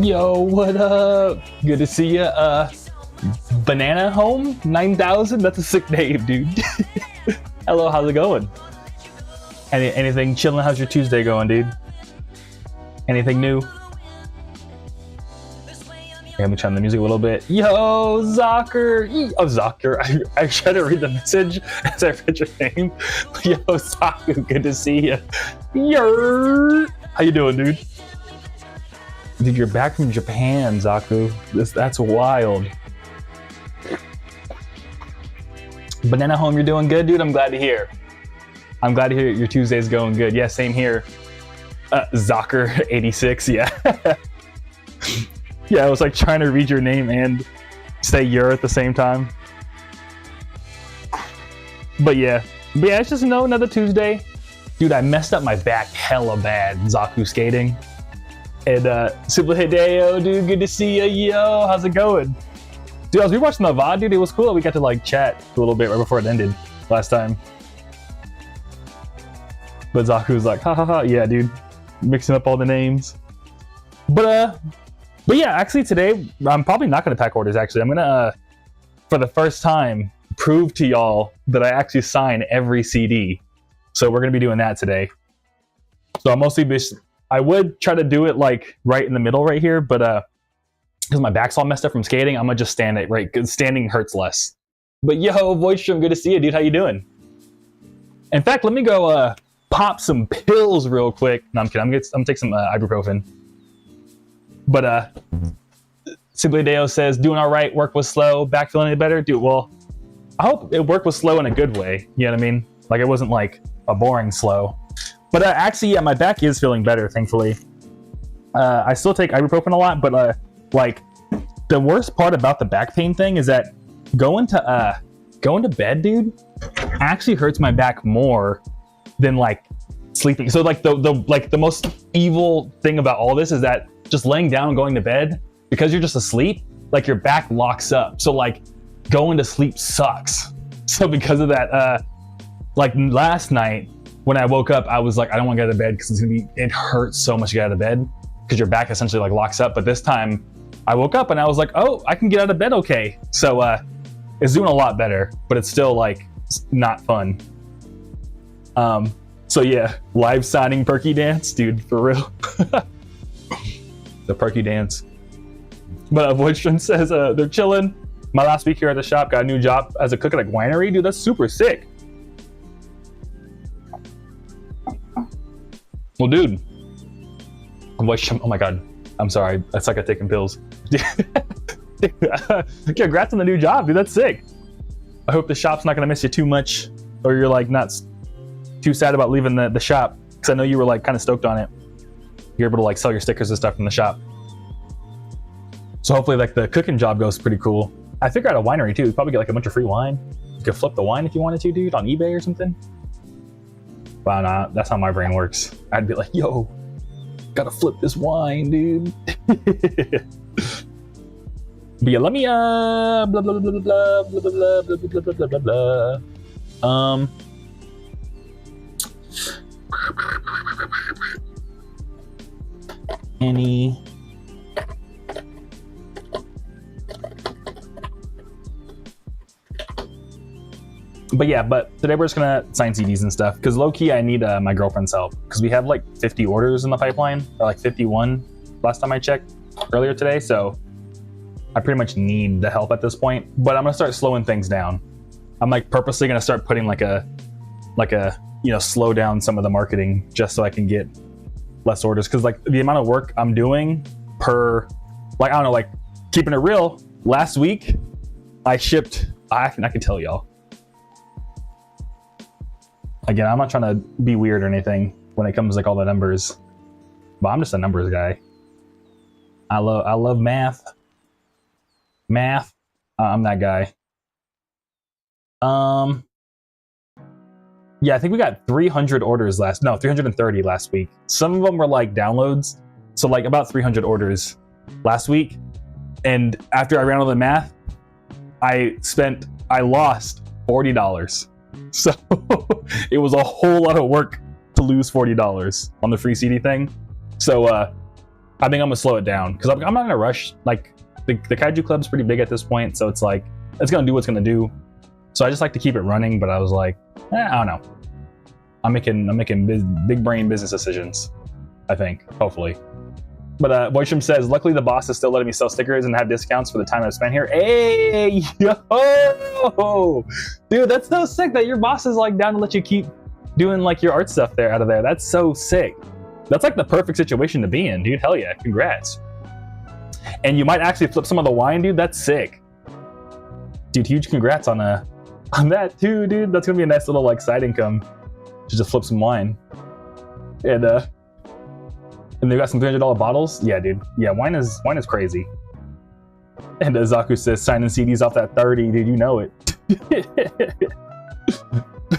Yo, what up? Good to see ya. Banana Home 9000? That's a sick name, dude. Hello, how's it going? Anything chilling? How's your Tuesday going, dude? Anything new? Okay, let me turn the music a little bit. Yo, Zocker! Oh, Zocker. I tried to read the message as I read your name. Yo, Zocker, good to see ya. Yo! How you doing, dude? Dude, you're back from Japan, Zaku. That's wild. Banana Home, you're doing good, dude? I'm glad to hear. I'm glad to hear your Tuesday's going good. Yeah, same here. Zocker86, yeah. Yeah, I was like trying to read your name and say "you're" at the same time. But yeah, it's just another Tuesday. Dude, I messed up my back hella bad Zaku skating. And Super Hideo, dude, good to see ya. Yo, how's it going? Dude, I was rewatching the VOD, dude. It was cool. We got to like chat a little bit right before it ended last time. But Zaku's like, ha ha ha, yeah, dude, mixing up all the names. But yeah, actually today, I'm probably not going to pack orders, actually. I'm going to, for the first time, prove to y'all that I actually sign every CD. So we're going to be doing that today. So I'm mostly, I would try to do it like right in the middle right here, but because my back's all messed up from skating, I'm going to just stand it right, because standing hurts less. But yo, Voidstrom, good to see you, dude. How you doing? In fact, let me go pop some pills real quick. No, I'm kidding. I'm going to take some ibuprofen. But Simply Deo says, doing all right, work was slow, back feeling any better? Dude, well, I hope work was slow in a good way. You know what I mean? Like it wasn't like a boring slow. But actually, yeah, my back is feeling better, thankfully. I still take ibuprofen a lot, but like the worst part about the back pain thing is that going to bed, dude, actually hurts my back more than like sleeping. So like the most evil thing about all this is that just laying down and going to bed, because you're just asleep, like your back locks up. So like going to sleep sucks. So because of that, like last night when I woke up, I was like, I don't want to get out of bed because it hurts so much to get out of bed because your back essentially like locks up. But this time I woke up and I was like, oh, I can get out of bed okay. So it's doing a lot better, but it's still like not fun. So yeah, live signing Perky Dance, dude, for real. The Perky Dance. But Voidstrom says they're chilling. My last week here at the shop, got a new job as a cook at a winery. Dude, that's super sick. Well, dude. Voidstrom, oh my god. I'm sorry. That's like I'm taking pills. Congrats on the new job, dude. That's sick. I hope the shop's not going to miss you too much, or you're like not too sad about leaving the shop, because I know you were like kind of stoked on it. You're able to like sell your stickers and stuff from the shop. So hopefully like the cooking job goes pretty cool. I figure out a winery too. You probably get like a bunch of free wine. You could flip the wine if you wanted to, dude, on eBay or something. Wow, nah, that's how my brain works. I'd be like, yo, gotta flip this wine, dude. But yeah, let me blah blah blah blah blah blah blah blah blah blah blah blah blah. Any but yeah, but today we're just gonna sign CDs and stuff because low-key I need my girlfriend's help because we have like 50 orders in the pipeline, or like 51 last time I checked earlier today, so I pretty much need the help at this point. But I'm gonna start slowing things down. I'm like purposely gonna start putting like a you know, slow down some of the marketing just so I can get less orders, because like the amount of work I'm doing per, like, I don't know, like keeping it real, last week I shipped, I can tell y'all, again, I'm not trying to be weird or anything when it comes to like all the numbers, but I'm just a numbers guy. I love math. I'm that guy. Yeah, I think we got 300 orders 330 last week. Some of them were like downloads. So like about 300 orders last week. And after I ran all the math, I lost $40. So it was a whole lot of work to lose $40 on the free CD thing. So I think I'm gonna slow it down because I'm not gonna rush. Like the Kaiju Club's pretty big at this point, so it's like it's gonna do what's gonna do. So I just like to keep it running. But I was like, I don't know. I'm making big brain business decisions. I think, hopefully. But Voisham says, luckily the boss is still letting me sell stickers and have discounts for the time I've spent here. Hey, yo, dude, that's so sick that your boss is like down to let you keep doing like your art stuff there out of there. That's so sick. That's like the perfect situation to be in, dude. Hell yeah, congrats. And you might actually flip some of the wine, dude. That's sick, dude. Huge congrats on that too, dude. That's gonna be a nice little like side income to just flip some wine. And they got some $300 bottles. Yeah, dude. Yeah, wine is crazy. And Zaku says, signing CDs off that 30, dude. You know it.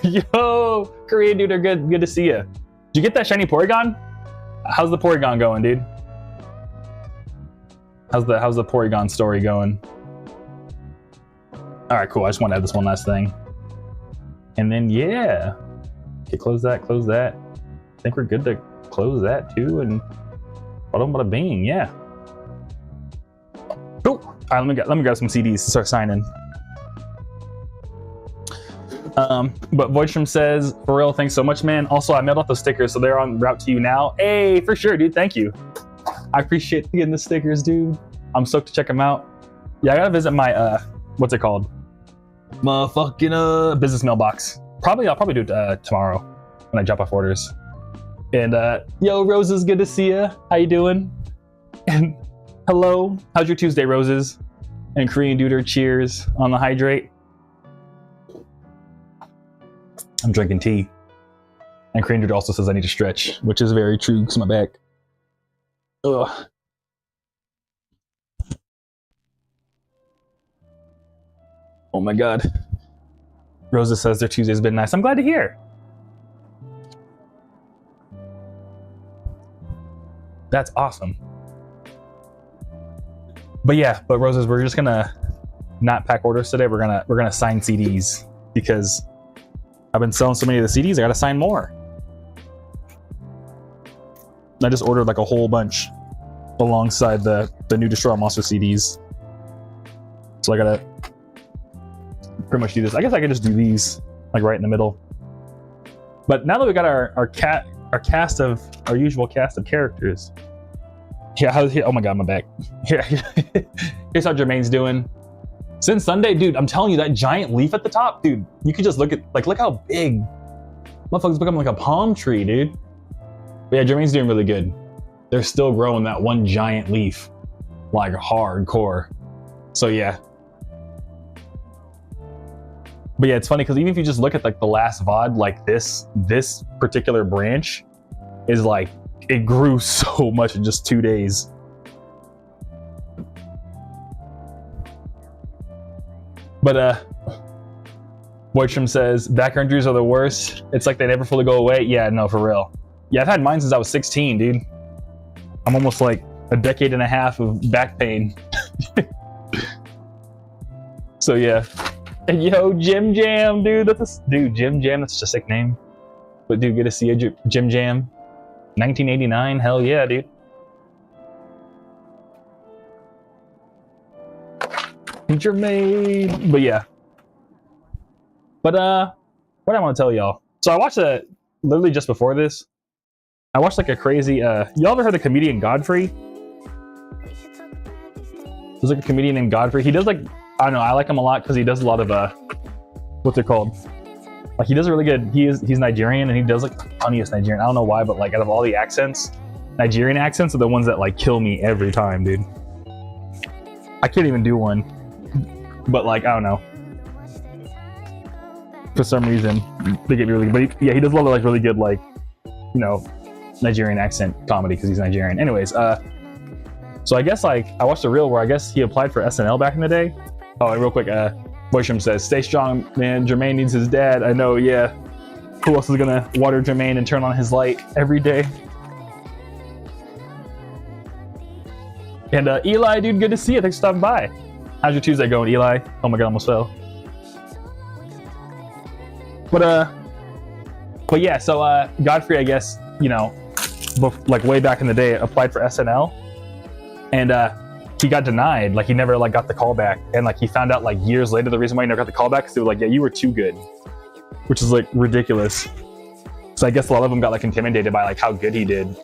Yo, Korean dude, are good. Good to see you. Did you get that shiny Porygon? How's the Porygon going, dude? How's the Porygon story going? All right, cool. I just want to add this one last thing, and then yeah, okay, close that. I think we're good to close that too, and bada bing, yeah. Cool. All right, let me grab some CDs to start signing. But Voidstrom says, for real, thanks so much, man. Also, I mailed out the stickers, so they're en route to you now. Hey, for sure, dude. Thank you. I appreciate getting the stickers, dude. I'm stoked to check them out. Yeah, I gotta visit my what's it called? Motherfucking business mailbox. I'll probably do it tomorrow when I drop off orders. And yo, Roses, good to see ya. How you doing? And hello, how's your Tuesday, Roses? And Korean Duder, cheers on the hydrate. I'm drinking tea. And Korean Duder also says I need to stretch, which is very true because my back. Ugh. Oh my God. Rosa says their Tuesday's been nice. I'm glad to hear. That's awesome. But yeah, Roses, we're just gonna not pack orders today. We're gonna sign CDs because I've been selling so many of the CDs. I gotta sign more. I just ordered like a whole bunch alongside the new Destroy All Monster CDs. So I gotta pretty much do this. I guess I could just do these like right in the middle. But now that we got our usual cast of characters. Yeah, oh my God, my back. Here, here's how Jermaine's doing. Since Sunday, dude, I'm telling you, that giant leaf at the top, dude, you could just look how big. Motherfucker's becoming like a palm tree, dude. But yeah, Jermaine's doing really good. They're still growing that one giant leaf, like hardcore. So yeah. But yeah, it's funny because even if you just look at like the last VOD, like this particular branch is like, it grew so much in just 2 days. But Boytram says, back injuries are the worst. It's like they never fully go away. Yeah, no, for real. Yeah, I've had mine since I was 16, dude. I'm almost like a decade and a half of back pain. So yeah. And yo, Jim Jam, dude. Jim Jam, that's such a sick name. But dude, good to see you, Jim Jam. 1989, hell yeah, dude. Jermaine. But yeah. But what I want to tell y'all. So I watched literally just before this, I watched like a crazy y'all ever heard the comedian Godfrey? There's like a comedian named Godfrey. He does like, I don't know, I like him a lot because he does a lot of what's it called? Like he does really good. He's Nigerian and he does like the funniest Nigerian. I don't know why, but like out of all the accents, Nigerian accents are the ones that like kill me every time, dude. I can't even do one. But like, I don't know. For some reason, they get me really good. But he does a lot of like really good like, you know, Nigerian accent comedy because he's Nigerian. Anyways, so I guess like I watched a reel where I guess he applied for SNL back in the day. Oh, and real quick, Boysham says, stay strong, man. Jermaine needs his dad. I know, yeah. Who else is gonna water Jermaine and turn on his light every day? And Eli, dude, good to see you. Thanks for stopping by. How's your Tuesday going, Eli? Oh my God, almost fell. But yeah, so Godfrey, I guess, you know, like way back in the day, applied for SNL. And he got denied. Like he never like got the call back. And like he found out like years later the reason why he never got the call back is they were like, yeah, you were too good, which is like ridiculous. So I guess a lot of them got like intimidated by like how good he did.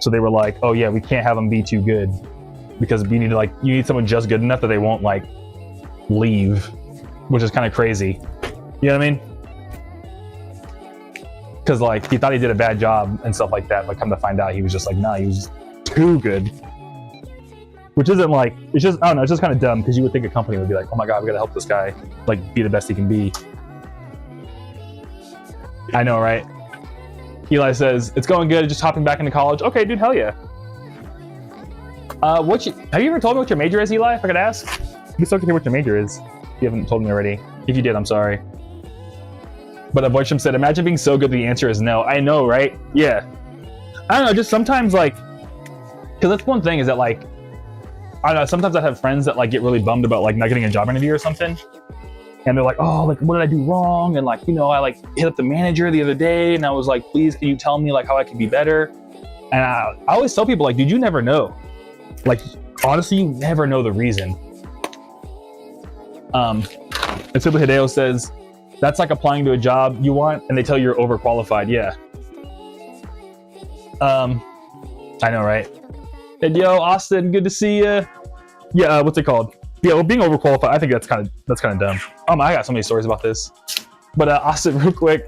So they were like, oh yeah, we can't have him be too good because you need someone just good enough that they won't like leave, which is kind of crazy. You know what I mean? Because like he thought he did a bad job and stuff like that, but come to find out he was just like, nah, he was too good. Which isn't like, it's just, I don't know, it's just kind of dumb because you would think a company would be like, oh my god, we gotta help this guy like be the best he can be. I know, right? Eli says, it's going good, just hopping back into college. Okay, dude, hell yeah. Have you ever told me what your major is, Eli, if I could ask? I'd be so curious what your major is. You haven't told me already. If you did, I'm sorry. But Avoidsham said, imagine being so good the answer is no. I know, right? Yeah. I don't know, just sometimes like, because that's one thing is that like, I don't know, sometimes I have friends that like get really bummed about like not getting a job interview or something. And they're like, oh, like what did I do wrong? And like, you know, I like hit up the manager the other day and I was like, please, can you tell me like how I can be better? And I always tell people like, dude, you never know. Like, honestly, you never know the reason. And Super Hideo says, that's like applying to a job you want and they tell you you're overqualified. Yeah. I know, right? And yo, Austin, good to see you. Yeah, what's it called? Yeah, well, being overqualified, I think that's kind of dumb. I got so many stories about this. But Austin, real quick,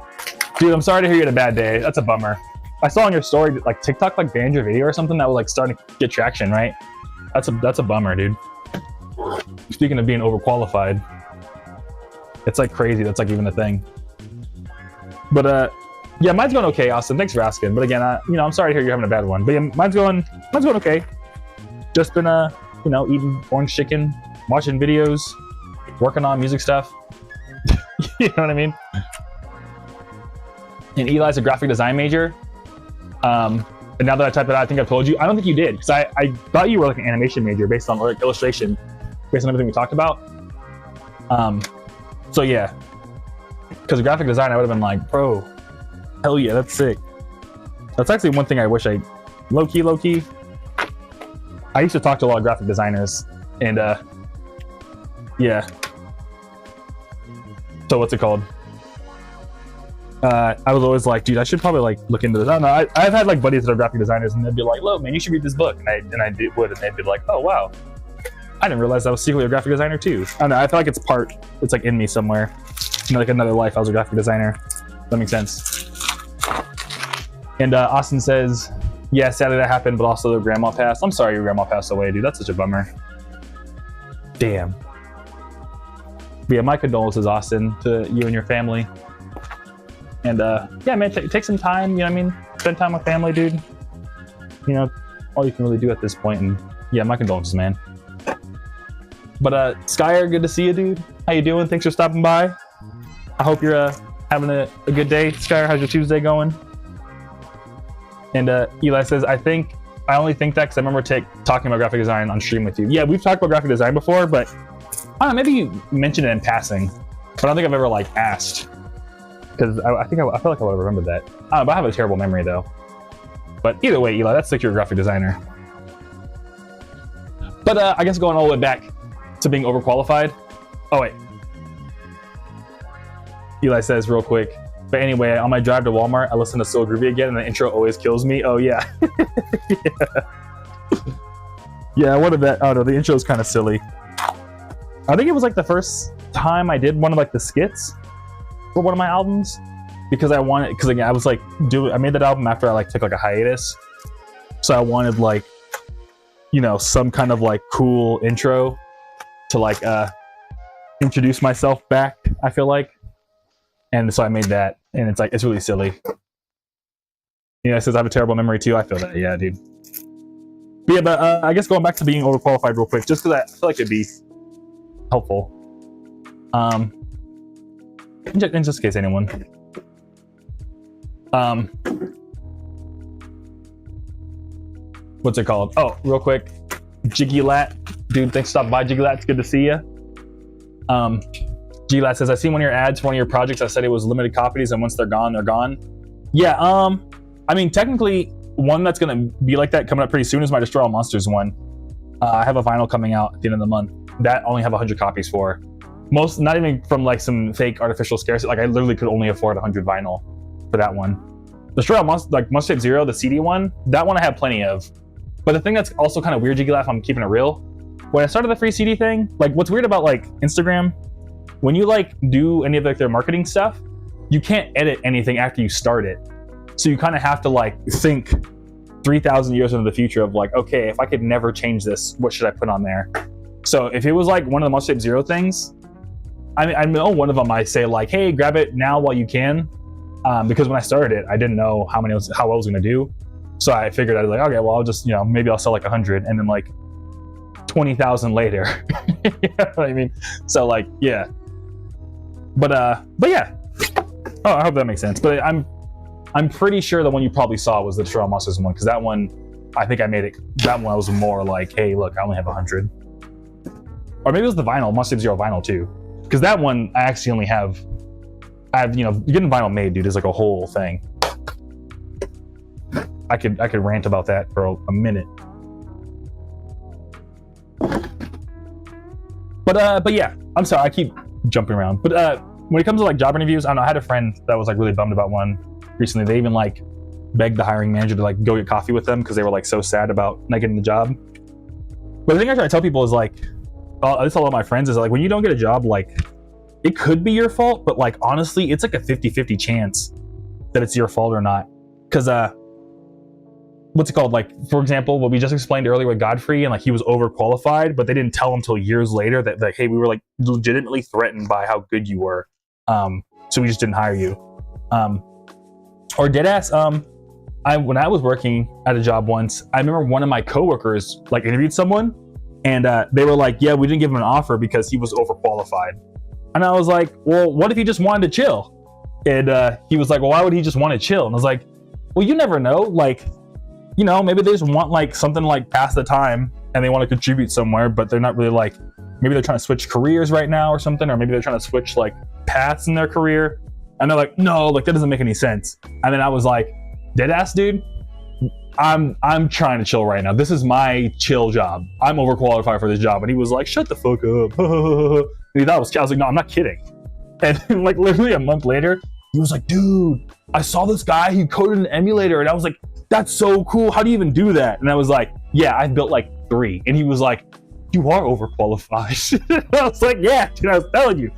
dude, I'm sorry to hear you had a bad day. That's a bummer. I saw on your story like TikTok like banned your video or something that was like starting to get traction, right? That's a bummer, dude. Speaking of being overqualified, it's like crazy. That's like even a thing. But yeah, mine's going okay, Austin. Thanks for asking. But again, you know, I'm sorry to hear you're having a bad one. But yeah, mine's going okay. Just been you know, eating orange chicken, watching videos, working on music stuff. You know what I mean? And Eli's a graphic design major. And now that I typed it out, I think I've told you. I don't think you did, because I thought you were like an animation major based on like illustration, based on everything we talked about. So yeah, because graphic design, I would have been like, bro, hell yeah, that's sick. That's actually one thing I wish I, low key. I used to talk to a lot of graphic designers, and yeah. So what's it called? I was always like, dude, I should probably like look into this. I don't know. I've had like buddies that are graphic designers, and they'd be like, "Look, man, you should read this book," and I would, and they'd be like, "Oh wow, I didn't realize I was secretly a graphic designer too." I don't know. I feel like it's like in me somewhere. You know, like another life, I was a graphic designer. That makes sense. And Austin says, "Yeah, sadly that happened, but also their grandma passed." I'm sorry your grandma passed away, dude. That's such a bummer. Damn. But yeah, my condolences, Austin, to you and your family. And yeah, man, take some time, you know what I mean? Spend time with family, dude. You know, all you can really do at this point. And yeah, my condolences, man. But Skyer, good to see you, dude. How you doing? Thanks for stopping by. I hope you're having a good day. Skyer, how's your Tuesday going? And Eli says, I only think that because I remember talking about graphic design on stream with you. Yeah, we've talked about graphic design before, but I don't know, maybe you mentioned it in passing. But I don't think I've ever like asked. Because I feel like I would have remembered that. I don't know, but I have a terrible memory though. But either way, Eli, that's like you're a graphic designer. But I guess going all the way back to being overqualified. Oh wait. Eli says real quick. But anyway, on my drive to Walmart, I listen to So Groovy again, and the intro always kills me. Oh yeah. Yeah, what did that? Oh no, the intro is kind of silly. I think it was like the first time I did one of like the skits for one of my albums, because again, I was like, I made that album after I like took like a hiatus, so I wanted like, you know, some kind of like cool intro to like introduce myself back, I feel like, and so I made that, and it's like, it's really silly. You know, it says I have a terrible memory too. I feel that, yeah, dude. But yeah, but I guess going back to being overqualified real quick, just because I feel like it'd be helpful. In just in case anyone. What's it called? Oh, real quick. Jiggy Lat. Dude, thanks for stopping by, Jiggy Lat. It's good to see you. Jiggy Lat says, I seen one of your ads for one of your projects. I said it was limited copies, and once they're gone, they're gone. Yeah, I mean, technically, one that's going to be like that coming up pretty soon is my Destroy All Monsters one. I have a vinyl coming out at the end of the month that I only have 100 copies for. Most, not even from like some fake artificial scarcity. Like I literally could only afford 100 vinyl for that one. Destroy All Monsters, like Monster Tape Zero, the CD one, that one I have plenty of. But the thing that's also kind of weird, Jiggy Laugh, I'm keeping it real. When I started the free CD thing, like what's weird about like Instagram, when you like do any of like their marketing stuff, you can't edit anything after you start it. So you kind of have to like think 3,000 years into the future of like, okay, if I could never change this, what should I put on there? So if it was like one of the Monster Tape Zero things, I know one of them I say like, hey, grab it now while you can. Because when I started it, I didn't know how well I was gonna do. So I figured I'd like, okay, well, I'll just, maybe I'll sell like 100 and then like 20,000 later. You know what I mean? So like, yeah. But yeah. Oh, I hope that makes sense. But I'm pretty sure the one you probably saw was the Destroy All Monsters one, because that one, I think I made it, that one was more like, hey, look, I only have 100. Or maybe it was the vinyl, Monster Tape Zero vinyl too. Because that one, I actually only have, getting vinyl made, dude, is like a whole thing. I could rant about that for a minute. But yeah, I'm sorry, I keep jumping around. But when it comes to like job interviews, I don't know, I had a friend that was like really bummed about one recently. They even like begged the hiring manager to like go get coffee with them because they were like so sad about not getting the job. But the thing I try to tell people is like, at least a lot of my friends, is like when you don't get a job, like it could be your fault, but like honestly, it's like a 50-50 chance that it's your fault or not. Because what's it called? Like, for example, what we just explained earlier with Godfrey, and like he was overqualified, but they didn't tell him until years later that like, hey, we were like legitimately threatened by how good you were. So we just didn't hire you. Or deadass, when I was working at a job once, I remember one of my coworkers like interviewed someone, and they were like, yeah, we didn't give him an offer because he was overqualified. And I was like, well, what if he just wanted to chill? And he was like, well, why would he just want to chill? And I was like, well, you never know. Like, maybe they just want like something like pass the time and they want to contribute somewhere, but they're not really like, maybe they're trying to switch careers right now or something, or maybe they're trying to switch like paths in their career. And they're like, no, like that doesn't make any sense. And then I was like, deadass, dude, I'm trying to chill right now. This is my chill job. I'm overqualified for this job. And he was like, shut the fuck up. And he thought I was like, no, I'm not kidding. And then, like literally a month later, he was like, dude, I saw this guy, he coded an emulator. And I was like, that's so cool. How do you even do that? And I was like, yeah, I've built like 3. And he was like, you are overqualified. I was like, yeah, dude, I was telling you.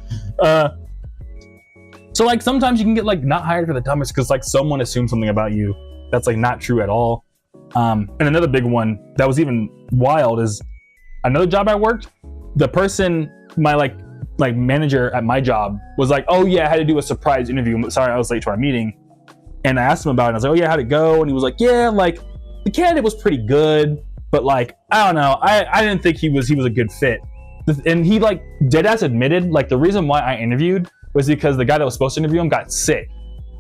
So like sometimes you can get like not hired for the dumbest because like someone assumes something about you that's like not true at all. And another big one that was even wild is another job I worked. The person, my like manager at my job was like, oh yeah, I had to do a surprise interview. Sorry, I was late to our meeting. And I asked him about it. And I was like, oh yeah, how'd it go? And he was like, yeah, like the candidate was pretty good, but like, I don't know. I didn't think he was a good fit. And he like deadass admitted like the reason why I interviewed was because the guy that was supposed to interview him got sick.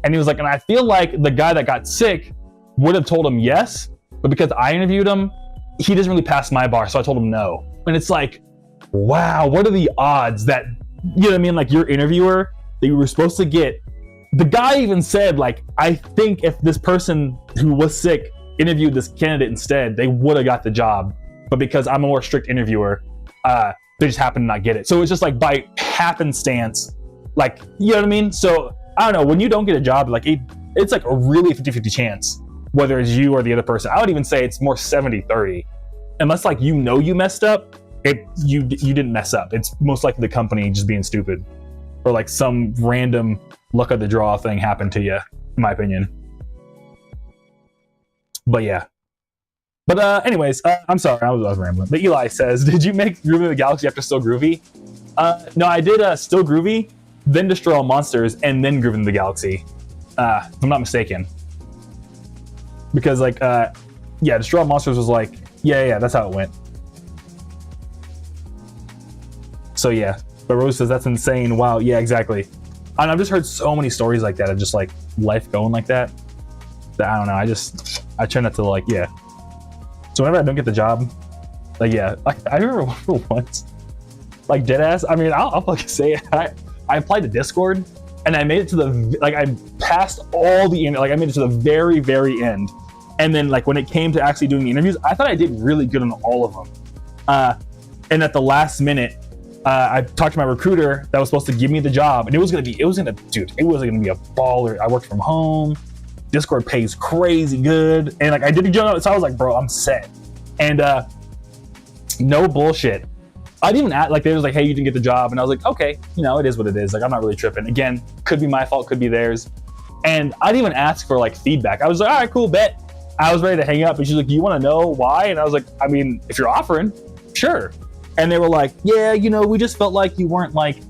And he was like, and I feel like the guy that got sick would have told him yes, but because I interviewed him, he doesn't really pass my bar, so I told him no. And it's like, wow, what are the odds that, you know what I mean, like your interviewer that you were supposed to get, the guy even said like, I think if this person who was sick interviewed this candidate instead, they would have got the job. But because I'm a more strict interviewer, they just happened to not get it. So it's just like by happenstance, like, you know what I mean? So I don't know, when you don't get a job, like it's like a really 50-50 chance, whether it's you or the other person. I would even say it's more 70-30. Unless like you messed up, you didn't mess up. It's most likely the company just being stupid. Or like some random luck of the draw thing happened to you, in my opinion. But yeah. But anyways, I'm sorry, I was rambling. But Eli says, did you make Groovy the Galaxy after Still Groovy? No, I did Still Groovy, then Destroy All Monsters, and then Groovy the Galaxy. If I'm not mistaken. Because like, yeah, Destroy All Monsters was like, yeah, that's how it went. So yeah, but Rose says, that's insane. Wow, yeah, exactly. And I've just heard so many stories like that of just like life going like that I don't know, I try not to like, yeah. So whenever I don't get the job, like, yeah, I remember once, like deadass, I mean, I'll fucking say it. I applied to Discord and I made it to the, like I passed all the, like I made it to the very, very end. And then like when it came to actually doing the interviews, I thought I did really good on all of them. And at the last minute, I talked to my recruiter that was supposed to give me the job, and it was gonna be a baller. I worked from home. Discord pays crazy good, and like I did the job, so I was like, bro, I'm set. And no bullshit, I didn't even act like they was like, hey, you didn't get the job, and I was like, okay, you know, it is what it is. Like, I'm not really tripping. Again, could be my fault, could be theirs. And I didn't even ask for like feedback. I was like, all right, cool, bet. I was ready to hang up, and she's like, do you want to know why? And I was like, I mean, if you're offering, sure. And they were like, yeah, you know, we just felt like you weren't like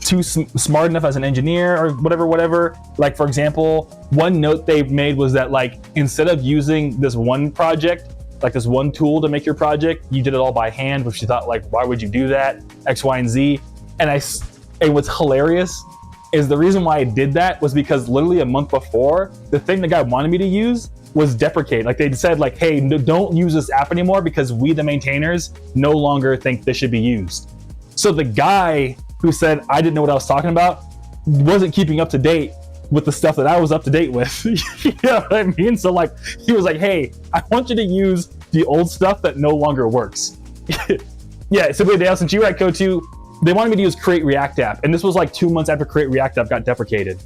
too smart enough as an engineer or whatever. Like, for example, one note they made was that like, instead of using this one project, like this one tool to make your project, you did it all by hand, which you thought like, why would you do that? X, Y, and Z. And what's hilarious is the reason why I did that was because literally a month before, the thing the guy wanted me to use was deprecated. Like, they said like, hey, don't use this app anymore because we, the maintainers, no longer think this should be used. So the guy who said I didn't know what I was talking about wasn't keeping up to date with the stuff that I was up to date with. You know what I mean? So like, he was like, hey, I want you to use the old stuff that no longer works. Yeah, simply Dale, since you write code too, they wanted me to use Create React App. And this was like 2 months after Create React App got deprecated.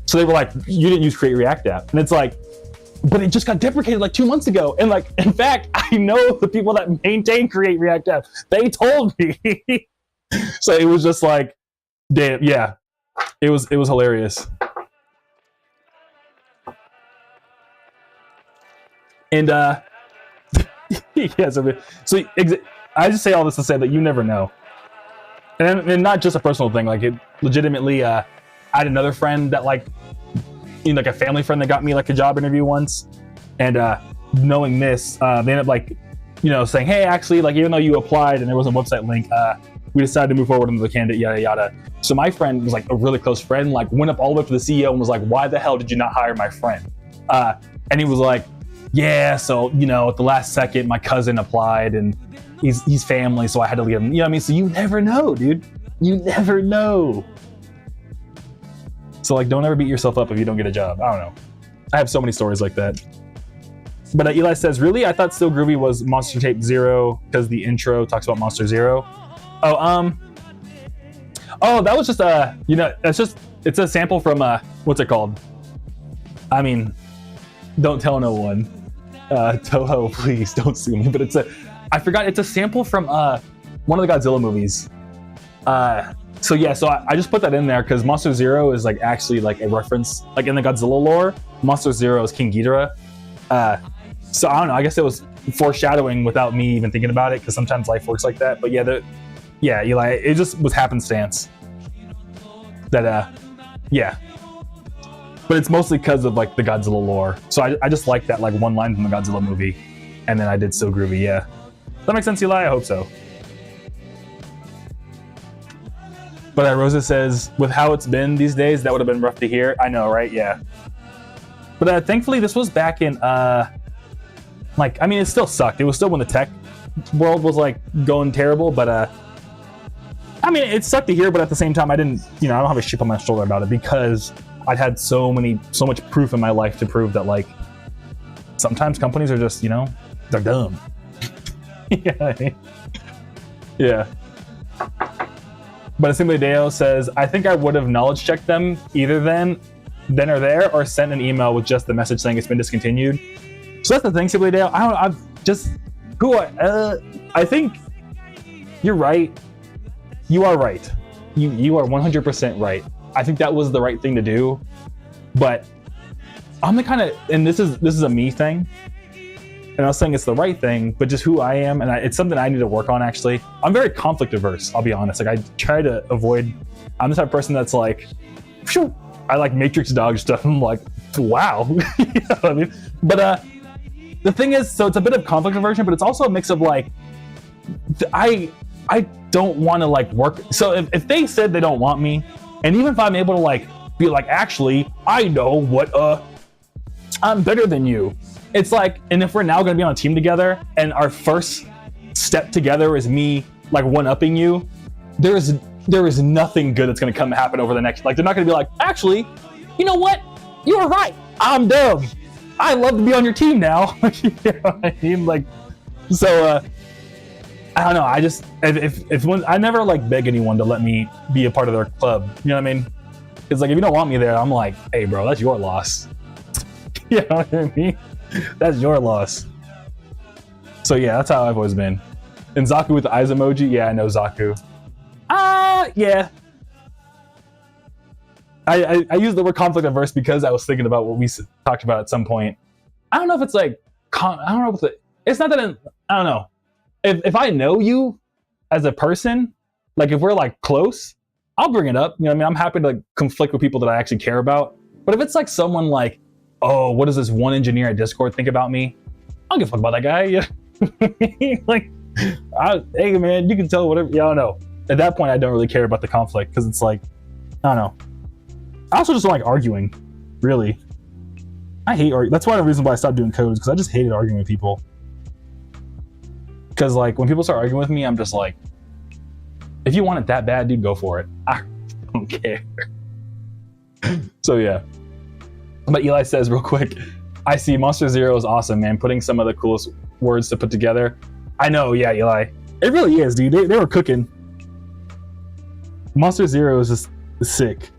So they were like, you didn't use Create React App. And it's like, but it just got deprecated like 2 months ago. And like, in fact, I know the people that maintain Create React App. They told me. So it was just like, damn, yeah, it was hilarious. And yeah, so I just say all this to say that you never know. And not just a personal thing, like it legitimately, I had another friend that like, you know, like a family friend that got me like a job interview once. And knowing this, they ended up like, you know, saying, hey, actually, like, even though you applied and there was a website link, we decided to move forward into the candidate, yada, yada. So my friend was like a really close friend, like went up all the way to the CEO and was like, why the hell did you not hire my friend? And he was like, yeah, so, you know, at the last second, my cousin applied and he's family, so I had to leave him. You know what I mean? So you never know, dude. You never know. So like, don't ever beat yourself up if you don't get a job. I don't know. I have so many stories like that. But Eli says, really? I thought Still Groovy was Monster Tape 0 because the intro talks about Monster Zero. Oh, that was just you know, it's a sample from what's it called? I mean, don't tell no one. Toho, please don't sue me. But I forgot, it's a sample from one of the Godzilla movies. So yeah, so I just put that in there because Monster Zero is like actually like a reference, like in the Godzilla lore, Monster Zero is King Ghidorah. So I don't know, I guess it was foreshadowing without me even thinking about it, because sometimes life works like that. But yeah, Eli, it just was happenstance. That yeah. But it's mostly because of like the Godzilla lore. So I just like that like one line from the Godzilla movie. And then I did Still Groovy, yeah. Does that make sense, Eli? I hope so. But Rosa says, with how it's been these days, that would have been rough to hear. I know, right? Yeah. But thankfully, this was back in, like, I mean, it still sucked. It was still when the tech world was like going terrible. But I mean, it sucked to hear. But at the same time, I didn't, you know, I don't have a chip on my shoulder about it because I'd had so much proof in my life to prove that like sometimes companies are just, you know, they're dumb. Yeah. Yeah. But Assembly Deo says, I think I would have knowledge checked them either then or there, or sent an email with just the message saying it's been discontinued. So that's the thing, Assembly Deo. I think you're right. You are right. You are 100% right. I think that was the right thing to do. But I'm the kind of, and this is a me thing. And I was saying it's the right thing, but just who I am, and it's something I need to work on, actually. I'm very conflict averse, I'll be honest. Like, I try to avoid, I'm the type of person that's like, phew, I like Matrix dog stuff. I'm like, wow. You know what I mean? But the thing is, so it's a bit of conflict aversion, but it's also a mix of like, I don't want to like work. So if they said they don't want me, and even if I'm able to like be like, actually, I know what, I'm better than you. It's like, and if we're now going to be on a team together and our first step together is me like one-upping you, there is nothing good that's going to happen over the next, like, they're not going to be like, actually, you know what? You were right. I'm dumb. I love to be on your team now. You know what I mean? Like, so I don't know. I just if one, I never like beg anyone to let me be a part of their club. You know what I mean? It's like if you don't want me there, I'm like, hey, bro, that's your loss. You know what I mean? That's your loss. So yeah, that's how I've always been. And Zaku with the eyes emoji, yeah, I know Zaku. Yeah. I used the word conflict averse because I was thinking about what we talked about at some point. I don't know if it's like, I don't know if it's not that I don't know. If I know you as a person, like if we're like close, I'll bring it up. You know what I mean? I'm happy to like conflict with people that I actually care about. But if it's like someone like, oh, what does this one engineer at Discord think about me? I don't give a fuck about that guy. Yeah. Like, hey man, you can tell whatever. Yeah, I don't know. At that point, I don't really care about the conflict because it's like, I don't know. I also just don't like arguing, really. I hate arguing. That's one of the reasons why I stopped doing codes, because I just hated arguing with people. Because like when people start arguing with me, I'm just like, if you want it that bad, dude, go for it. I don't care. So yeah. But Eli says real quick, I see Monster Zero is awesome, man. Putting some of the coolest words to put together. I know, yeah, Eli. It really is, dude. They were cooking. Monster Zero is just sick.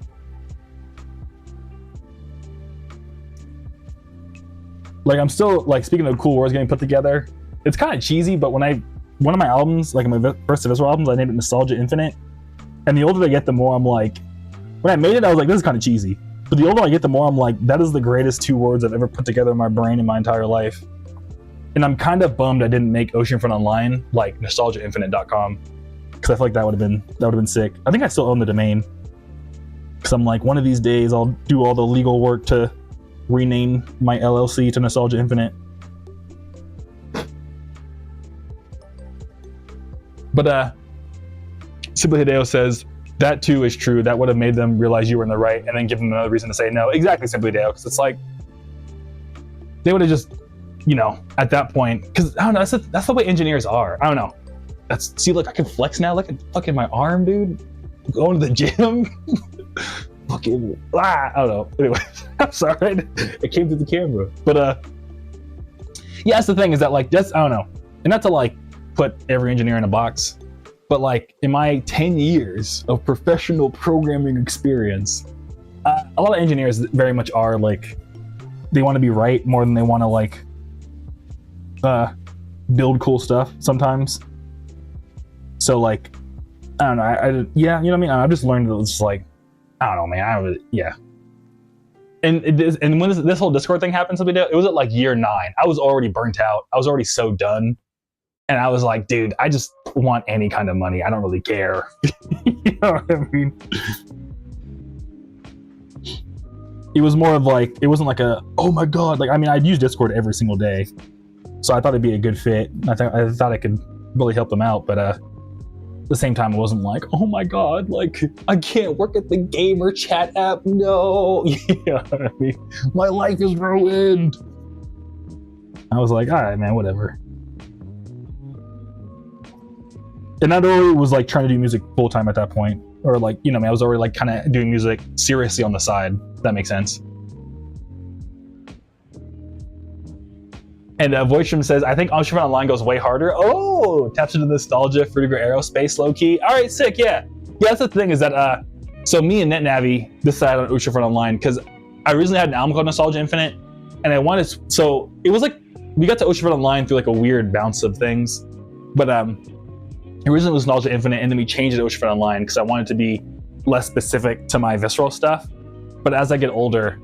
Like I'm still like speaking of cool words getting put together. It's kind of cheesy, but one of my albums, like my first Aviscerall albums, I named it Nostalgia Infinite. And the older I get, the more I'm like, when I made it, I was like, this is kind of cheesy. But the older I get, the more I'm like, that is the greatest 2 words I've ever put together in my brain in my entire life. And I'm kind of bummed I didn't make Oceanfront Online like nostalgiainfinite.com, because I feel like that would have been sick. I think I still own the domain, because I'm like, one of these days I'll do all the legal work to rename my LLC to Nostalgia Infinite. But Simply Hideo says that too is true. That would have made them realize you were in the right, and then give them another reason to say no. Exactly, Simply Hideo, because it's like they would have just, you know, at that point, because I don't know. That's the way engineers are. I don't know. See, look, I can flex now. Look at fucking my arm, dude. Going to the gym. Fucking I don't know. Anyway, I'm sorry. It came through the camera. But yeah, that's the thing, is that like just I don't know, and not to like put every engineer in a box, but like in my 10 years of professional programming experience, a lot of engineers very much are like, they want to be right more than they want to like build cool stuff sometimes. So like, I don't know. Yeah, you know what I mean? I've just learned that it's like, I don't know, man. Yeah. And when this whole Discord thing happened, it was at like year 9. I was already burnt out. I was already so done. And I was like, dude, I just want any kind of money. I don't really care. You know what I mean? It was more of like, it wasn't like a, oh my God. Like, I mean, I'd use Discord every single day. So I thought it'd be a good fit. I thought I could really help them out. But at the same time, it wasn't like, oh my God, like, I can't work at the gamer chat app. No. You know what I mean? My life is ruined. I was like, all right, man, whatever. And not only was like trying to do music full time at that point, or like, you know, I was already like kind of doing music seriously on the side. If that makes sense. And Voidstrom says, I think Oceanfront Online goes way harder. Oh, taps into nostalgia, Fruitiger Aerospace, low key. All right, sick, yeah. Yeah, that's the thing, is that, so me and NetNavi decided on Oceanfront Online because I originally had an album called Nostalgia Infinite, and I wanted, so it was like, we got to Oceanfront Online through like a weird bounce of things. But originally it was Nostalgia Infinite, and then we changed it to Oceanfront Online because I wanted to be less specific to my visceral stuff. But as I get older,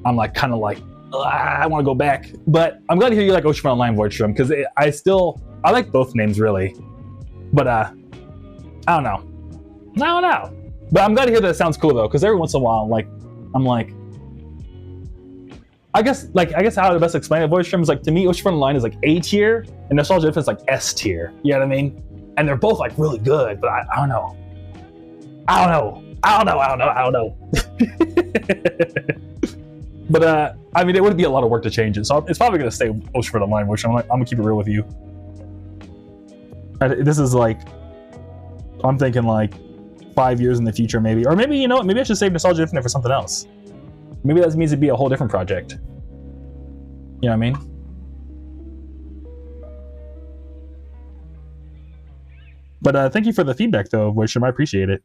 I'm like kind of like, I want to go back. But I'm glad to hear you like Oceanfront Online, Voidstrom, because I like both names really. But I don't know. But I'm glad to hear that it sounds cool though, because every once in a while, like, I'm like, I guess how to best explain it, Voidstrom, is like, to me, Oceanfront Online is like A tier, and Nostalgia Infinite is like S tier. You know what I mean? And they're both like really good, but I don't know. But I mean, it would be a lot of work to change it, so it's probably gonna stay Oceanfront Online, which I'm gonna keep it real with you. This is like, I'm thinking like 5 years in the future, maybe, or maybe, you know what? Maybe I should save Nostalgia Infinite for something else. Maybe that means it'd be a whole different project. You know what I mean? But thank you for the feedback, though, Voisham. I appreciate it.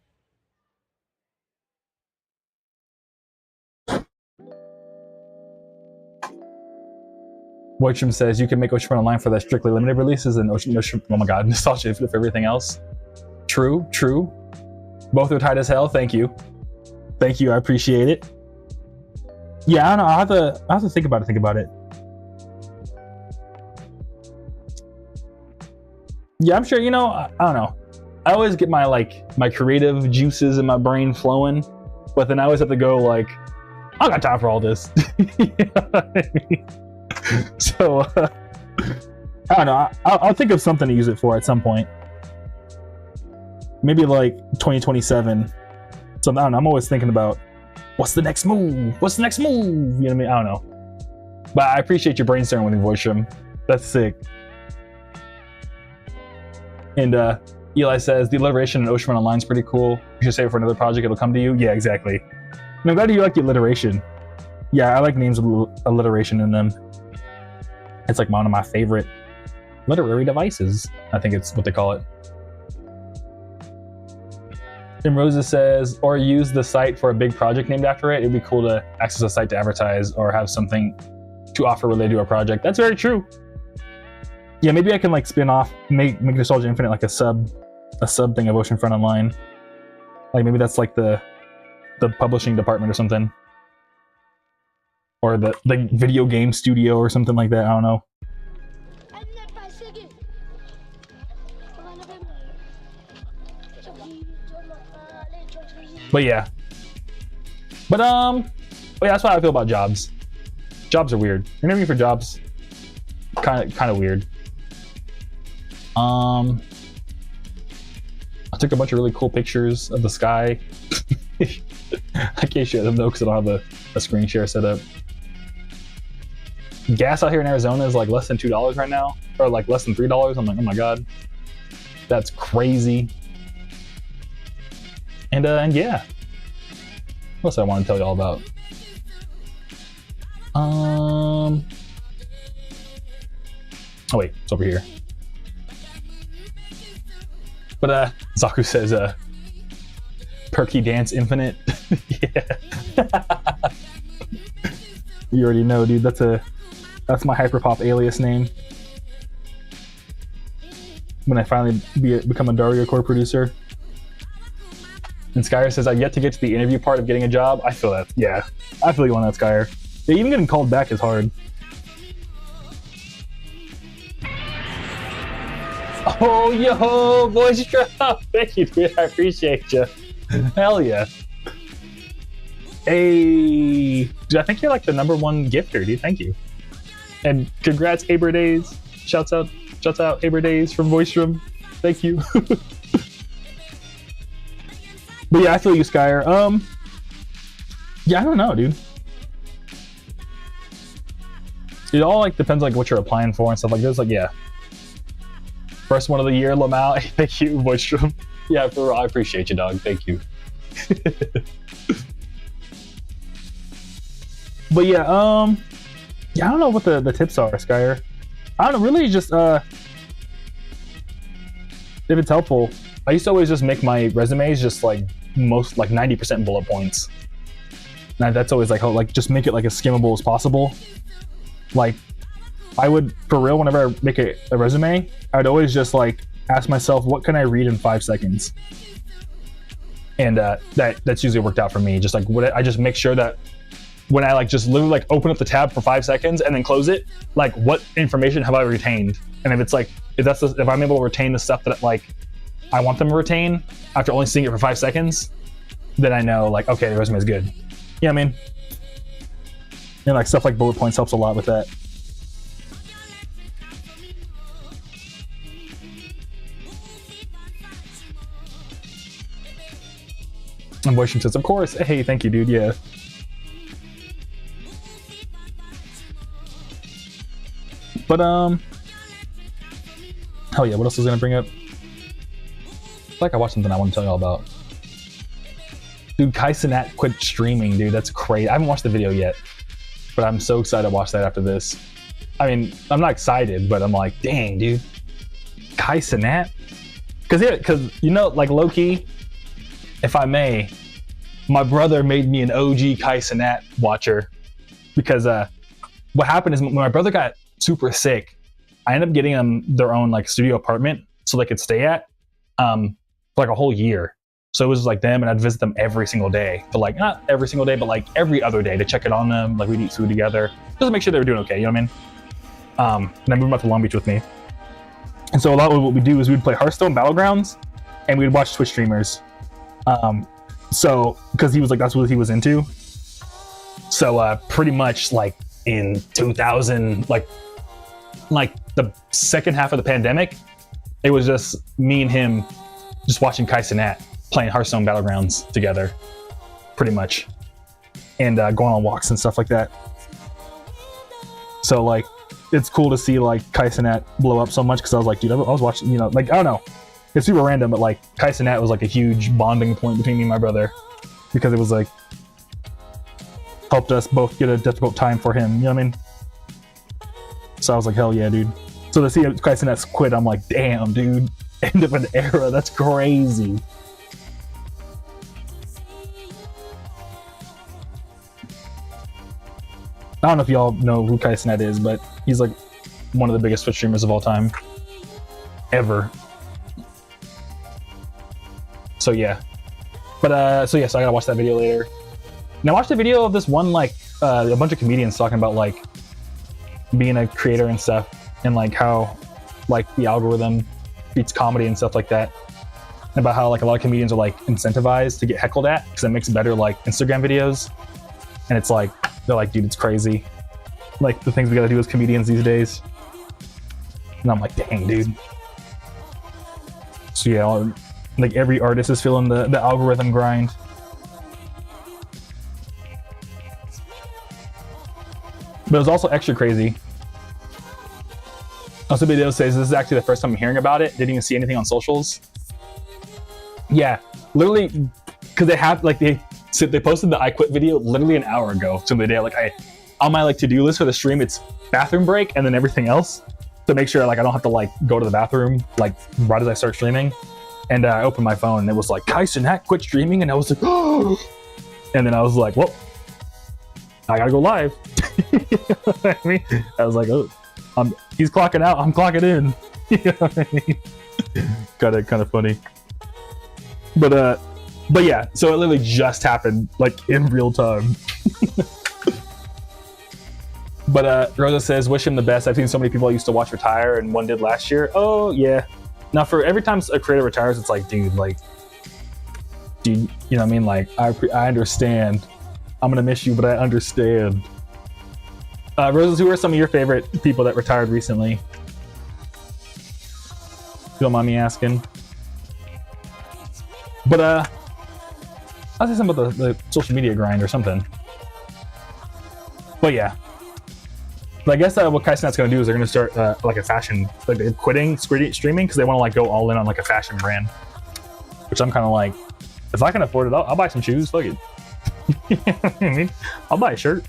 Voisham says you can make Ocean Online for the strictly limited releases and Ocean, oh my god, nostalgia for everything else. True, true. Both are tight as hell. Thank you. Thank you. I appreciate it. Yeah, I don't know. I have to think about it. Yeah, I'm sure, you know, I don't know. I always get my creative juices in my brain flowing, but then I always have to go like, I don't got time for all this. You know what I mean? So, I don't know. I'll think of something to use it for at some point. Maybe like 2027. So I don't know. I'm always thinking about what's the next move? What's the next move? You know what I mean? I don't know. But I appreciate your brainstorming with me, Voisham. That's sick. And Eli says the alliteration in Ocean Online is pretty cool. You should save it for another project. It'll come to you. Yeah, exactly. And I'm glad you like the alliteration. Yeah, I like names with alliteration in them. It's like one of my favorite literary devices. I think it's what they call it. Tim Rosa says, or use the site for a big project named after it. It'd be cool to access a site to advertise or have something to offer related to our project. That's very true. Yeah, maybe I can like spin off, make Nostalgia Infinite like a sub thing of Oceanfront Online. Like maybe that's like the publishing department or something. Or the video game studio or something like that. I don't know. But yeah. But yeah, that's how I feel about jobs. Jobs are weird. Interviewing for jobs, kind of weird. I took a bunch of really cool pictures of the sky. I can't share them though because I don't have a screen share set up. Gas out here in Arizona is like less than $2 right now, or like less than $3. I'm like, oh my god, that's crazy. And yeah, what else I want to tell you all about? Oh wait, it's over here. But Zaku says Perky Dance Infinite. Yeah. You already know, dude. That's my hyperpop alias name. When I finally become a Dario Core producer. And Skyer says, I've yet to get to the interview part of getting a job. I feel that. Yeah, I feel you on that, Skyer. Yeah, even getting called back is hard. Oh, yo, boys, thank you, dude. I appreciate you. Hell yeah. Hey, dude, I think you're like the #1 gifter, dude. Thank you. And congrats, Aber Days. Shouts out, Aber Days from Voice Room. Thank you. But yeah, I feel you, Skyer. Yeah, I don't know, dude. It all like depends like what you're applying for and stuff like this. Like, yeah. First one of the year, Lamau. Thank you, Voice Room. Yeah, for real, I appreciate you, dog. Thank you. But yeah, yeah, I don't know what the tips are, Skyer. I don't know, really just if it's helpful, I used to always just make my resumes just like 90% bullet points. And that's always like how just make it like as skimmable as possible. Like I would, for real, whenever I make a resume, I'd always just like ask myself, what can I read in 5 seconds? And that's usually worked out for me. Just like I just make sure that when I like just literally like open up the tab for 5 seconds and then close it, like what information have I retained? And if it's like if I'm able to retain the stuff that like I want them to retain after only seeing it for 5 seconds, then I know like, okay, the resume is good. Yeah, I mean, and like stuff like bullet points helps a lot with that. And Boysham says, of course. Hey, thank you, dude. Yeah. But hell yeah, what else was I gonna bring up? I feel like I watched something I want to tell you all about. Dude, Kai Cenat quit streaming, dude. That's crazy. I haven't watched the video yet, but I'm so excited to watch that after this. I mean, I'm not excited, but I'm like, dang, dude. Kai Cenat? because you know, like low key, if I may, my brother made me an OG Kai Cenat watcher, because what happened is when my brother got super sick, I ended up getting them their own like studio apartment so they could stay at for like a whole year. So it was like them, and I'd visit them every single day, but like not every single day, but like every other day to check it on them. Like we'd eat food together just to make sure they were doing okay. You know what I mean? And I moved them up to Long Beach with me. And so a lot of what we do is we'd play Hearthstone Battlegrounds, and we'd watch Twitch streamers. So because he was like, that's what he was into. So pretty much like in 2000, like the second half of the pandemic, it was just me and him just watching Kai Cenat playing Hearthstone Battlegrounds together, pretty much, and going on walks and stuff like that. So like, it's cool to see like Kai Cenat blow up so much, because I was like, dude, I was watching, you know, like, I don't know, it's super random, but like Kai Cenat was like a huge bonding point between me and my brother, because it was like helped us both get a difficult time for him, you know what I mean? So I was like, hell yeah, dude. So to see Kai Cenat quit, I'm like, damn, dude, end of an era, that's crazy. I don't know if y'all know who Kai Cenat is, but he's like one of the biggest Twitch streamers of all time, ever. So yeah, but so I gotta watch that video later. And I watched a video of this one, like a bunch of comedians talking about like being a creator and stuff, and like how like the algorithm beats comedy and stuff like that, and about how like a lot of comedians are like incentivized to get heckled at because it makes better like Instagram videos. And it's like, they're like, dude, it's crazy, like the things we gotta do as comedians these days. And I'm like, dang, dude. So yeah, like every artist is feeling the algorithm grind. But it was also extra crazy. Also, video says this is actually the first time I'm hearing about it. Didn't even see anything on socials. Yeah, literally, because they have like they posted the I Quit video literally an hour ago. So the day, like on my like to-do list for the stream, it's bathroom break and then everything else to make sure like I don't have to like go to the bathroom like right as I start streaming. And I opened my phone and it was like Kai Cenat quit streaming, and I was like, oh. And then I was like, well, I gotta go live. You know what I mean? I was like, oh, he's clocking out, I'm clocking in. You know what I mean? Kind of funny. But yeah, so it literally just happened like in real time. But Rosa says, wish him the best. I've seen so many people I used to watch retire, and one did last year. Oh yeah. Now for every time a creator retires, it's like, dude, you know what I mean? Like, I understand. I'm gonna miss you, but I understand. Roses, who are some of your favorite people that retired recently? If you don't mind me asking. But I'll say something about the social media grind or something. But yeah. But I guess what Kai Cenat's gonna do is they're gonna start like a fashion, like they're quitting streaming because they want to like go all in on like a fashion brand. Which I'm kind of like, if I can afford it, I'll buy some shoes. Fuck it. You know what I mean? I'll buy a shirt.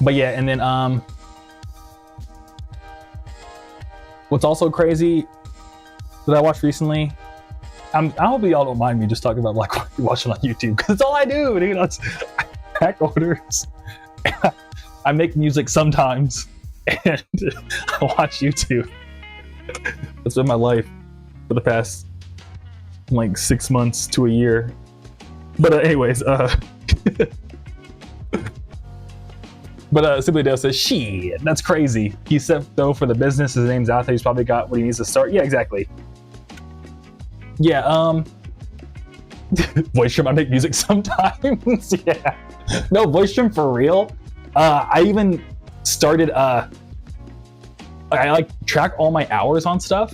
But yeah, and then what's also crazy that I watched recently, I hope y'all don't mind me just talking about like watching on YouTube, because it's all I do, dude. I pack orders, I make music sometimes, and I watch YouTube. That's been my life for the past like 6 months to a year. But anyways, But Simply Dale says, shit, that's crazy. He's set though for the business, his name's out there, he's probably got what he needs to start. Yeah, exactly. Yeah, voice stream, I make music sometimes. Yeah. No, voice stream for real. I even started, I like track all my hours on stuff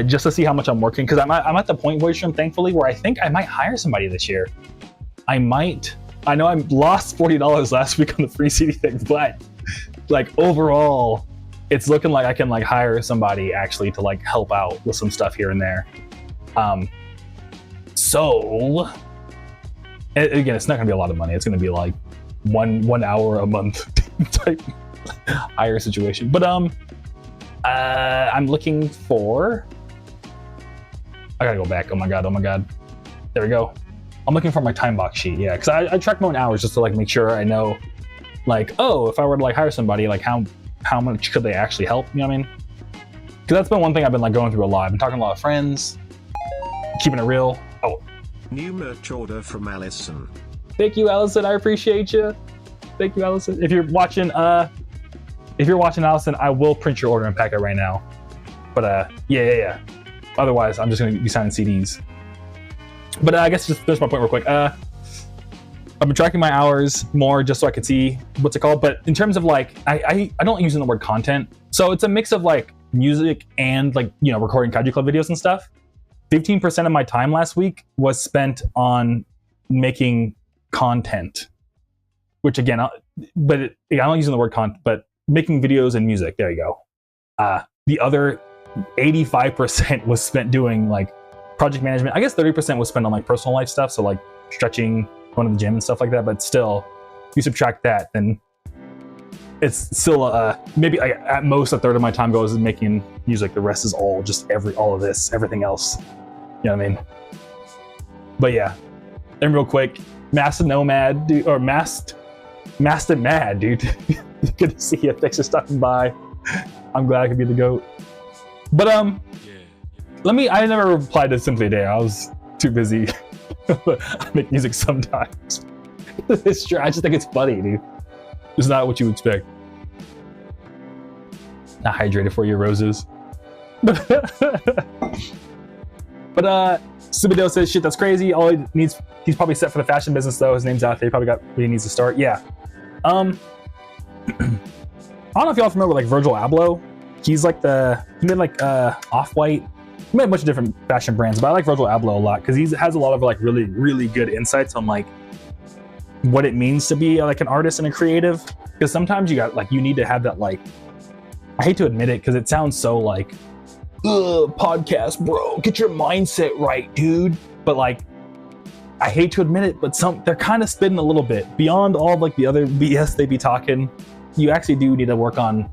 just to see how much I'm working. Cause I'm at the point, voice stream, thankfully, where I think I might hire somebody this year. I know I lost $40 last week on the free CD thing, but like overall, it's looking like I can like hire somebody actually to like help out with some stuff here and there. So again, it's not gonna be a lot of money. It's gonna be like one hour a month type hire situation. But I'm looking for. I gotta go back. Oh my god. There we go. I'm looking for my time box sheet. Yeah, because I track my own hours just to like make sure I know, like, oh, if I were to like hire somebody, like how much could they actually help? You know what I mean? Because that's been one thing I've been like going through a lot. I've been talking to a lot of friends, keeping it real. Oh, new merch order from Allison. Thank you, Allison. I appreciate you. Thank you, Allison. If you're watching, Allison, I will print your order and pack it right now. But yeah. Otherwise, I'm just gonna be signing CDs. But I guess just finish my point real quick. I've been tracking my hours more just so I could see what's it called. But in terms of like, I don't use the word content. So it's a mix of like music and like, you know, recording Kaiju Club videos and stuff. 15% of my time last week was spent on making content, which again, I don't use the word content, but making videos and music. There you go. The other 85% was spent doing like project management. I guess 30% was spent on like personal life stuff. So like stretching, going to the gym and stuff like that. But still, if you subtract that, then it's still maybe at most a third of my time goes in making music. The rest is all just all of this, everything else. You know what I mean? But yeah, and real quick, Masked Nomad, dude, or Masked and Mad, dude. Good to see you. Thanks for stopping by. I'm glad I could be the GOAT. But I never replied to Simply a Day. I was too busy. I make music sometimes. It's true. I just think it's funny, dude. It's not what you expect. Not hydrated for you, roses. But Subido says, shit, that's crazy. All he needs, he's probably set for the fashion business though. His name's out there. He probably got where he needs to start. Yeah. I don't know if y'all familiar with like Virgil Abloh. He's like he made like Off-White. He made a bunch of different fashion brands, but I like Virgil Abloh a lot because he has a lot of like really, really good insights on like what it means to be like an artist and a creative. Because sometimes you need to have that like, I hate to admit it because it sounds so like, podcast, bro, get your mindset right, dude. But like, I hate to admit it, but they're kind of spitting a little bit beyond all like the other BS they be talking. You actually do need to work on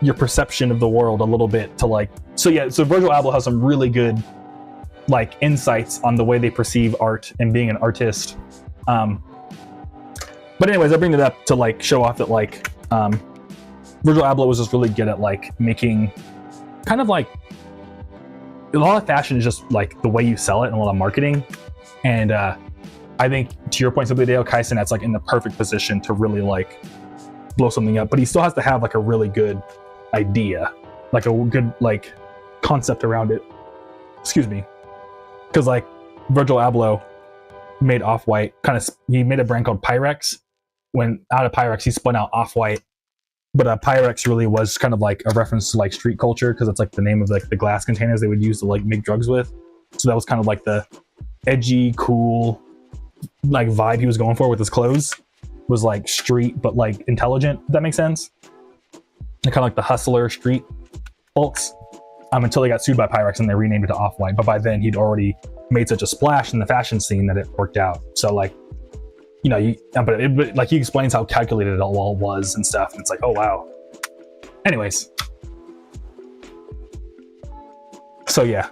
your perception of the world a little bit to like. So Virgil Abloh has some really good like insights on the way they perceive art and being an artist. But anyways, I bring it up to like show off that like Virgil Abloh was just really good at like making kind of like a lot of fashion is just like the way you sell it and a lot of marketing. And I think to your point, Simply Dale Kaisen, that's like in the perfect position to really like blow something up, but he still has to have like a really good idea, like a good like concept around it. Excuse me. Because like Virgil Abloh made Off-White, he made a brand called Pyrex. When out of Pyrex, he spun out Off-White. But Pyrex really was kind of like a reference to like street culture because it's like the name of like the glass containers they would use to like make drugs with. So that was kind of like the edgy, cool like vibe he was going for with his clothes. Was like street, but like intelligent. If that makes sense. And kind of like the hustler street folks. Until they got sued by Pyrex and they renamed it to Off-White. But by then he'd already made such a splash in the fashion scene that it worked out. So like, you know, but like he explains how calculated it all was and stuff. And it's like, oh wow. Anyways. So yeah.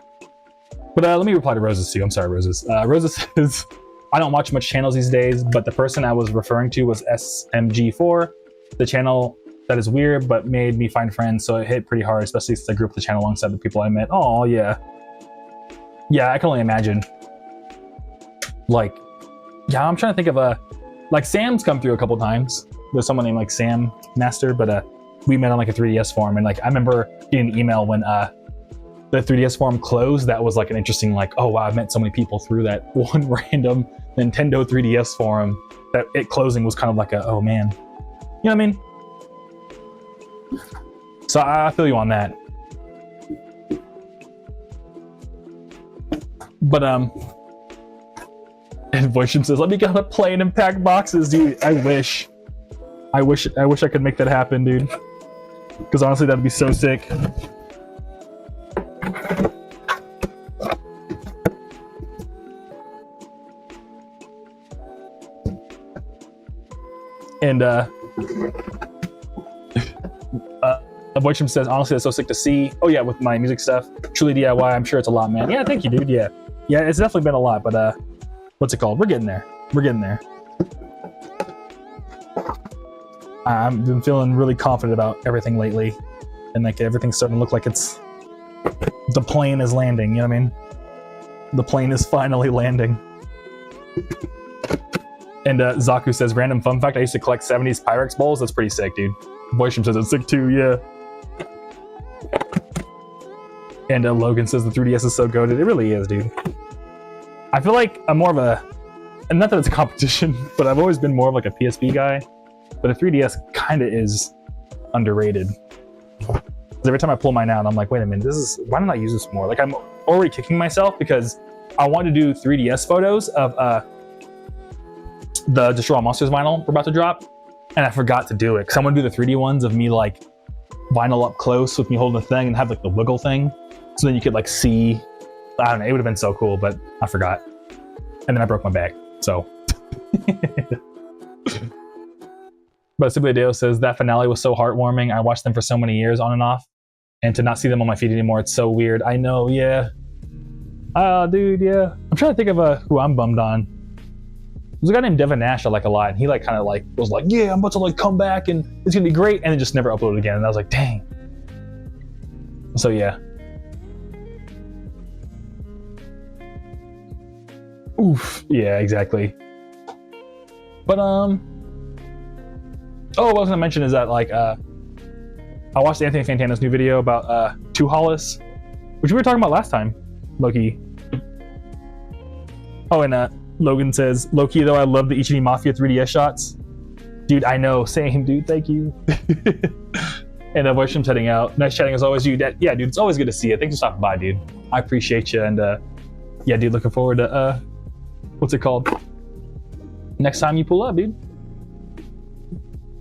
But let me reply to Roses too. I'm sorry, Roses. Roses says, I don't watch much channels these days, but the person I was referring to was SMG4, the channel that is weird but made me find friends, so it hit pretty hard, especially since I grew up the channel alongside the people I met. Oh yeah. Yeah, I can only imagine. Like, yeah, I'm trying to think of like Sam's come through a couple times. There's someone named like Sam Master, but we met on like a 3DS forum, and like I remember getting an email when the 3DS forum closed. That was like an interesting like, oh wow, I've met so many people through that one random Nintendo 3DS forum. That it closing was kind of like a, oh man, you know what I mean? So I feel you on that. But and Voisin says, let me get a plane and pack boxes, dude. I wish I could make that happen, dude. Because honestly, that'd be so sick. And Boytram says, honestly, that's so sick to see. Oh yeah, with my music stuff. Truly DIY, I'm sure it's a lot, man. Yeah, thank you, dude. Yeah, it's definitely been a lot, but what's it called? We're getting there. I've been feeling really confident about everything lately, and like everything's starting to look like it's the plane is landing. You know what I mean? The plane is finally landing. And Zaku says, random fun fact, I used to collect 70s Pyrex bowls. That's pretty sick, dude. Boysham says it's sick too, yeah. And Logan says the 3DS is so goated. It really is, dude. I feel like I'm more of a, and not that it's a competition, but I've always been more of like a PSP guy. But the 3DS kind of is underrated. Because every time I pull mine out, I'm like, wait a minute, why don't I use this more? Like, I'm already kicking myself because I want to do 3DS photos of the Destroy All Monsters vinyl we're about to drop. And I forgot to do it because I want to do the 3D ones of me like vinyl up close with me holding the thing and have like the wiggle thing. So then you could like see, I don't know, it would have been so cool, but I forgot. And then I broke my back, so. But Subideo says, that finale was so heartwarming. I watched them for so many years on and off. And to not see them on my feed anymore, it's so weird. I know, yeah. Dude, yeah. I'm trying to think of who I'm bummed on. There's a guy named Devin Nash I like a lot, and he like kind of like was like, yeah, I'm about to like come back and it's gonna be great, and then just never uploaded again. And I was like, dang. So yeah. Oof. Yeah, exactly. But oh, what I was gonna mention is that like I watched Anthony Fantana's new video about Two Hollis, which we were talking about last time, Loki. Oh, and Logan says, low-key though, I love the Ichi Mafia 3DS shots. Dude, I know, same, dude, thank you. And Boysham's heading out. Nice chatting as always, dude. Yeah, dude, it's always good to see you. Thanks for stopping by, dude. I appreciate you, and yeah, dude, looking forward to, what's it called? Next time you pull up, dude.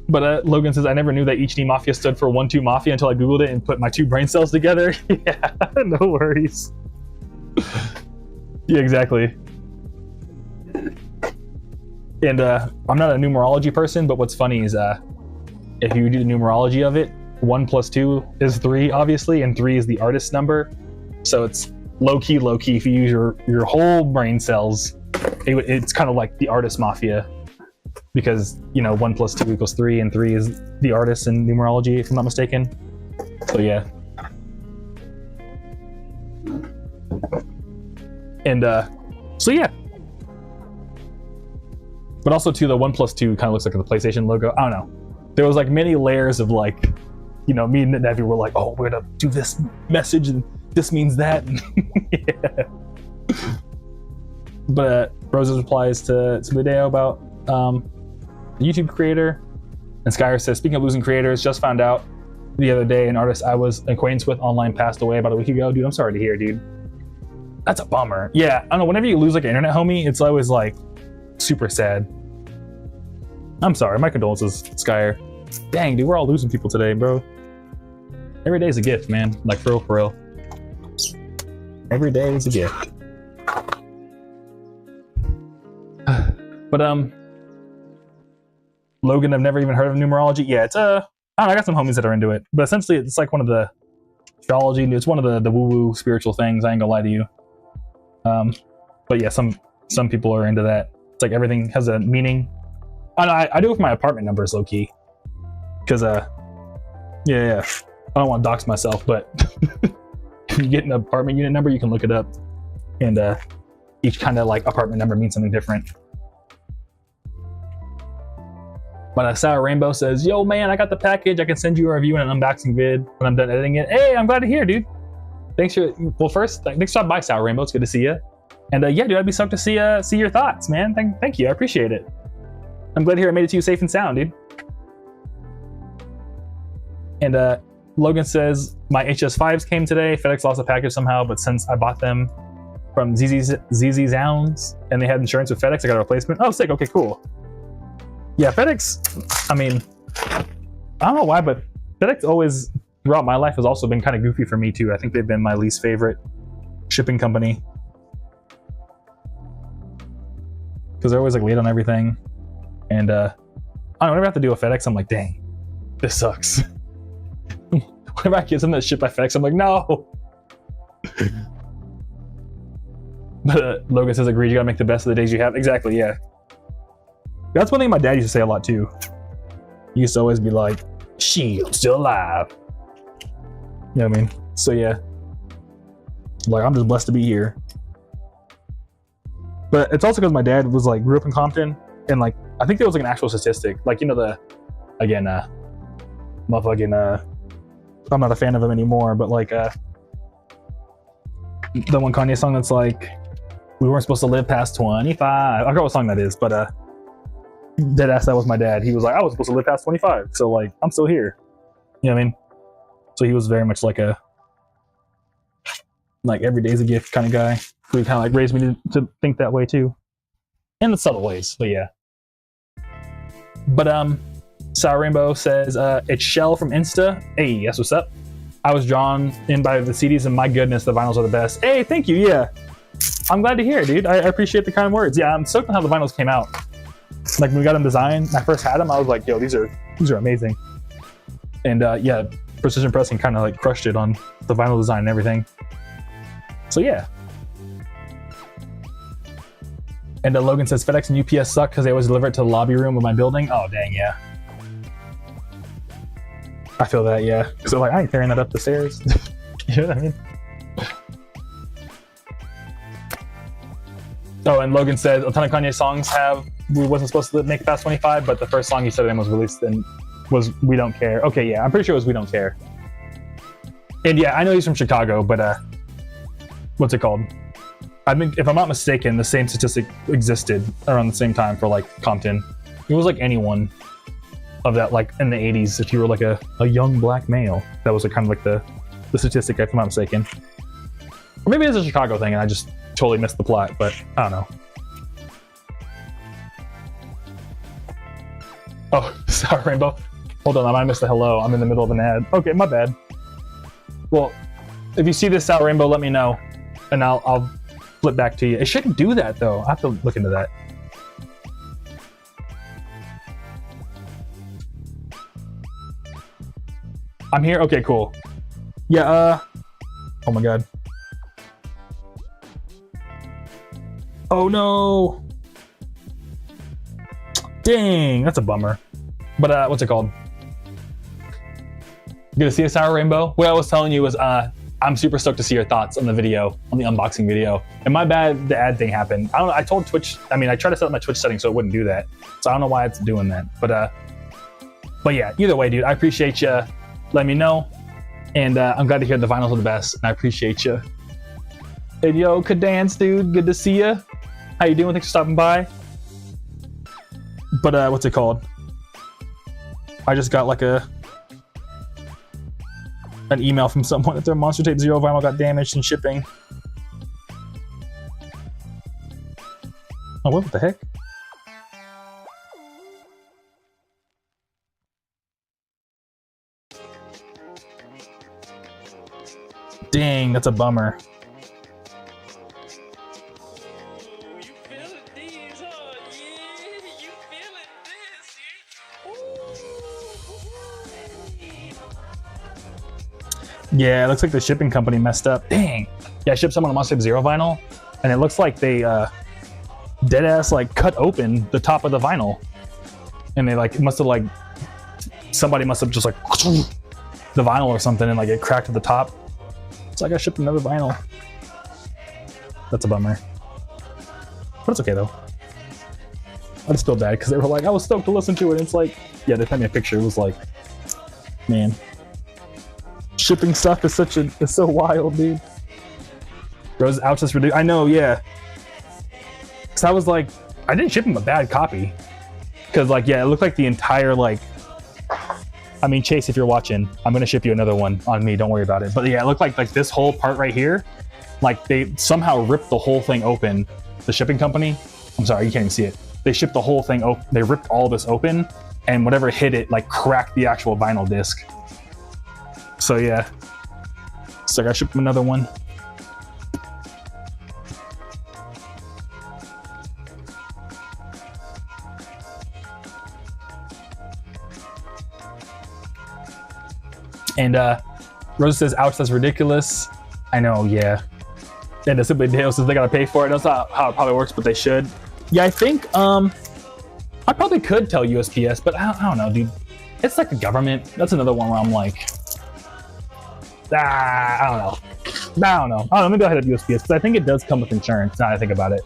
But Logan says, I never knew that Ichi Mafia stood for 1-2 Mafia until I Googled it and put my two brain cells together. Yeah, no worries. Yeah, exactly. And I'm not a numerology person, but what's funny is if you do the numerology of it, 1 + 2 is 3, obviously, and 3 is the artist's number. So it's low-key. If you use your whole brain cells, it's kind of like the artist Mafia. Because, you know, 1 + 2 = 3, and 3 is the artist in numerology, if I'm not mistaken. So yeah. And so yeah. But also too, the 1 + 2 kind of looks like the PlayStation logo. I don't know. There was like many layers of like, you know, me and Nevi were like, oh, we're gonna do this message and this means that. Yeah. But Rose's replies to Video about YouTube creator, and Skyer says, speaking of losing creators, just found out the other day an artist I was acquainted with online passed away about a week ago. Dude, I'm sorry to hear, dude. That's a bummer. Yeah, I don't know, whenever you lose like an internet homie, it's always like super sad. I'm sorry, my condolences, Skyer. Dang, dude, we're all losing people today, bro. Every day is a gift, man. Like, for real. Every day is a gift. But Logan, I've never even heard of numerology. Yeah, it's I don't know, I got some homies that are into it, but essentially it's like one of the astrology, it's one of the woo-woo spiritual things, I ain't gonna lie to you. But yeah, some people are into that. It's like everything has a meaning. I do it with my apartment numbers, low-key. Because yeah, I don't want to dox myself, but if you get an apartment unit number, you can look it up, and each kind of like apartment number means something different. But Sour Rainbow says, yo man, I got the package. I can send you a review and an unboxing vid when I'm done editing it. Hey, I'm glad to hear, dude. Thanks for, well, first, thanks for stopping by, Sour Rainbow. It's good to see you. And yeah, dude, I'd be stoked to see your thoughts, man. Thank you, I appreciate it. I'm glad to hear I made it to you safe and sound, dude. And Logan says, my HS5s came today. FedEx lost a package somehow, but since I bought them from ZZ Zounds and they had insurance with FedEx, I got a replacement. Oh, sick, okay, cool. Yeah, FedEx, I mean, I don't know why, but FedEx always, throughout my life, has also been kind of goofy for me too. I think they've been my least favorite shipping company. Because they're always like late on everything. And I I don't know, whenever I have to do a FedEx, I'm like, dang, this sucks. Whenever I get something that's shipped by FedEx, I'm like, no. But Logan says, agreed, you gotta make the best of the days you have. Exactly, yeah. That's one thing my dad used to say a lot too. He used to always be like, "Shield still alive." You know what I mean? So yeah, like I'm just blessed to be here. But it's also because my dad was like grew up in Compton, and like I think there was like an actual statistic, like you know the, again, motherfucking I'm not a fan of him anymore, but like the one Kanye song that's like, we weren't supposed to live past 25. I forgot what song that is, but deadass, that was my dad. He was like, I was supposed to live past 25, so like I'm still here. You know what I mean? So he was very much like a every day's a gift kind of guy. So he kind of like raised me to think that way too, in the subtle ways. But yeah. But Sour Rainbow says it's Shell from Insta. Hey, that's what's up. I was drawn in by the CDs, and my goodness, the vinyls are the best. Hey, thank you. Yeah, I'm glad to hear it, dude. I appreciate the kind words. Yeah, I'm stoked on how the vinyls came out. Like when we got them designed, I first had them, I was like, yo, these are amazing. And yeah, Precision Pressing kind of like crushed it on the vinyl design and everything. So yeah. And Logan says FedEx and UPS suck because they always deliver it to the lobby room of my building. Oh dang, yeah. I feel that, yeah. So like I ain't carrying that up the stairs. You know what I mean? Oh, and Logan said a ton of Kanye songs we wasn't supposed to make it past 25, but the first song he said in was released and was We Don't Care. Okay, yeah, I'm pretty sure it was We Don't Care. And yeah, I know he's from Chicago, but what's it called? I think if I'm not mistaken, the same statistic existed around the same time for like Compton. It was like anyone of that, like in the 80s, if you were like a young black male, that was like kind of like the statistic, if I'm not mistaken. Or maybe it's a Chicago thing and I just totally missed the plot, but I don't know. Oh, sorry, Rainbow. Hold on, I might miss the hello. I'm in the middle of an ad. Okay, my bad. Well, if you see this out, Rainbow, let me know, and I'll flip back to you. It shouldn't do that though. I have to look into that. I'm here. Okay, cool. Yeah. Oh my god. Oh no. Dang, that's a bummer. But what's it called? You gonna see a Sour Rainbow? What I was telling you was I'm super stoked to see your thoughts on the video, on the unboxing video. And my bad, the ad thing happened. I don't know, I told Twitch, I tried to set up my Twitch settings so it wouldn't do that. So I don't know why it's doing that. But yeah, either way, dude, I appreciate you letting me know. And I'm glad to hear the vinyls are the best, and I appreciate you. And yo, Kadance, dude, good to see you. How you doing? Thanks for stopping by. But what's it called? I just got like an email from someone that their Monster Tape Zero vinyl got damaged in shipping. Oh, what the heck? Dang, that's a bummer. Yeah, it looks like the shipping company messed up. Dang. Yeah, I shipped someone a Monster Tape Zero vinyl, and it looks like they deadass like cut open the top of the vinyl, and they like must have like somebody must have just like the vinyl or something, and like it cracked at the top. So I got shipped another vinyl. That's a bummer, but it's okay though. I just feel bad because they were like, I was stoked to listen to it. And it's like, yeah, they sent me a picture. It was like, man. Shipping stuff is so wild, dude. Rose Outus reduced. I know, yeah. Cause I was like, I didn't ship him a bad copy. Cause like, yeah, it looked like the entire like. Chase, if you're watching, I'm gonna ship you another one on me. Don't worry about it. But yeah, it looked like this whole part right here, like they somehow ripped the whole thing open. The shipping company. I'm sorry, you can't even see it. They shipped the whole thing open. They ripped all this open, and whatever hit it, like cracked the actual vinyl disc. So yeah, so I gotta ship him another one. And Rosa says, ouch, that's ridiculous. I know, yeah. And the Simply Dale says they gotta pay for it. That's not how it probably works, but they should. Yeah, I think I probably could tell USPS, but I don't know, dude. It's like the government. That's another one where I'm like, I don't know. Maybe I'll hit up USPS because I think it does come with insurance. Now that I think about it,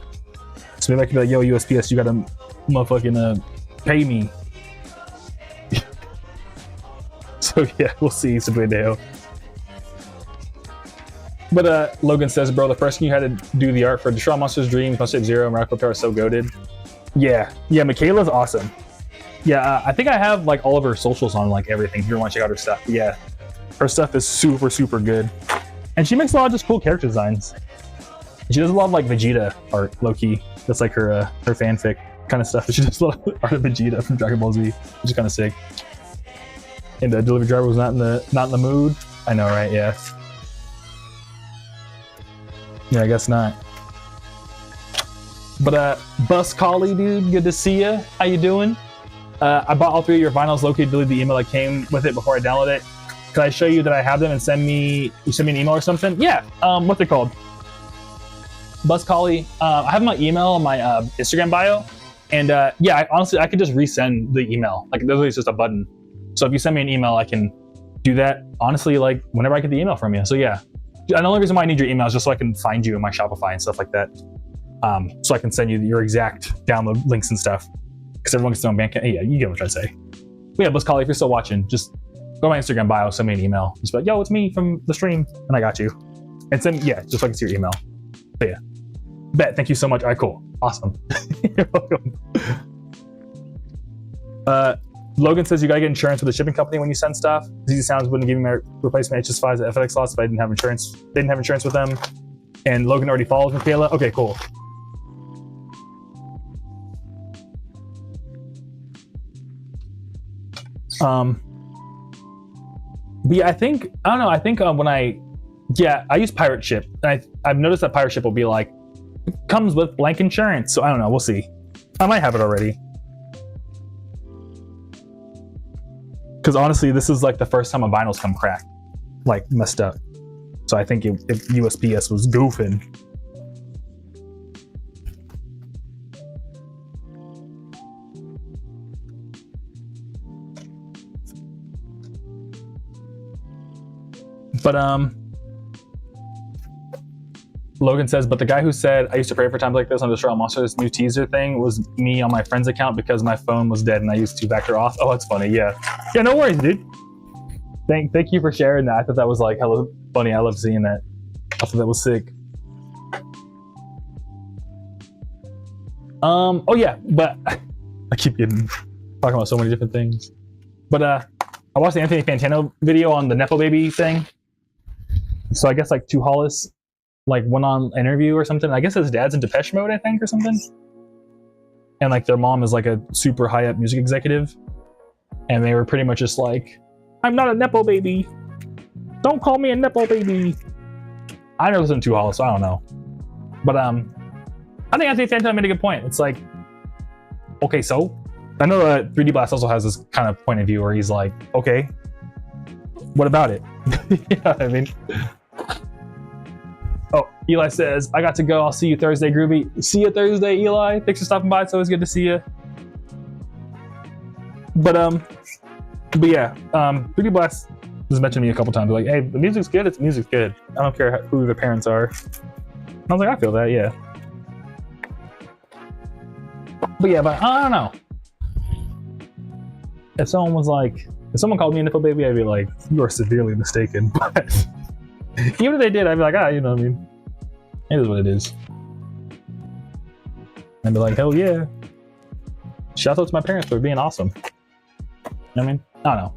so maybe I could be like, yo, USPS, you gotta motherfucking pay me. So yeah, we'll see. Simply Dale. But Logan says, bro, the first thing you had to do the art for Destroy Monsters, Dreams, Monster Zero, Miracle Power is so goated. Yeah, Michaela's awesome. Yeah, I think I have like all of her socials on like everything. If you want to check out her stuff, yeah, her stuff is super, super good. And she makes a lot of just cool character designs. She does a lot of like Vegeta art, low-key. That's like her fanfic kind of stuff. She does a lot of art of Vegeta from Dragon Ball Z, which is kind of sick. And the delivery driver was not in the mood. I know, right? Yeah. Yeah, I guess not. But Bus Collie, dude, good to see you. How you doing? I bought all 3 of your vinyls. Loki deleted the email that came with it before I downloaded it. Can I show you that I have them and send me an email or something? Yeah. What's it called? Bus Collie. I have my email on my Instagram bio, and yeah, honestly, I could just resend the email. Like, literally, it's just a button. So if you send me an email, I can do that. Honestly, like whenever I get the email from you. So yeah. And the only reason why I need your email is just so I can find you in my Shopify and stuff like that. So I can send you your exact download links and stuff. Because everyone gets their own Bandcamp. Yeah, you get what I'm trying to say. But yeah, Buzz Collie, if you're still watching, just go to my Instagram bio, send me an email. Just be like, yo, it's me from the stream. And I got you. And send, yeah, just so I can see your email. But yeah. Bet, thank you so much. All right, cool. Awesome. You're welcome. Logan says you gotta get insurance with the shipping company when you send stuff. Easy Sounds wouldn't give me my replacement HS5s at FedEx slots if I didn't have insurance. They didn't have insurance with them. And Logan already follows Michaela. Okay, cool. But yeah, I don't know. I think when I use Pirate Ship. And I've noticed that Pirate Ship will be like, comes with blank insurance. So I don't know. We'll see. I might have it already. Because honestly, this is like the first time a vinyl's come cracked, like messed up. So I think if USPS was goofing. But Logan says, but the guy who said I used to pray for times like this on Destroy All Monsters new teaser thing was me on my friend's account because my phone was dead and I used two-factor auth. Oh, that's funny. Yeah, no worries, dude. Thank you for sharing that. I thought that was like hella funny. I love seeing that. I thought that was sick. Oh yeah, but I keep talking about so many different things. But I watched the Anthony Fantano video on the Nepo Baby thing. So I guess like two Hollis like went on an interview or something. I guess his dad's in Depeche Mode, I think, or something. And like their mom is like a super high up music executive. And they were pretty much just like, I'm not a Nepo baby. Don't call me a Nepo baby. I never listened to Hollis, so I don't know. But I think Anthony Fantano made a good point. It's like, okay, so I know 3D Blast also has this kind of point of view where he's like, okay, what about it? You know what I mean? Oh, Eli says, I got to go. I'll see you Thursday, Groovy. See you Thursday, Eli. Thanks for stopping by. It's always good to see you. But yeah, 3D Blast has mentioned me a couple times. Like, hey, the music's good. It's music's good. I don't care who the parents are. And I was like, I feel that, yeah. But yeah, but I don't know. If someone called me a Nipple Baby, I'd be like, you are severely mistaken. But even if they did, I'd be like, you know what I mean? It is what it is. I'd be like, hell yeah. Shout out to my parents for being awesome. You know what I mean? I don't know.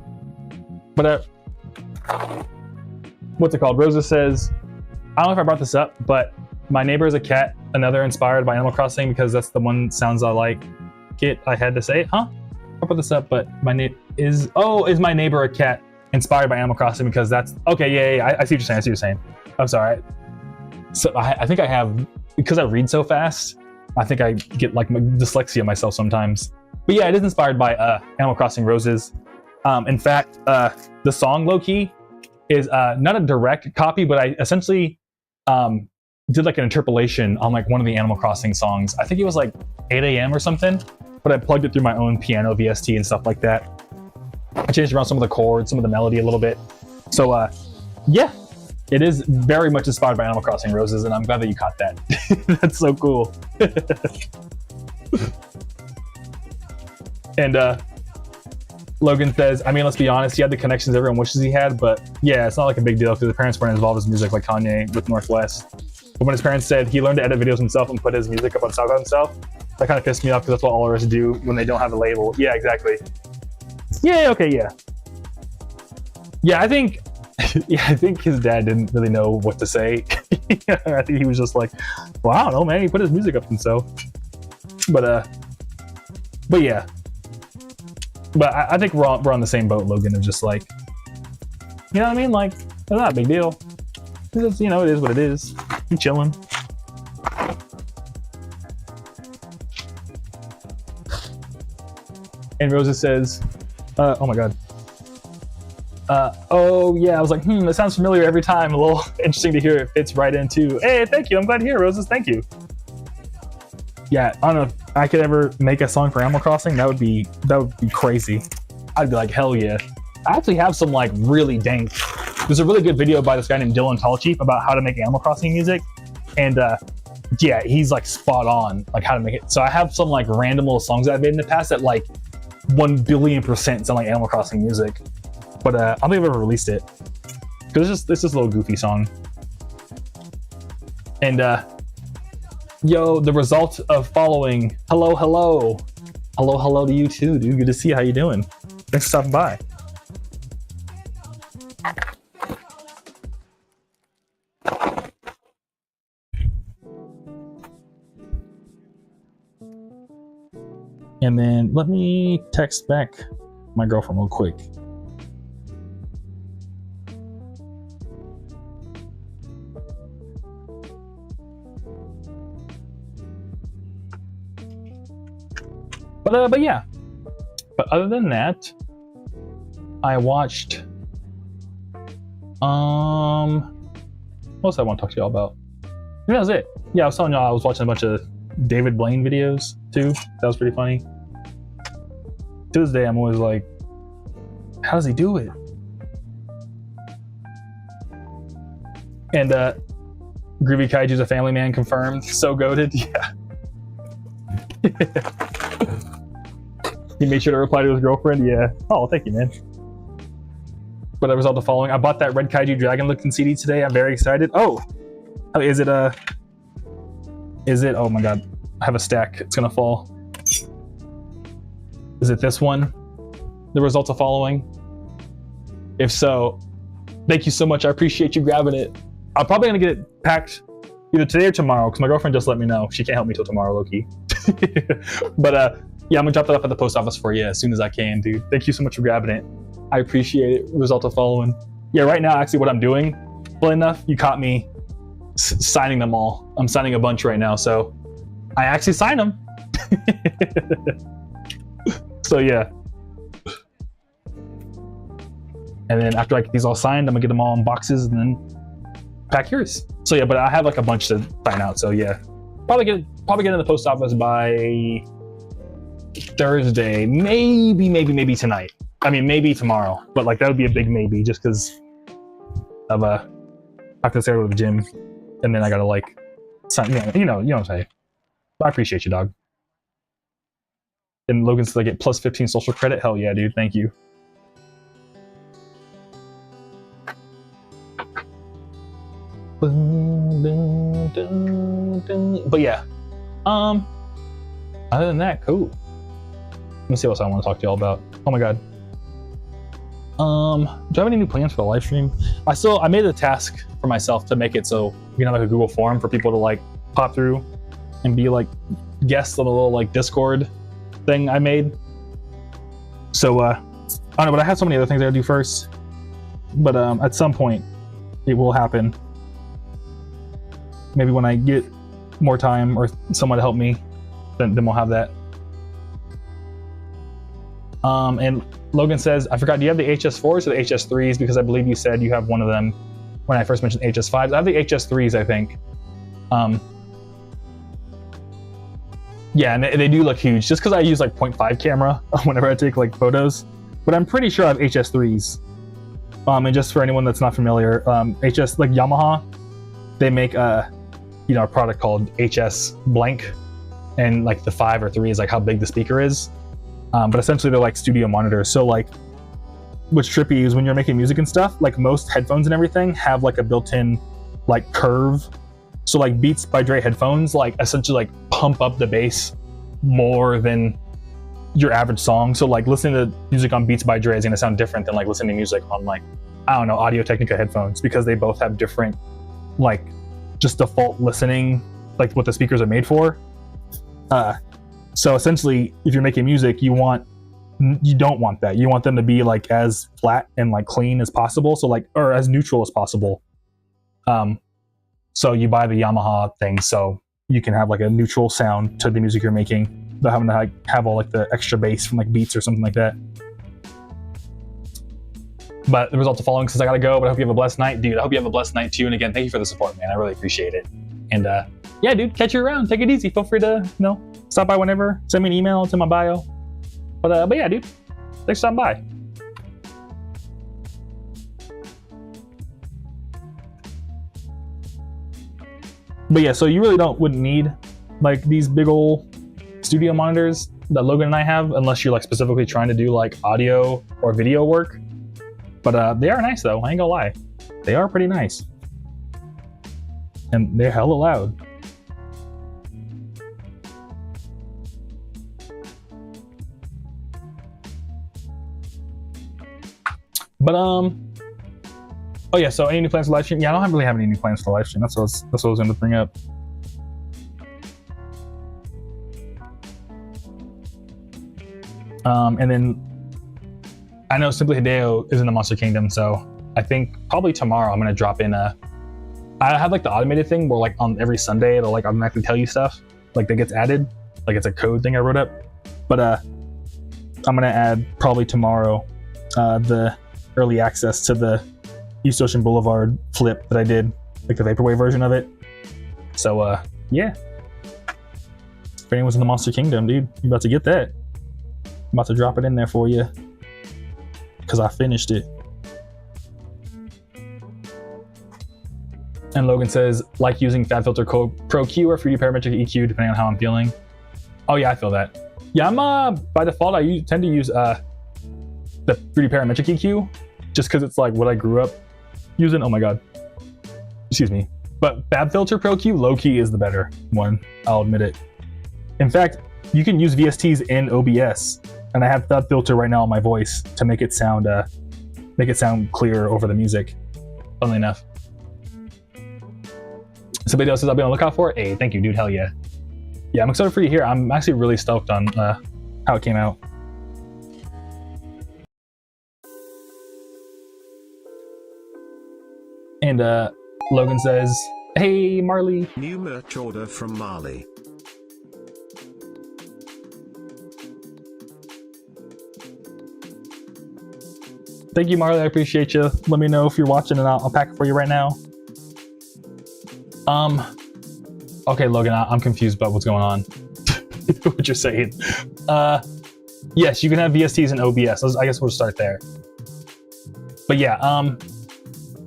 But what's it called? Rosa says, I don't know if I brought this up, but my neighbor is a cat, another inspired by Animal Crossing because that's the one sounds I like. I had to say it, huh? I brought this up, but is my neighbor a cat inspired by Animal Crossing because that's okay. Yeah. I see what you're saying. I'm sorry. So I think I have, because I read so fast, I think I get like dyslexia myself sometimes. But yeah, it is inspired by Animal Crossing Roses. In fact, the song Low Key is not a direct copy, but I essentially did like an interpolation on like one of the Animal Crossing songs. I think it was like 8 a.m. or something, but I plugged it through my own piano VST and stuff like that. I changed around some of the chords, some of the melody a little bit. So yeah, it is very much inspired by Animal Crossing Roses, and I'm glad that you caught that. That's so cool. And Logan says, I mean, let's be honest, he had the connections everyone wishes he had, but yeah, it's not like a big deal because the parents weren't involved in his music like Kanye with Northwest. But when his parents said he learned to edit videos himself and put his music up on SoundCloud himself, that kind of pissed me off because that's what all artists do when they don't have a label. Yeah, exactly. Yeah, okay, yeah. Yeah, I think his dad didn't really know what to say. I think he was just like, well, I don't know, man, he put his music up himself. But yeah. But I think we're on the same boat, Logan, of just like, you know what I mean? Like, it's not a big deal. It's, you know, it is what it is. I'm chilling. And Rosa says, oh my God. Oh yeah, I was like, that sounds familiar every time. A little interesting to hear it fits right in too. Hey, thank you. I'm glad to hear it, Roses. Thank you. Yeah, I don't know if I could ever make a song for Animal Crossing. That would be crazy. I'd be like, hell yeah. I actually have some like really dank. There's a really good video by this guy named Dylan Tallchief about how to make Animal Crossing music, and yeah, he's like spot on like how to make it. So I have some like random little songs that I've made in the past that like 1,000,000,000% sound like Animal Crossing music, but I don't think I've ever released it because it's just a little goofy song. And yo, the result of following. Hello to you too, dude. Good to see you. How you doing? Thanks for stopping by. And then let me text back my girlfriend real quick. But yeah. But other than that, I watched what else I want to talk to y'all about? That was it. Yeah, I was telling y'all I was watching a bunch of David Blaine videos too. That was pretty funny. To this day, I'm always like, how does he do it? And Groovy Kaiju's a family man confirmed. So goated. Yeah. He made sure to reply to his girlfriend. Yeah. Oh, thank you, man. But the result of following, I bought that Red Kaiju Dragon looking CD today. I'm very excited. Oh, is it? Oh my God, I have a stack. It's gonna fall. Is it this one? The result of following? If so, thank you so much. I appreciate you grabbing it. I'm probably gonna get it packed either today or tomorrow because my girlfriend just let me know she can't help me till tomorrow, low-key. But yeah, I'm gonna drop that off at the post office for you as soon as I can, dude. Thank you so much for grabbing it. I appreciate it. Result of following. Yeah, right now, actually, what I'm doing, well enough, you caught me signing them all. I'm signing a bunch right now, so I actually signed them. So yeah. And then after I get these all signed, I'm gonna get them all in boxes and then pack yours. So yeah, but I have like a bunch to sign out. So yeah, probably get in the post office by Thursday, maybe tonight. I mean, maybe tomorrow, but like that would be a big maybe just because of I have to go to the gym, and then I gotta like sign. You know what I'm saying. But I appreciate you, dog. And Logan says I get plus 15 social credit. Hell yeah, dude. Thank you. But yeah, other than that, cool. Let me see what else I want to talk to y'all about. Oh my God. Do I have any new plans for the live stream? I made a task for myself to make it so we can have like a Google form for people to like pop through and be like guests on a little like Discord thing I made. So I don't know, but I have so many other things I gotta do first. But at some point it will happen. Maybe when I get more time or someone to help me, then we'll have that. And Logan says, I forgot, do you have the HS4s or the HS3s? Because I believe you said you have one of them when I first mentioned HS5s. I have the HS3s, I think. Yeah, and they do look huge, just because I use like 0.5 camera whenever I take like photos. But I'm pretty sure I have HS3s. And just for anyone that's not familiar, HS, like Yamaha, they make a product called HS blank, and like the 5 or 3 is like how big the speaker is. But essentially they're like studio monitors. So like what's trippy is when you're making music and stuff, like most headphones and everything have like a built-in like curve. So like Beats by Dre headphones like essentially like pump up the bass more than your average song. So like listening to music on Beats by Dre is gonna sound different than like listening to music on like, I don't know, Audio-Technica headphones, because they both have different like just default listening, like what the speakers are made for. So essentially, if you're making music, you don't want that. You want them to be like as flat and like clean as possible. So like, or as neutral as possible. So you buy the Yamaha thing so you can have like a neutral sound to the music you're making without having to like have all like the extra bass from like Beats or something like that. But the results are following since I gotta go, but I hope you have a blessed night. Dude, I hope you have a blessed night too. And again, thank you for the support, man. I really appreciate it. And yeah, dude, catch you around. Take it easy. Feel free to, stop by whenever. Send me an email. It's in my bio. But yeah, dude, thanks for stopping by. But yeah, so you really wouldn't need like these big old studio monitors that Logan and I have, unless you're like specifically trying to do like audio or video work. But they are nice though, I ain't gonna lie. They are pretty nice. And they're hella loud. But oh yeah, so any new plans for live stream? Yeah, I don't really have any new plans for live stream. That's what I was gonna bring up. And then I know Simply Hideo is in the Monster Kingdom, so I think probably tomorrow I'm gonna drop in I have like the automated thing where like on every Sunday it'll like automatically tell you stuff like that gets added, like it's a code thing I wrote up. But I'm gonna add probably tomorrow the early access to the East Ocean Boulevard flip that I did, like the vaporwave version of it. So yeah, if anyone's in the Monster Kingdom, dude, you're about to get that. I'm about to drop it in there for you because I finished it. And Logan says, like using FabFilter Pro Q or 3D Parametric EQ depending on how I'm feeling. Oh yeah, I feel that. Yeah, I'm by default I tend to use the 3D Parametric EQ just because it's like what I grew up using. Oh my god, excuse me. But FabFilter Pro Q low-key is the better one, I'll admit it. In fact, you can use VSTs in OBS, and I have FabFilter right now on my voice to make it sound clearer over the music, funnily enough. Somebody else says I'll be on the lookout for it. Hey, thank you, dude. Hell yeah. Yeah, I'm excited for you here. I'm actually really stoked on how it came out. And Logan says, hey, Marley. New merch order from Marley. Thank you, Marley. I appreciate you. Let me know if you're watching and I'll pack it for you right now. Okay, Logan, I'm confused about what's going on. What you're saying. Yes, you can have VSTs in OBS. I guess we'll start there. But yeah,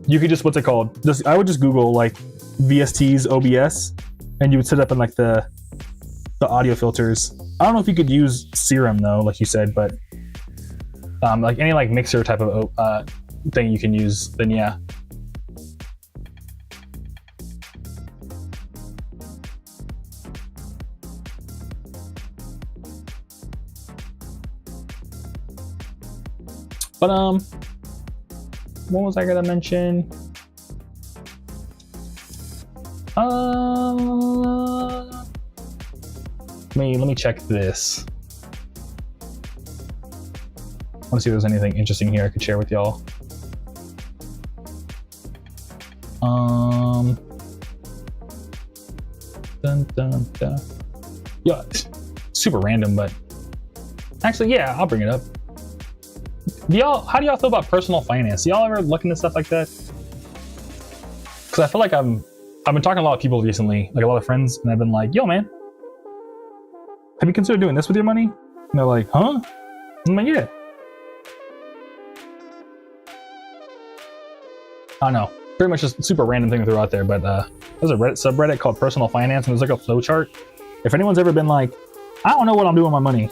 you could just, what's it called? I would just Google like VSTs OBS, and you would set up in like the audio filters. I don't know if you could use Serum though, like you said, but like any like mixer type of thing you can use, then yeah. But what was I gonna mention? Let me check this. I want to see if there's anything interesting here I could share with y'all. Dun, dun, dun. Yeah, super random, but actually, yeah, I'll bring it up. How do y'all feel about personal finance? Do y'all ever look into stuff like that? Because I feel like I've been talking to a lot of people recently, like a lot of friends, and I've been like, yo man, have you considered doing this with your money? And they're like, huh? I'm like, yeah. I don't know. Pretty much just a super random thing to throw out there, but there's a Reddit subreddit called Personal Finance, and there's like a flow chart. If anyone's ever been like, I don't know what I'm doing with my money,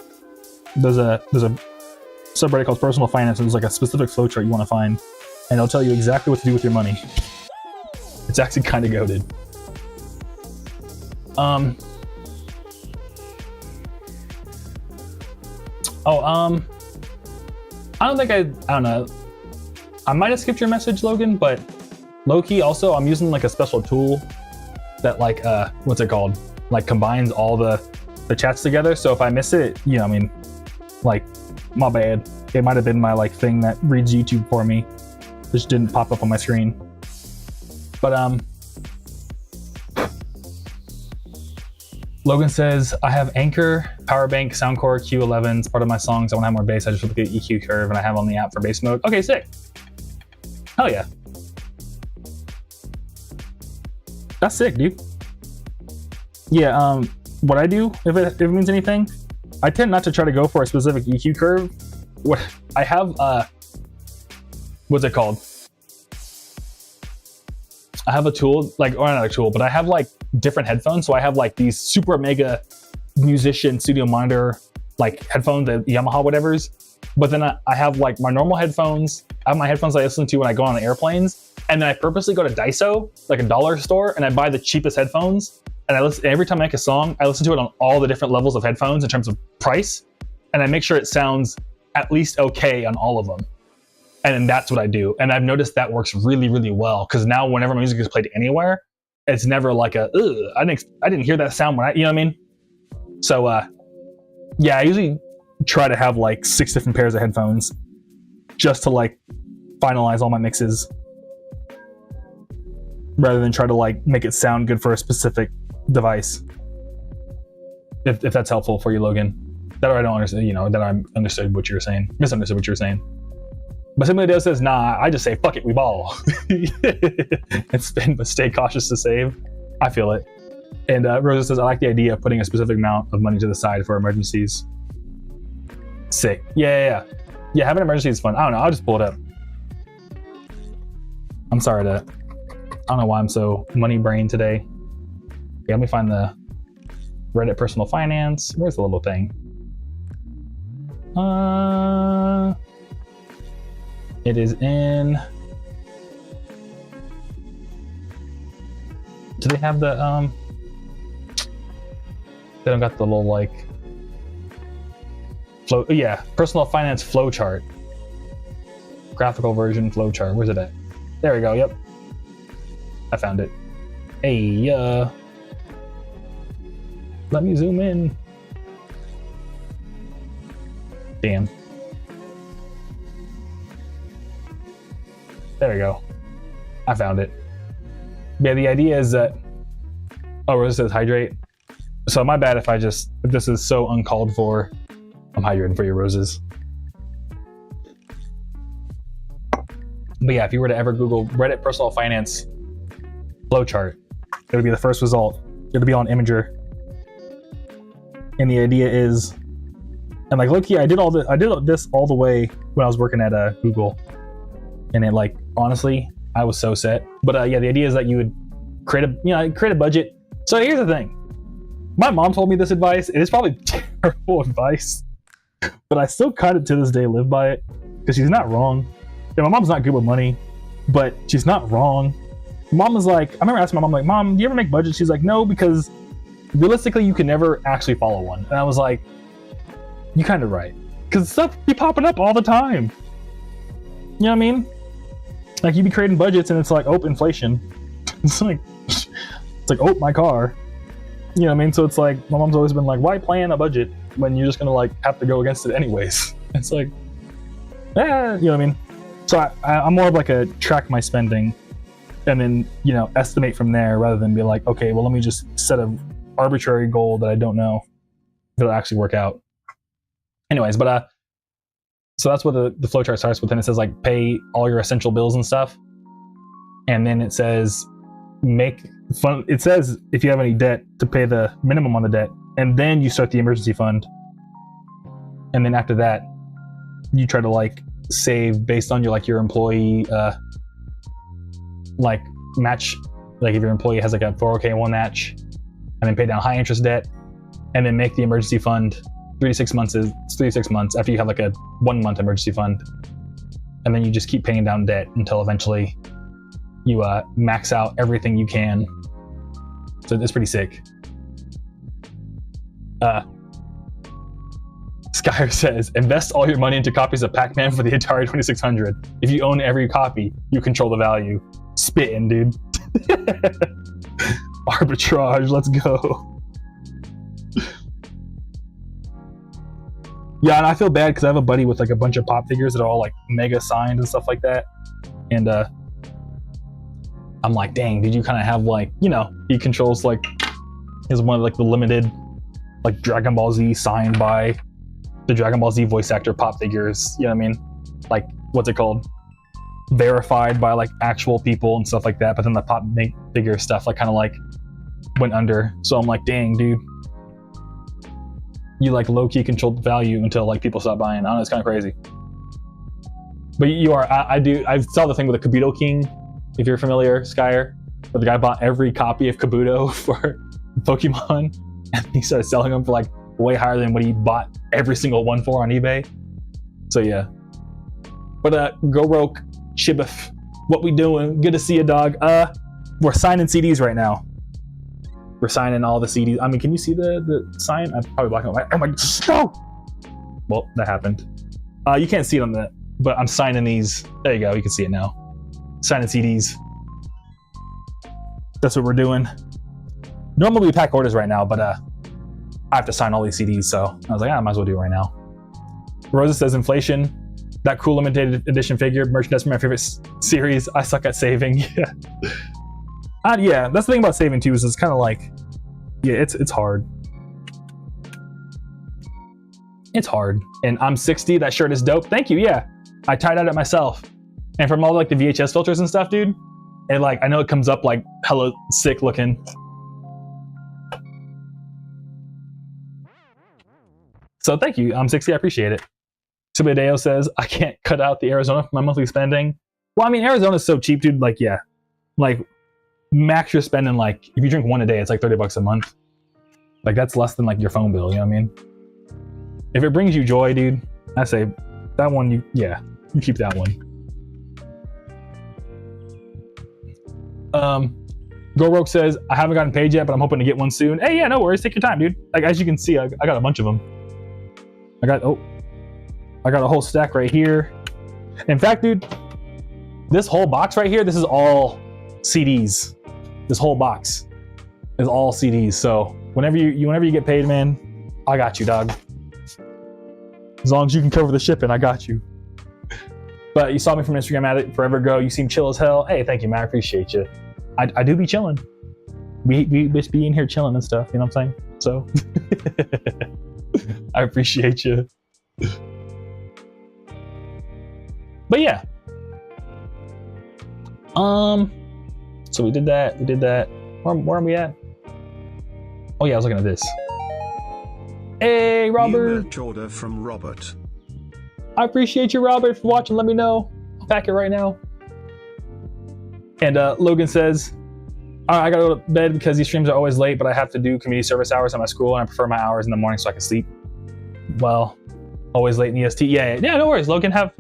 there's a subreddit called Personal Finance, and there's like a specific flow chart you want to find, and it'll tell you exactly what to do with your money. It's actually kind of goated. I don't know. I might have skipped your message, Logan, but low-key also, I'm using like a special tool that like, what's it called? Like combines all the chats together. So if I miss it, you know, I mean, like, my bad. It might have been my like thing that reads YouTube for me. Just didn't pop up on my screen. But Logan says, I have Anchor, Powerbank, Soundcore, Q11s, part of my songs. I want to have more bass. I just look at the EQ curve and I have on the app for bass mode. Okay, sick. Hell yeah. That's sick, dude. Yeah, what I do, if it means anything, I tend not to try to go for a specific EQ curve. What I have, what's it called? I have a tool, like, or not a tool, but I have like different headphones. So I have like these super mega musician studio monitor, like headphones, the Yamaha whatevers. But then I have like my normal headphones. I have my headphones I listen to when I go on airplanes. And then I purposely go to Daiso, like a dollar store, and I buy the cheapest headphones. And I listen, every time I make a song, I listen to it on all the different levels of headphones in terms of price. And I make sure it sounds at least okay on all of them. And then that's what I do. And I've noticed that works really, really well. Because now whenever my music is played anywhere, it's never like a, ugh, I didn't hear that sound when I, you know what I mean? So yeah, I usually try to have like 6 different pairs of headphones just to like finalize all my mixes, rather than try to like make it sound good for a specific device. If that's helpful for you, Logan. That or I don't understand, you know, that I misunderstood what you were saying. But somebody else says, nah, I just say, fuck it, we ball. And spend, but stay cautious to save. I feel it. And Rosa says, I like the idea of putting a specific amount of money to the side for emergencies. Sick. Yeah, having an emergency is fun. I don't know, I'll just pull it up. I'm sorry I don't know why I'm so money brain today. Yeah, let me find the Reddit personal finance. Where's the little thing? It is in. Do they have the They don't got the little like flow. Yeah, personal finance flow chart. Graphical version flow chart. Where's it at? There we go. Yep, I found it. Hey, let me zoom in. Damn. There we go. I found it. Yeah, the idea is that. Oh, Rosa says hydrate. So my bad if this is so uncalled for. I'm hydrating for you, Roses. But yeah, if you were to ever Google Reddit personal finance flowchart, it would be the first result. It'll be on Imager. And the idea is, and like low-key, I did this all the way when I was working at Google. And it like, honestly, I was so set. But yeah, the idea is that you would create a budget. So here's the thing. My mom told me this advice. It is probably terrible advice, but I still kind of to this day live by it because she's not wrong. Yeah, my mom's not good with money, but she's not wrong. Mom was like, I remember asking my mom, like, Mom, do you ever make budgets? She's like, no, because realistically, you can never actually follow one. And I was like, you're kind of right. Because stuff be popping up all the time. You know what I mean? Like, you be creating budgets and it's like, oh, inflation. It's like, oh, my car. You know what I mean? So it's like, my mom's always been like, why plan a budget when you're just going to like have to go against it anyways? It's like, yeah, you know what I mean? So I'm more of like a track my spending and then, you know, estimate from there rather than be like, okay, well, let me just set an arbitrary goal that I don't know if it'll actually work out. Anyways, but So that's what the flowchart starts with, and it says like pay all your essential bills and stuff, and then it says make fun. It says if you have any debt to pay the minimum on the debt, and then you start the emergency fund, and then after that you try to like save based on your employee like match, like if your employee has like a 401k match, and then pay down high interest debt, and then make the emergency fund 3 to 6 months after you have like a 1 month emergency fund, and then you just keep paying down debt until eventually you max out everything you can. So it's pretty sick. Skyer says, invest all your money into copies of Pac-Man for the Atari 2600. If you own every copy, you control the value. Spitting, dude. Arbitrage, let's go. Yeah, and I feel bad because I have a buddy with like a bunch of pop figures that are all like mega signed and stuff like that. And I'm like, dang, did you kind of have like, you know, he controls like, is one of like the limited like Dragon Ball Z signed by the Dragon Ball Z voice actor pop figures, you know what I mean? Like, what's it called? Verified by like actual people and stuff like that. But then the pop figure stuff like kind of like went under. So I'm like, dang, dude. You like low-key controlled the value until like people stop buying. I don't know, it's kind of crazy. But you are, I saw the thing with the Kabuto King, if you're familiar, Skyer, where the guy bought every copy of Kabuto for Pokemon, and he started selling them for like way higher than what he bought every single one for on eBay. So yeah. But Gorok, Chibif, what we doing? Good to see you, dog. We're signing CDs right now. We're signing all the CDs. I mean, can you see the sign? I'm probably blocking it. Oh my, no! Well, that happened. You can't see it on the, but I'm signing these. There you go, you can see it now. Signing CDs. That's what we're doing. Normally we pack orders right now, but I have to sign all these CDs, so I was like, I might as well do it right now. Rosa says inflation. That cool limited edition figure, merchandise from my favorite series. I suck at saving. Yeah. Yeah, that's the thing about saving too, is it's kind of like, yeah, it's hard. It's hard. And I'm 60, that shirt is dope. Thank you, yeah. I tie-dyed it myself. And from all like the VHS filters and stuff, dude, and like, I know it comes up like hella sick looking. So thank you, I'm 60, I appreciate it. Subideo says, I can't cut out the Arizona from my monthly spending. Well, I mean, Arizona's so cheap, dude, like, yeah. Like, max you're spending, like, if you drink one a day, it's like $30 a month. Like, that's less than like your phone bill, you know what I mean? If it brings you joy, dude, I say that one, you keep that one. Gorok says, I haven't gotten paid yet, but I'm hoping to get one soon. Hey, yeah, no worries, take your time, dude. Like, as you can see, I got a bunch of them. I got a whole stack right here. In fact, dude, this whole box right here, this is all CDs. This whole box is all CDs. So whenever you get paid, man, I got you, dog. As long as you can cover the shipping, I got you. But you saw me from Instagram at it forever ago. You seem chill as hell. Hey, thank you, man. I appreciate you. I do be chilling. We just be in here chilling and stuff. You know what I'm saying? So I appreciate you. But yeah. So we did that. Where are we at? Oh yeah, I was looking at this. Hey, Robert. Merch order from Robert. I appreciate you, Robert, for watching. Let me know. I'll pack it right now. And Logan says, I gotta go to bed because these streams are always late, but I have to do community service hours at my school, and I prefer my hours in the morning so I can sleep. Well, always late in EST. Yeah, no worries, Logan. Have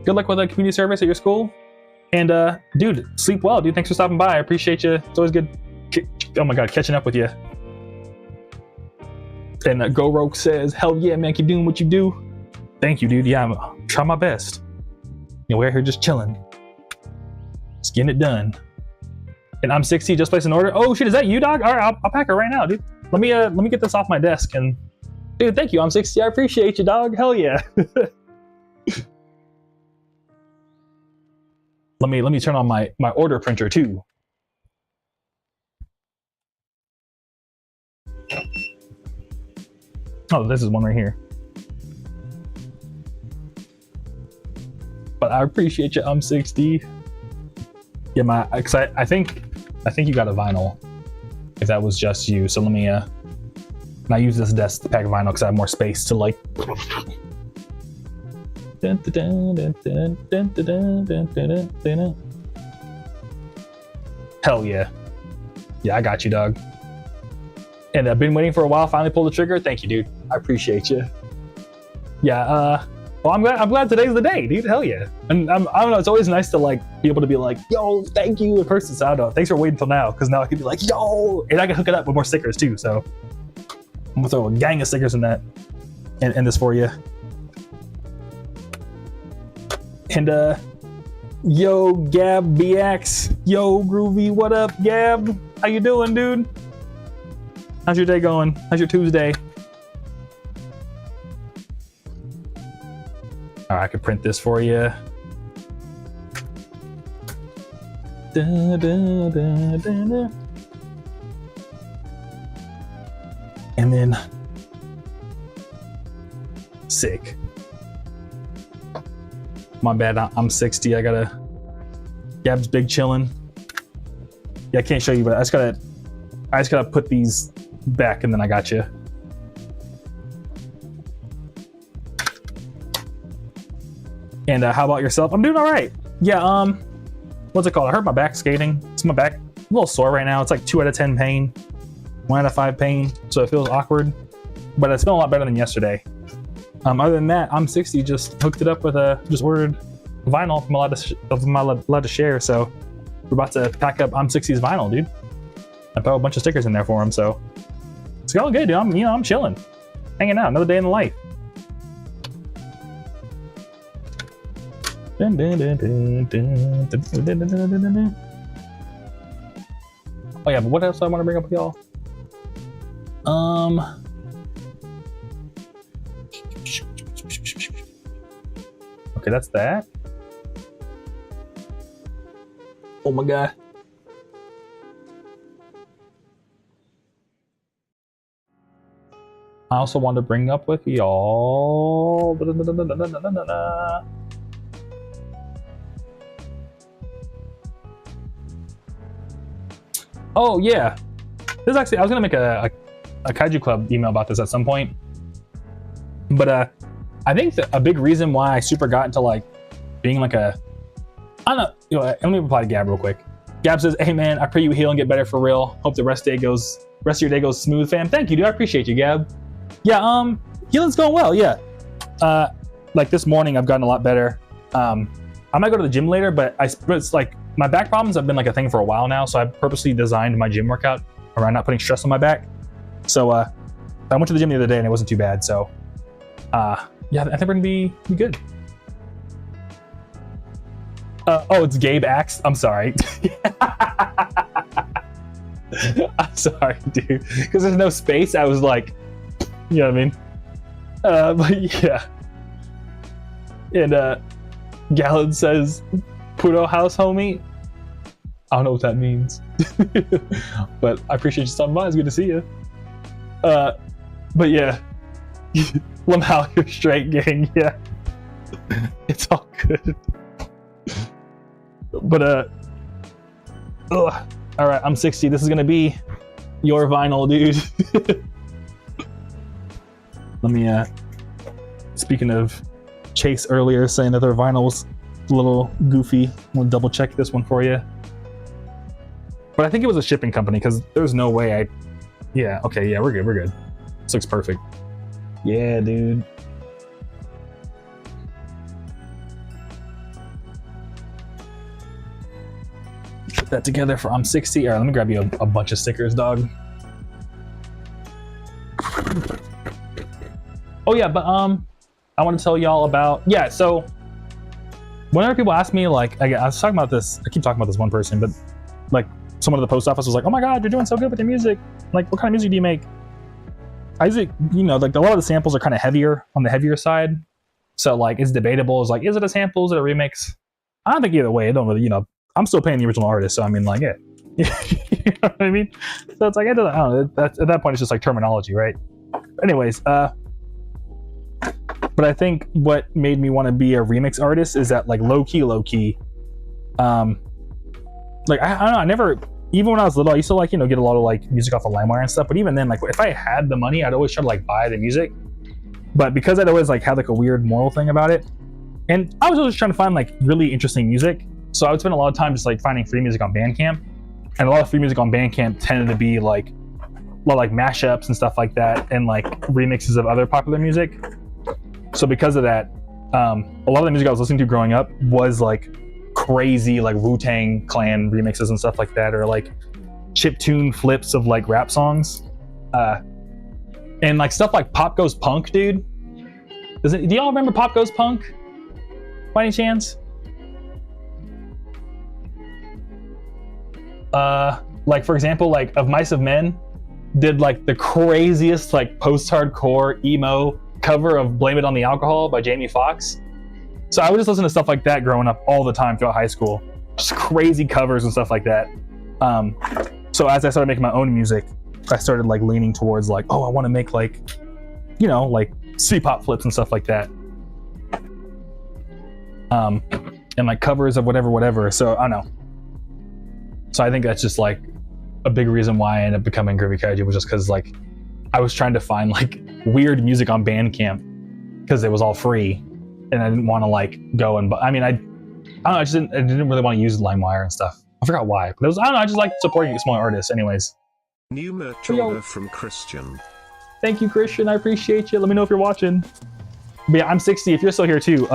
good luck with the community service at your school. And dude, sleep well, dude. Thanks for stopping by. I appreciate you. It's always good. Oh my god, catching up with you. And Gorok says, hell yeah, man, keep doing what you do. Thank you, dude. Yeah, I'm trying my best. You know, we're here just chilling. Just getting it done. And I'm 60, just placed an order. Oh shit, is that you, dog? All right, I'll pack it right now, dude. Let me get this off my desk. And dude, thank you. I'm 60. I appreciate you, dog. Hell yeah. Let me turn on my order printer too. Oh, this is one right here. But I appreciate you. I'm 60. Yeah, I think you got a vinyl. If that was just you, so let me not use this desk to pack vinyl because I have more space to like. Hell yeah. Yeah, I got you, dog. And I've been waiting for a while. Finally pulled the trigger. Thank you, dude. I appreciate you. Yeah. Well, I'm glad today's the day, dude. Hell yeah. And I don't know. It's always nice to like be able to be like, yo, thank you in person. So I don't know. Thanks for waiting till now, because now I can be like, yo, and I can hook it up with more stickers too. So I'm gonna throw a gang of stickers in that and this for you. And yo, Gab BX, yo, Groovy, what up, Gab? How you doing, dude? How's your day going? How's your Tuesday? All right, I can print this for you. Da, da, da, da, da. And then, sick. My bad, I'm 60. I gotta, Gab's big chillin'. Yeah, I can't show you, but I just gotta put these back, and then I got you. And how about yourself? I'm doing all right. Yeah, what's it called? I hurt my back skating. It's my back, a little sore right now. It's like 2 out of 10 pain, 1 out of 5 pain, so it feels awkward. But it's feeling a lot better than yesterday. Other than that, I'm 60. Just hooked it up with just ordered vinyl from allowed to share. So we're about to pack up I'm 60's vinyl, dude. I throw a bunch of stickers in there for him, so it's going good, dude. I'm chilling, hanging out, another day in the life. Oh yeah, but what else do I want to bring up with y'all? Okay, that's that. Oh my god. I also want to bring up with y'all. Oh yeah, this is actually, I was gonna make a Kaiju Club email about this at some point, but I think that a big reason why I super got into like being like I don't know, let me reply to Gab real quick. Gab says, "Hey man, I pray you heal and get better for real. Hope the rest of your day goes smooth, fam." Thank you, dude. I appreciate you, Gab. Yeah, healing's going well. Yeah, like this morning I've gotten a lot better. I might go to the gym later, but it's like my back problems have been like a thing for a while now, so I purposely designed my gym workout around not putting stress on my back. So I went to the gym the other day and it wasn't too bad. So yeah, I think we're gonna be good. Oh, it's Gabe Axe. I'm sorry. I'm sorry, dude. Because there's no space. I was like, you know what I mean? But yeah. And Gallon says, Puto house, homie. I don't know what that means. But I appreciate you stopping by. It's good to see you. But yeah. Lamau, you're straight, gang. Yeah. It's all good. But all right, I'm 60. This is gonna be your vinyl, dude. Let me speaking of Chase earlier saying that their vinyl was a little goofy, I'm gonna double check this one for you. But I think it was a shipping company, because there's no way yeah, okay, yeah, we're good. This looks perfect. Yeah, dude. Put that together for I'm 60. All right, let me grab you a bunch of stickers, dog. Oh yeah, but I want to tell y'all about, yeah, so whenever people ask me, like, I was talking about this, I keep talking about this one person, but like someone at the post office was like, oh my god, you're doing so good with your music. Like, what kind of music do you make? I usually, you know, like a lot of the samples are kind of heavier, on the heavier side. So like, it's debatable. It's like, is it a sample? Is it a remix? I don't think either way. I don't really, you know, I'm still paying the original artist. So I mean, like, yeah. You know what I mean? So it's like, I don't know. At that point, it's just like terminology, right? Anyways, But I think what made me want to be a remix artist is that like low key, like I don't know, I never, even when I was little, I used to like, you know, get a lot of like music off of LimeWire and stuff. But even then, like if I had the money, I'd always try to like buy the music. But because I'd always like had like a weird moral thing about it, and I was always trying to find like really interesting music, so I would spend a lot of time just like finding free music on Bandcamp, and a lot of free music on Bandcamp tended to be like a lot of like mashups and stuff like that, and like remixes of other popular music. So because of that, a lot of the music I was listening to growing up was like crazy like Wu-Tang Clan remixes and stuff like that, or like chiptune flips of like rap songs, and like stuff like Pop Goes Punk, dude. Do y'all remember Pop Goes Punk by any chance? Like for example, like Of Mice of Men did like the craziest like post-hardcore emo cover of Blame It on the Alcohol by Jamie Foxx. So I would just listen to stuff like that growing up all the time throughout high school, just crazy covers and stuff like that. So as I started making my own music, I started like leaning towards like, oh, I want to make like, you know, like C-pop flips and stuff like that, and like covers of whatever. So I don't know. So I think that's just like a big reason why I ended up becoming Groovy Kaiju, was just because like I was trying to find like weird music on Bandcamp because it was all free, and I didn't want to like go and I don't know, I didn't really want to use LimeWire and stuff. I forgot why, but it was, I don't know, I just like supporting small artists anyways. New merch order from Christian. Thank you, Christian. I appreciate you. Let me know if you're watching. But yeah, I'm 60. If you're still here too,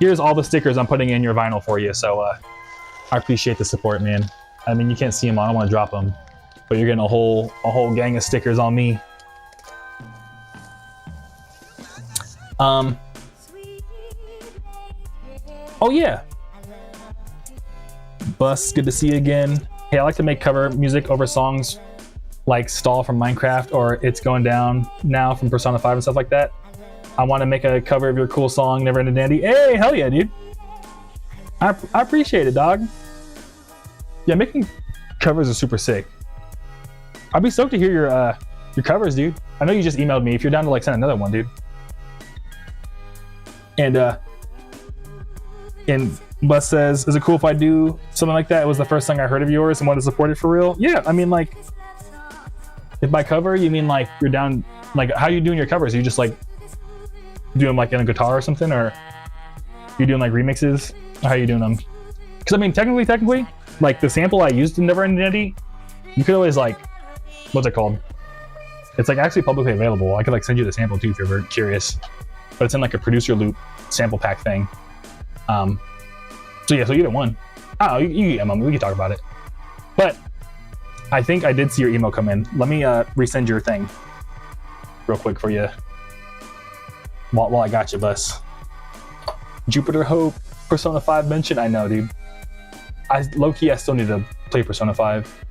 here's all the stickers I'm putting in your vinyl for you. So I appreciate the support, man. I mean, you can't see them. I don't want to drop them, but you're getting a whole gang of stickers on me. Oh yeah, Bus, good to see you again. Hey, I like to make cover music over songs like Stall from Minecraft or It's Going Down Now from Persona 5 and stuff like that. I want to make a cover of your cool song, Never Ending Dandy. Hey, hell yeah, dude. I appreciate it, dog. Yeah, making covers is super sick. I'd be stoked to hear your covers, dude. I know you just emailed me. If you're down to like send another one, dude. And Bus says, is it cool if I do something like that? It was the first thing I heard of yours and wanted to support it for real. Yeah, I mean, like, if by cover you mean like you're down, like how are you doing your covers? Are you just like doing like in a guitar or something, or you doing like remixes? Or how are you doing them? Because I mean, technically, like the sample I used in Never Ending Dandy, you could always like, what's it called? It's like actually publicly available. I could like send you the sample too if you're very curious. But it's in like a producer loop sample pack thing. So yeah, so either one. Oh, you email me, we can talk about it. But I think I did see your email come in. Let me resend your thing real quick for you while I got you, Bus. Jupiter Hope, Persona 5 mention. I know, dude. Low-key, I still need to play Persona 5.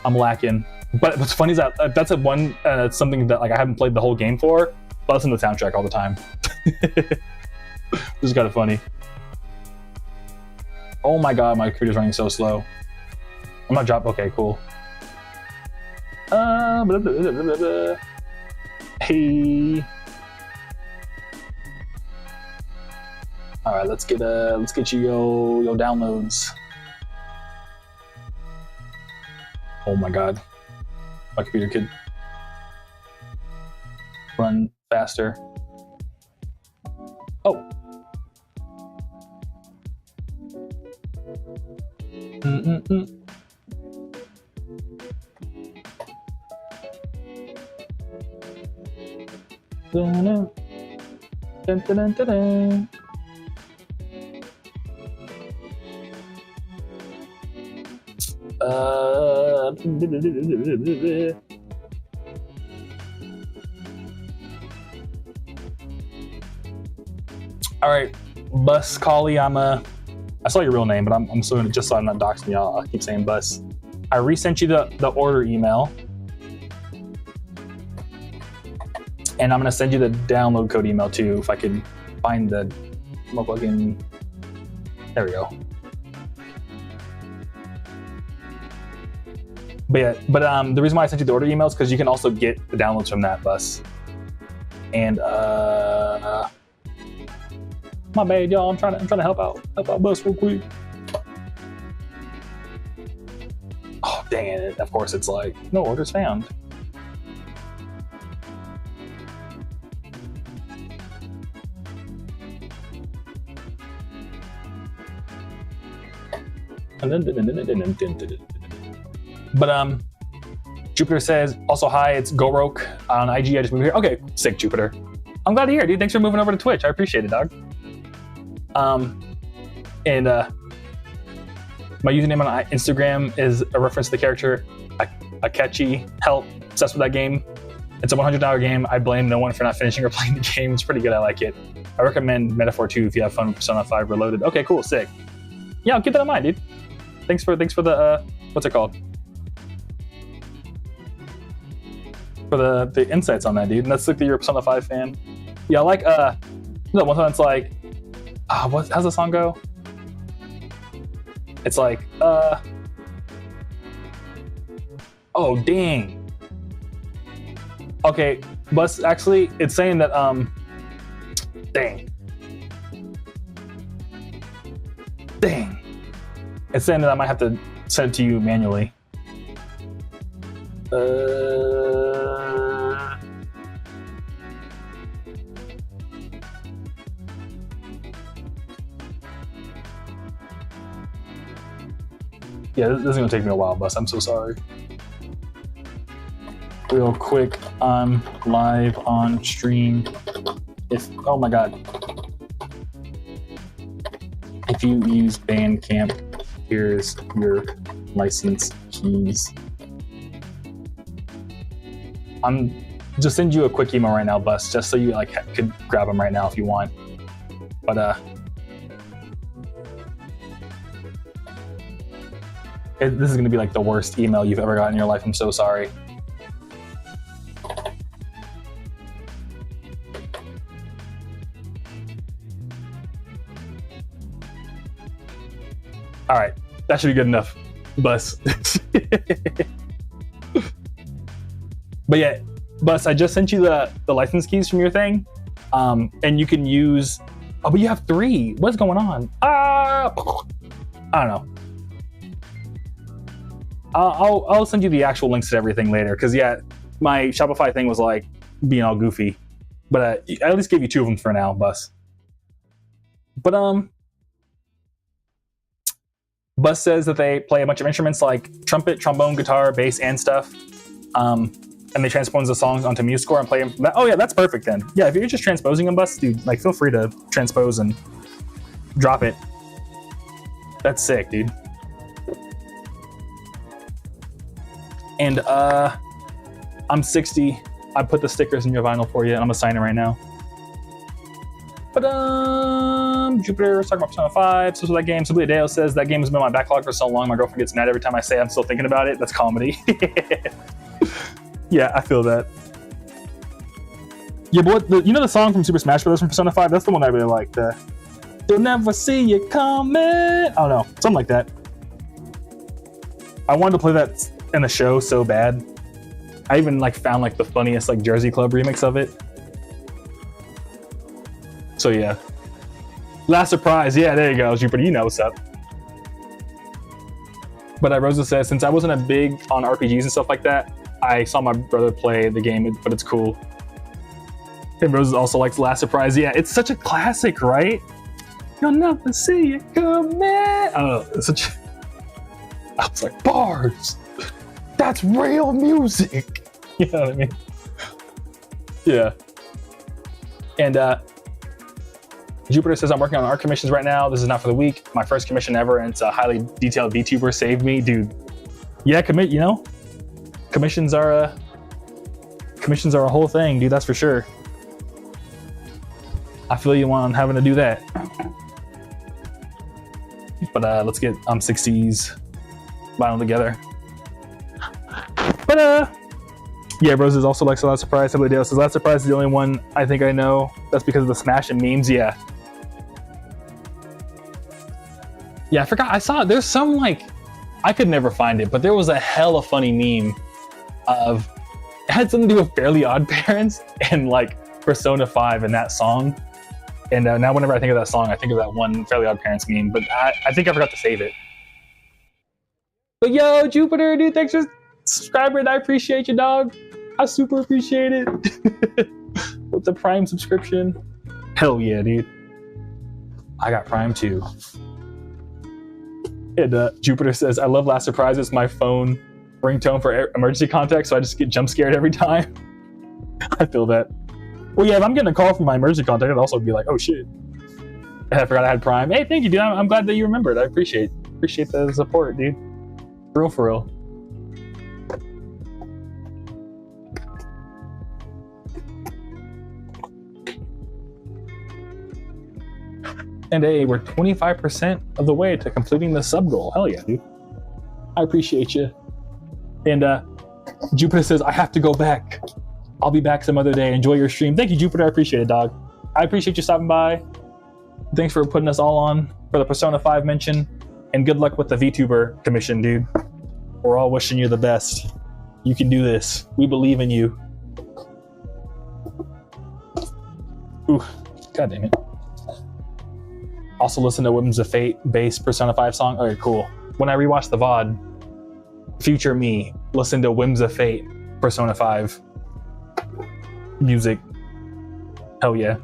I'm lacking. But what's funny is that that's something that like I haven't played the whole game for, but I listen to the soundtrack all the time. This is kind of funny. Oh my god, my computer's running so slow. I'm not dropping. Okay, cool. Blah, blah, blah, blah, blah. Hey. All right, let's get you your downloads. Oh my god, my computer could run faster. Oh. Dun, dun, dun, dun, dun. All right, Bus Collie. I saw your real name, but I'm still gonna, just so I'm not doxing y'all, I'll keep saying Bus. I resent you the order email, and I'm gonna send you the download code email too, if I could find the motherfucking. There we go. But yeah, the reason why I sent you the order email is because you can also get the downloads from that, Bus. And my bad, y'all. I'm trying to help out Bus real quick. Oh dang it! Of course, it's like no orders found. But Jupiter says also hi. It's Gorok on IG. I just moved here. Okay, sick Jupiter. I'm glad to hear it, dude. Thanks for moving over to Twitch. I appreciate it, dog. And my username on Instagram is a reference to the character Akechi. Help, obsessed with that game. It's a $100 game. I blame no one for not finishing or playing the game. It's pretty good. I like it. I recommend Metaphor 2 if you have fun with Persona 5 Reloaded. Okay, cool, sick. Yeah, I'll keep that in mind, dude. Thanks for the what's it called? For the insights on that, dude. And that's like you're a Persona 5 fan. Yeah, I like no, one time it's like how's the song go? It's like oh dang. Okay, but actually it's saying that dang. It's saying that I might have to send it to you manually. Yeah, this is gonna take me a while, Bus. I'm so sorry. Real quick, I'm live on stream. Oh my god. If you use Bandcamp, here's your license keys. I'm just send you a quick email right now, Bus, just so you like could grab them right now if you want. But this is gonna be like the worst email you've ever gotten in your life. I'm so sorry. All right, that should be good enough, Bus. But yeah, Bus, I just sent you the license keys from your thing, and you can use. Oh, but you have 3. What's going on? I don't know. I'll send you the actual links to everything later, because yeah, my Shopify thing was like being all goofy, but I at least gave you 2 of them for now, Bus. But Bus says that they play a bunch of instruments like trumpet, trombone, guitar, bass, and stuff. And they transpose the songs onto MuseScore and play them. Oh yeah, that's perfect then. Yeah, if you're just transposing them, Bus, dude, like feel free to transpose and drop it. That's sick, dude. And I'm 60. I put the stickers in your vinyl for you, and I'm gonna sign it right now. But Jupiter was talking about Persona 5. So that game. Simply Adeo says that game has been on my backlog for so long. My girlfriend gets mad every time I say I'm still thinking about it. That's comedy. Yeah, I feel that. Yeah, but you know the song from Super Smash Bros. From Persona 5? That's the one I really like. They'll never see you coming. I don't know, something like that. I wanted to play that in the show so bad. I even like found like the funniest like Jersey Club remix of it. So yeah. Last surprise. Yeah, there you go, Jupiter. You know what's up. But Rosa says, since I wasn't a big on RPGs and stuff like that, I saw my brother play the game, but it's cool. And Rose also likes Last Surprise. Yeah, it's such a classic, right? You'll never see it coming. Oh, it's such. I was like, bars. That's real music. You know what I mean? Yeah. And Jupiter says, I'm working on art commissions right now. This is not for the week. My first commission ever, and it's a highly detailed VTuber. Saved me, dude. Yeah, you know, commissions are a whole thing, dude. That's for sure. I feel you on having to do that. But let's get 60s vinyl together. But yeah, Rose is also like Last Surprise. Somebody else says Last Surprise is the only one I think I know. That's because of the Smash and memes. Yeah. Yeah, I forgot. I saw there's some like I could never find it, but there was a hella funny meme of it had something to do with Fairly Odd Parents and like Persona 5 and that song. And now whenever I think of that song, I think of that one Fairly Odd Parents meme. But I think I forgot to save it. But yo, Jupiter, dude, thanks for subscribing. I appreciate you, dog. I super appreciate it. With the Prime subscription. Hell yeah, dude. I got Prime too. And Jupiter says, I love Last Surprises. My phone ringtone for emergency contact, so I just get jump scared every time. I feel that. Well, yeah, if I'm getting a call from my emergency contact, I'd also be like, oh shit. I forgot I had Prime. Hey, thank you, dude. I'm glad that you remembered. I appreciate the support, dude. For real. And hey, we're 25% of the way to completing the sub goal. Hell yeah, dude. I appreciate you. And Jupiter says, I have to go back. I'll be back some other day. Enjoy your stream. Thank you, Jupiter. I appreciate it, dog. I appreciate you stopping by. Thanks for putting us all on for the Persona 5 mention. And good luck with the VTuber commission, dude. We're all wishing you the best. You can do this. We believe in you. Ooh, god damn it. Also listen to Whims of Fate bass Persona 5 song. Okay, cool. When I rewatch the VOD, future me, listen to Whims of Fate Persona 5 music. Hell yeah.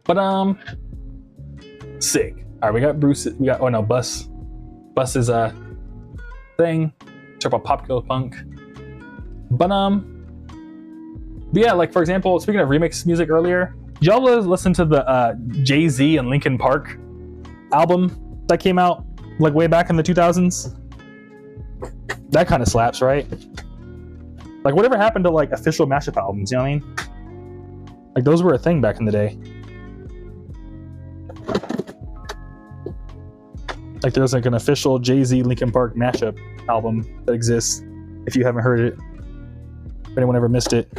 But sick. Alright, we got Bruce. We got Bus. Bus is a thing. Talk about Pop Killer Punk. But yeah, like for example, speaking of remix music earlier, y'all listen to the Jay-Z and Linkin Park album that came out like way back in the 2000s? That kind of slaps, right? Like whatever happened to like official mashup albums, you know what I mean? Like those were a thing back in the day. Like there's like an official Jay-Z Linkin Park mashup album that exists if you haven't heard it. If anyone ever missed it.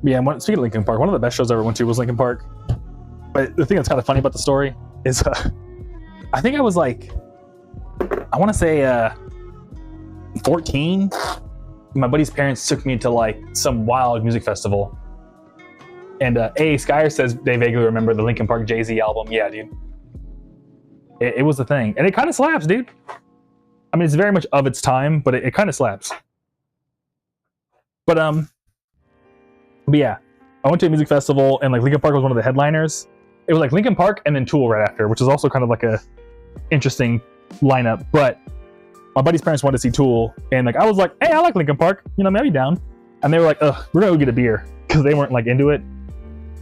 Yeah, speaking of Linkin Park, one of the best shows I ever went to was Linkin Park. But the thing that's kind of funny about the story is I think I was like, I want to say 14. My buddy's parents took me to like some wild music festival. And Skyer says they vaguely remember the Linkin Park Jay-Z album. Yeah, dude. It was the thing. And it kind of slaps, dude. I mean, it's very much of its time, but it kind of slaps. But yeah, I went to a music festival and like Linkin Park was one of the headliners. It was like Linkin Park and then Tool right after, which is also kind of like a interesting lineup. But my buddy's parents wanted to see Tool, and like I was like, hey, I like Linkin Park, you know, maybe down. And they were like, ugh, we're gonna go get a beer, because they weren't like into it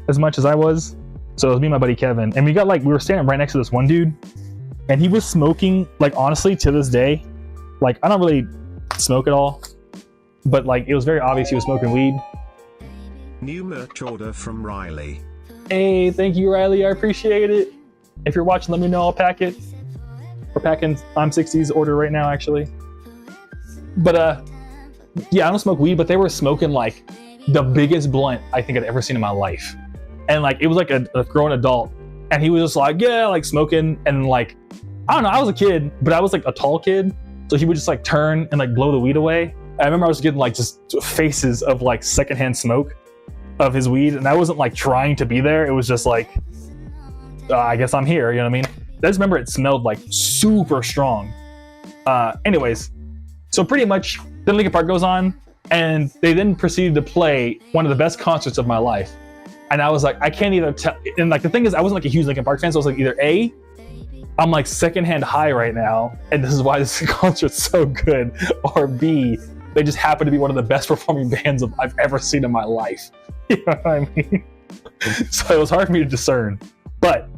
as much as I was. So it was me and my buddy Kevin, and we were standing right next to this one dude, and he was smoking, like honestly to this day, like I don't really smoke at all, but like it was very obvious he was smoking weed. New merch order from Riley. Hey, thank you, Riley. I appreciate it. If you're watching, let me know. I'll pack it. We're packing I'm 60's order right now, actually. But yeah, I don't smoke weed, but they were smoking like the biggest blunt I think I'd ever seen in my life. And like it was like a grown adult, and he was just like, yeah, like smoking, and like I don't know, I was a kid, but I was like a tall kid, so he would just like turn and like blow the weed away. I remember I was getting like just faces of like secondhand smoke of his weed, and I wasn't like trying to be there. It was just like, I guess I'm here, you know what I mean? I just remember it smelled like super strong. Anyways, so pretty much then Linkin Park goes on, and they then proceeded to play one of the best concerts of my life. And I was like, I can't either tell. And like the thing is, I wasn't like a huge Linkin Park fan, so I was like, either A, I'm like secondhand high right now, and this is why this concert's so good, or B, they just happen to be one of the best performing bands I've ever seen in my life. You know what I mean? So it was hard for me to discern. But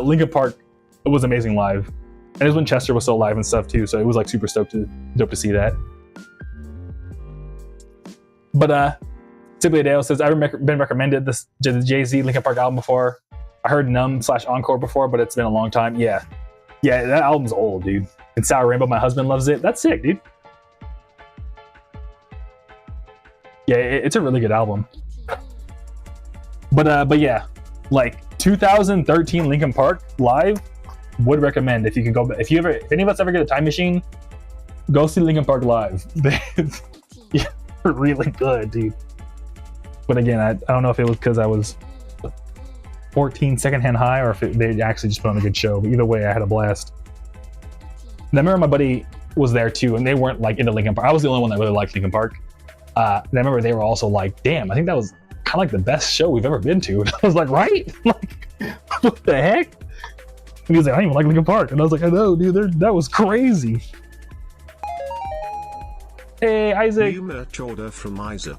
Linkin Park was amazing live. And it was when Chester was still alive and stuff too, so it was like super dope to see that. But Sibley Adeo says, I've been recommended the Jay-Z Linkin Park album before. I heard Numb / Encore before, but it's been a long time. Yeah, that album's old, dude. And Sour Rainbow, my husband loves it. That's sick, dude. Yeah, it's a really good album. But yeah, like 2013 Linkin Park live, would recommend if you can go. If any of us ever get a time machine, go see Linkin Park live. Yeah, really good, dude. But again, I don't know if it was because I was 14 secondhand high or if they actually just put on a good show. But either way, I had a blast. And I remember my buddy was there too, and they weren't like into Linkin Park. I was the only one that really liked Linkin Park. And I remember they were also like, "Damn, I think that was kind of like the best show we've ever been to." And I was like, "Right? Like, what the heck?" And he was like, "I don't even like Linkin Park," and I was like, "I know, dude. That was crazy." Hey, Isaac. New merch order from Isaac.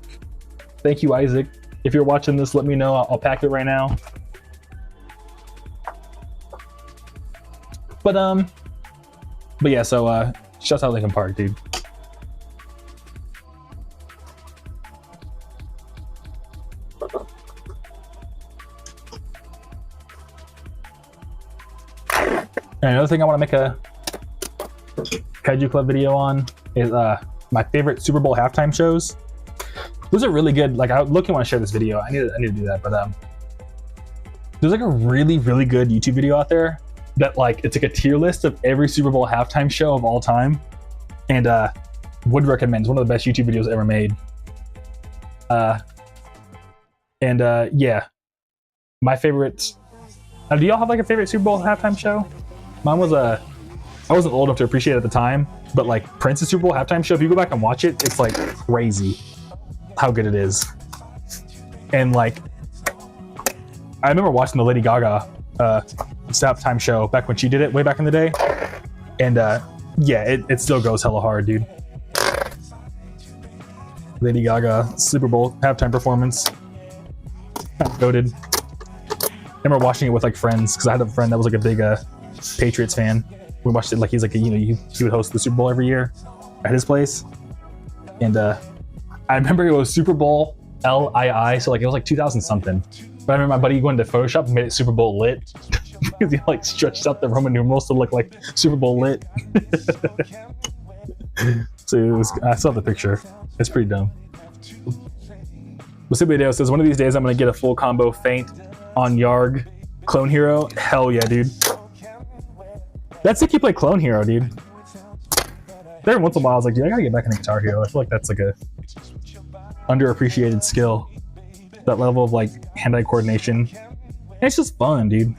Thank you, Isaac. If you're watching this, let me know. I'll pack it right now. But yeah. So shouts out Linkin Park, dude. And another thing I want to make a Kaiju Club video on is my favorite Super Bowl halftime shows. Those are really good. Like, I looking want to share this video. I need to do that. But there's like a really, really good YouTube video out there that like it's like a tier list of every Super Bowl halftime show of all time, and would recommend. It's one of the best YouTube videos ever made. Yeah, my favorites. Do y'all have like a favorite Super Bowl halftime show? Mine was I wasn't old enough to appreciate it at the time, but like Prince's Super Bowl halftime show, if you go back and watch it, it's like crazy how good it is. And like, I remember watching the Lady Gaga halftime show back when she did it way back in the day, and yeah, it still goes hella hard, dude. Lady Gaga Super Bowl halftime performance, goated. I remember watching it with like friends because I had a friend that was like a big Patriots fan. We watched it like he's like he would host the Super Bowl every year at his place, and I remember it was Super Bowl LII, so like it was like 2000 something. But I remember my buddy going to Photoshop and made it Super Bowl lit because he like stretched out the Roman numerals to look like Super Bowl lit. So it was, I saw the picture. It's pretty dumb. Masibiadeo says, one of these days I'm gonna get a full combo feint on Yarg Clone Hero. Hell yeah, dude. That's sick you play Clone Hero, dude. Every once in a while I was like, dude, I gotta get back into Guitar Hero. I feel like that's like a underappreciated skill. That level of like hand-eye coordination. And it's just fun, dude.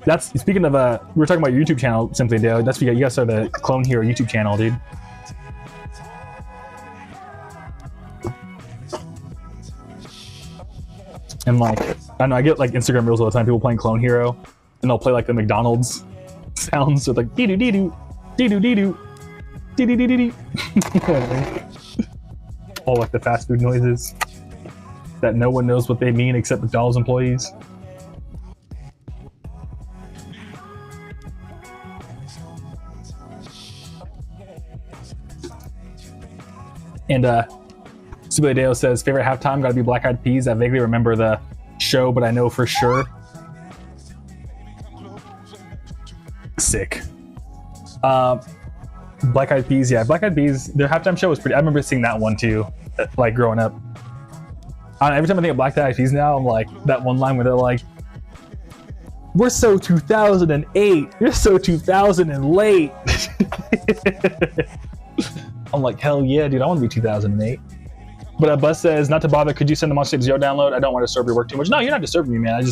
That's speaking of we were talking about your YouTube channel, Simply Dale. That's because you guys started the Clone Hero YouTube channel, dude. And like, I don't know, I get like Instagram reels all the time, people playing Clone Hero, and they'll play like the McDonald's sounds with like dee doo dee doo, dee doo dee doo, dee doo dee doo. All like the fast food noises that no one knows what they mean except McDonald's employees. And Subadeo says, favorite halftime gotta be Black Eyed Peas. I vaguely remember the show, but I know for sure. Sick. Black Eyed Peas, yeah. Black Eyed Peas, their halftime show was pretty, I remember seeing that one too, like growing up. Every time I think of Black Eyed Peas now, I'm like, that one line where they're like, we're so 2008, you're so 2000 and late. I'm like, hell yeah, dude, I want to be 2008. But Buzz says, not to bother, could you send the Monster Zero download? I don't want to disturb your work too much. No, you're not disturbing me, man.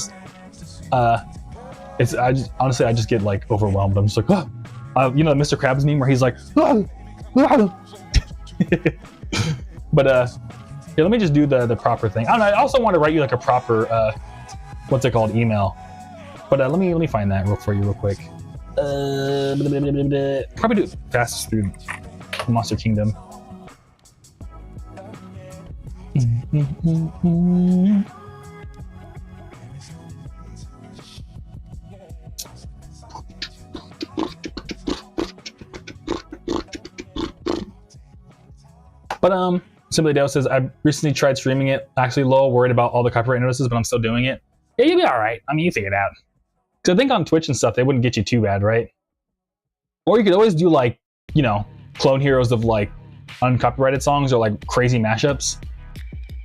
Honestly, I just get like overwhelmed. I'm just like, oh. You know, the Mr. Krabs meme where he's like, oh. But here, let me just do the proper thing. I don't know, I also want to write you like a proper, what's it called, email. But let me find that for you real quick. Probably do it fastest through Monster Kingdom. But Simply Dale says, I recently tried streaming it. Actually, low, worried about all the copyright notices, but I'm still doing it. Yeah, you'll be all right. I mean, you figure it out. Because I think on Twitch and stuff, they wouldn't get you too bad, right? Or you could always do like, you know, clone heroes of like uncopyrighted songs or like crazy mashups.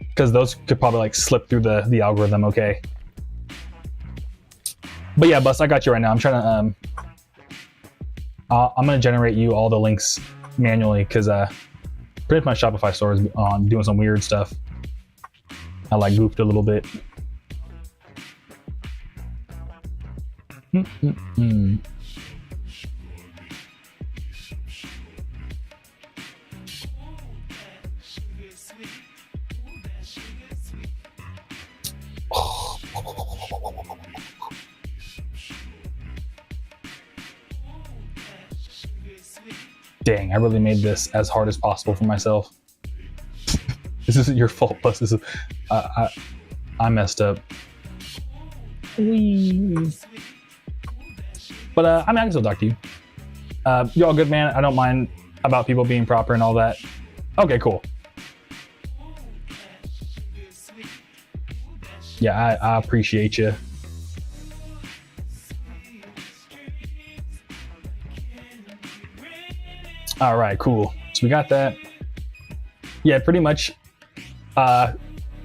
Because those could probably like slip through the algorithm, okay? But yeah, Bus, I got you right now. I'm trying to, I'm gonna generate you all the links manually because pretty much my Shopify store is on doing some weird stuff. I like goofed a little bit. Dang, I really made this as hard as possible for myself. This isn't your fault, Plus. This is, I messed up. Whee. But I mean, I can still talk to you. You all good, man? I don't mind about people being proper and all that. Okay, cool. Yeah, I appreciate you. All right, cool. So we got that. Yeah, pretty much. I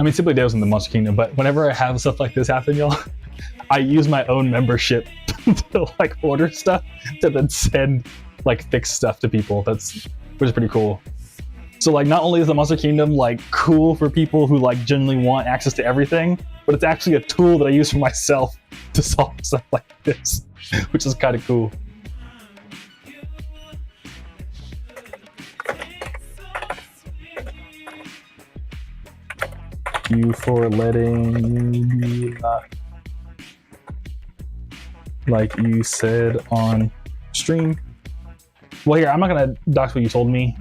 mean, Simply Dale's in the Monster Kingdom, but whenever I have stuff like this happen, y'all, I use my own membership to like order stuff to then send like fixed stuff to people. Which is pretty cool. So like, not only is the Monster Kingdom like cool for people who like genuinely want access to everything, but it's actually a tool that I use for myself to solve stuff like this, which is kind of cool. You for letting me like you said on stream. Well, here, I'm not gonna dox what you told me,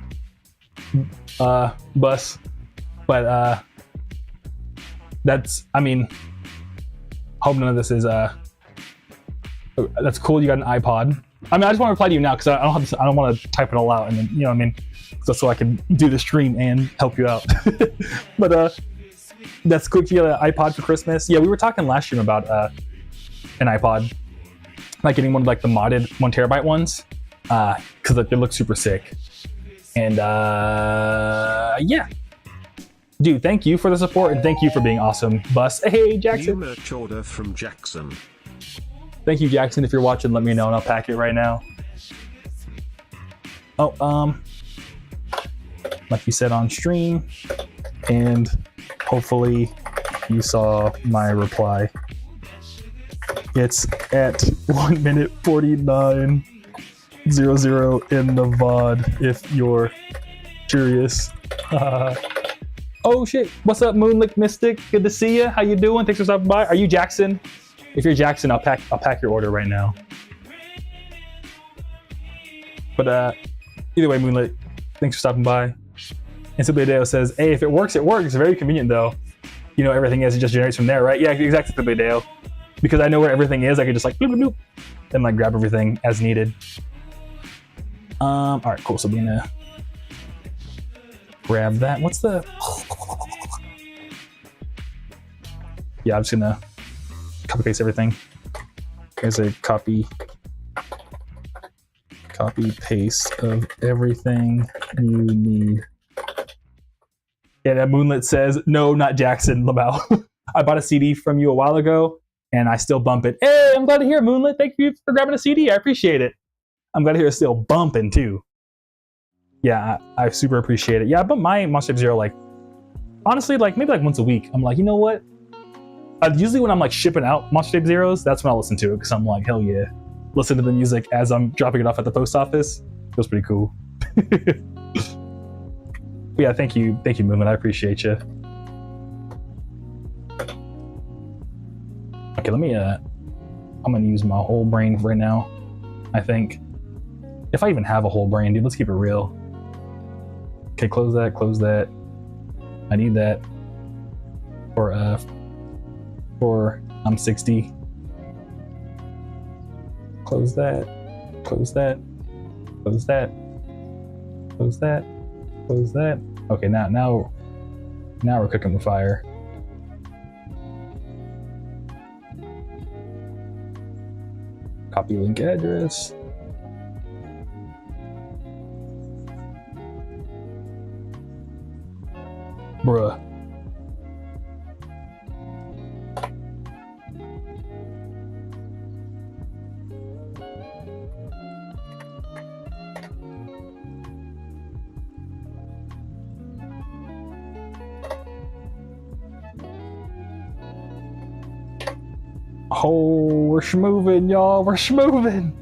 Bus, but that's, I mean, hope none of this is that's cool. You got an iPod. I mean, I just want to reply to you now because I don't want to type it all out and then, you know what I mean, so I can do the stream and help you out. But that's cool. You got an iPod for Christmas. Yeah, we were talking last stream about an iPod, like getting one of like the modded 1 terabyte ones, because like, they look super sick. And yeah, dude, thank you for the support and thank you for being awesome, Bus. Hey, Jackson. New merch order from Jackson. Thank you, Jackson. If you're watching, let me know and I'll pack it right now. Oh, like you said on stream, and hopefully you saw my reply. It's at 1 minute 49:00 in the VOD if you're curious. Oh shit! What's up, Moonlick Mystic? Good to see you. How you doing? Thanks for stopping by. Are you Jackson? If you're Jackson, I'll pack your order right now. But either way, Moonlit, thanks for stopping by. And Simply Dale says, "Hey, if it works, it works. It's very convenient though. You know, everything is, it just generates from there, right?" Yeah, exactly, Simply Dale. Because I know where everything is, I can just like bloop, bloop, bloop, and like grab everything as needed. All right, cool. So we're gonna grab that. What's the? Yeah, I'm just gonna copy paste everything. Here's a copy paste of everything you need. Yeah, that Moonlit says, "No, not Jackson Lamau." I bought a CD from you a while ago, and I still bump it. Hey, I'm glad to hear it, Moonlit. Thank you for grabbing a CD. I appreciate it. I'm glad to hear it's still bumping too. Yeah, I super appreciate it. Yeah, I bump my Monster Zero like, honestly, like maybe like once a week. I'm like, you know what? Usually when I'm like shipping out Monster Tape Zeros, that's when I'll listen to it because I'm like, hell yeah. Listen to the music as I'm dropping it off at the post office. Feels pretty cool. Yeah, thank you, Movement. I appreciate you. Okay, let me. I'm gonna use my whole brain right now. I think, if I even have a whole brain, dude. Let's keep it real. Okay, close that. Close that. I need that for I'm 60. Close that. Close that. Close that. Close that. Close that. Okay, now we're cooking with fire. Copy link address. Bruh. Oh, we're schmoving, y'all. We're schmoving.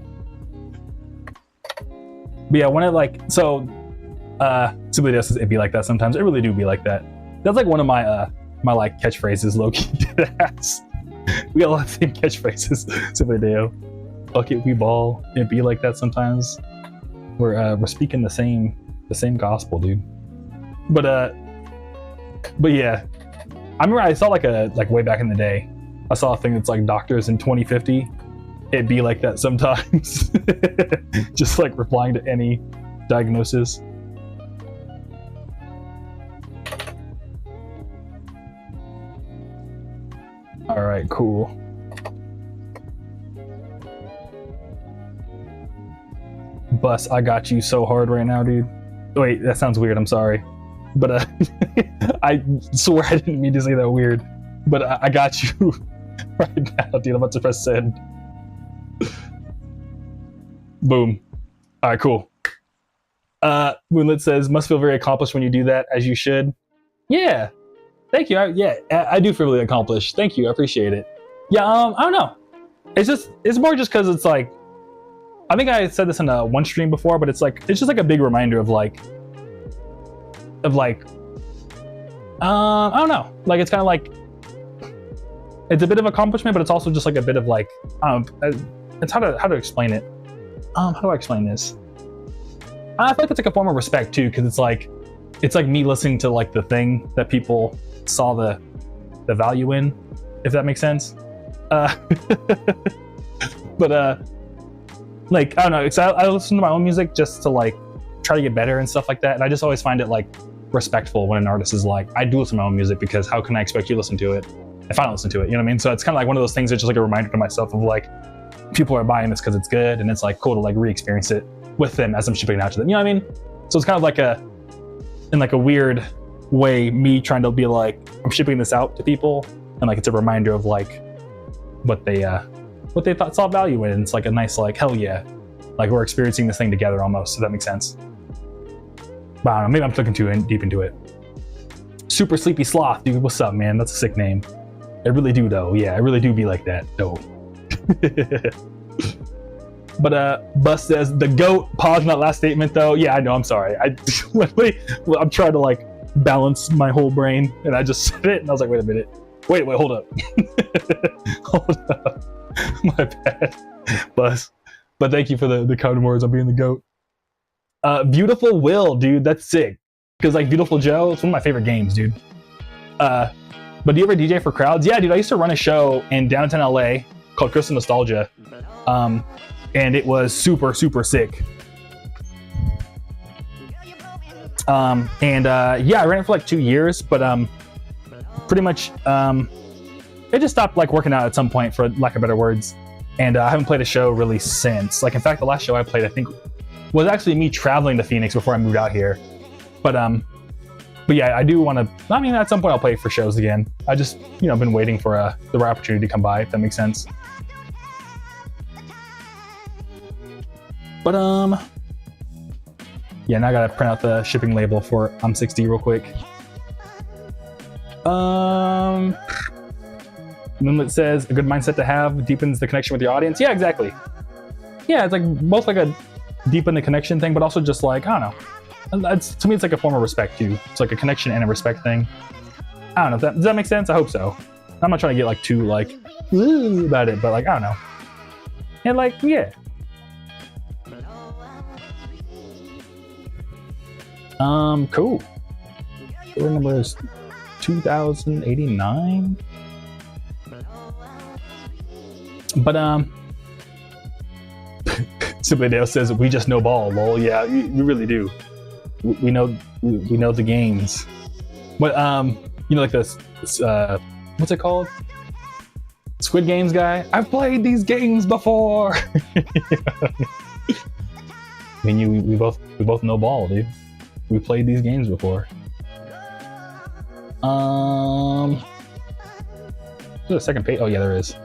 But yeah, when it like somebody else says it'd be like that sometimes. It really do be like that. That's like one of my my like catchphrases, low-key deadass. We got a lot of same catchphrases. Simply do. Fuck it, we ball. It be like that sometimes. We're speaking the same gospel, dude. But yeah. I remember I saw like way back in the day. I saw a thing that's like doctors in 2050. It'd be like that sometimes. Just like replying to any diagnosis. All right, cool. Bus, I got you so hard right now, dude. Wait, that sounds weird. I'm sorry. But I swear I didn't mean to say that weird. But I got you right now, dude. I'm about to press send. Boom. All right, cool. Moonlit says, must feel very accomplished when you do that, as you should. Yeah. Thank you. I do feel really accomplished. Thank you. I appreciate it. Yeah, I don't know. It's more just because it's like, I think I said this in one stream before, but it's just like a big reminder of like, I don't know. Like, it's kind of like, it's a bit of accomplishment, but it's also just like a bit of like, it's how to explain it. How do I explain this? I feel like it's like a form of respect too, because it's like me listening to like the thing that people saw the value in, if that makes sense. But like, I don't know, I listen to my own music just to like try to get better and stuff like that, and I just always find it like respectful when an artist is like, I do listen to my own music, because how can I expect you to listen to it if I don't listen to it, you know what I mean? So it's kind of like one of those things that's just like a reminder to myself of like, people are buying this because it's good, and it's like cool to like re-experience it with them as I'm shipping it out to them, you know what I mean? So it's kind of like in like a weird way, me trying to be like, I'm shipping this out to people, and like it's a reminder of like what they thought saw value in, and it's like a nice like, hell yeah, like we're experiencing this thing together almost, if that makes sense. But I don't know, maybe I'm looking too deep into it. Super Sleepy Sloth, dude, what's up, man? That's a sick name. I really do though. Yeah, I really do be like that though. But Bus says the GOAT. Pause on that last statement though. Yeah, I know, I'm sorry. I'm trying to like balance my whole brain, and I just said it and I was like, wait a minute. Wait, hold up. Hold up. My bad, Bus. But thank you for the kind words on being the GOAT. Beautiful Will, dude, that's sick. Because like Beautiful Joe, it's one of my favorite games, dude. But do you ever DJ for crowds? Yeah, dude, I used to run a show in downtown LA called Crystal Nostalgia. And it was super, super sick. Yeah, I ran it for like 2 years, but pretty much it just stopped like working out at some point, for lack of better words. And I haven't played a show really since. Like, in fact, the last show I played, I think, was actually me traveling to Phoenix before I moved out here. But yeah, I do want to, I mean, at some point I'll play for shows again. I just, been waiting for the right opportunity to come by, if that makes sense. But yeah, now I gotta print out the shipping label for I'm60 real quick. Moonlit says a good mindset to have deepens the connection with your audience. Yeah, exactly. Yeah, it's like both like a deepen the connection thing, but also just like, I don't know. To me, it's like a form of respect too. It's like a connection and a respect thing. I don't know. Does that make sense? I hope so. I'm not trying to get like too like woo about it, but like, I don't know. And like, yeah. Cool. Door number is 2089. But Simply Dale says we just know ball. Lol. Yeah, we really do. We know the games. But like this what's it called? It's Squid Games guy. I've played these games before. I mean, we both know ball, dude. We played these games before. Is there a second page? Oh yeah, there is.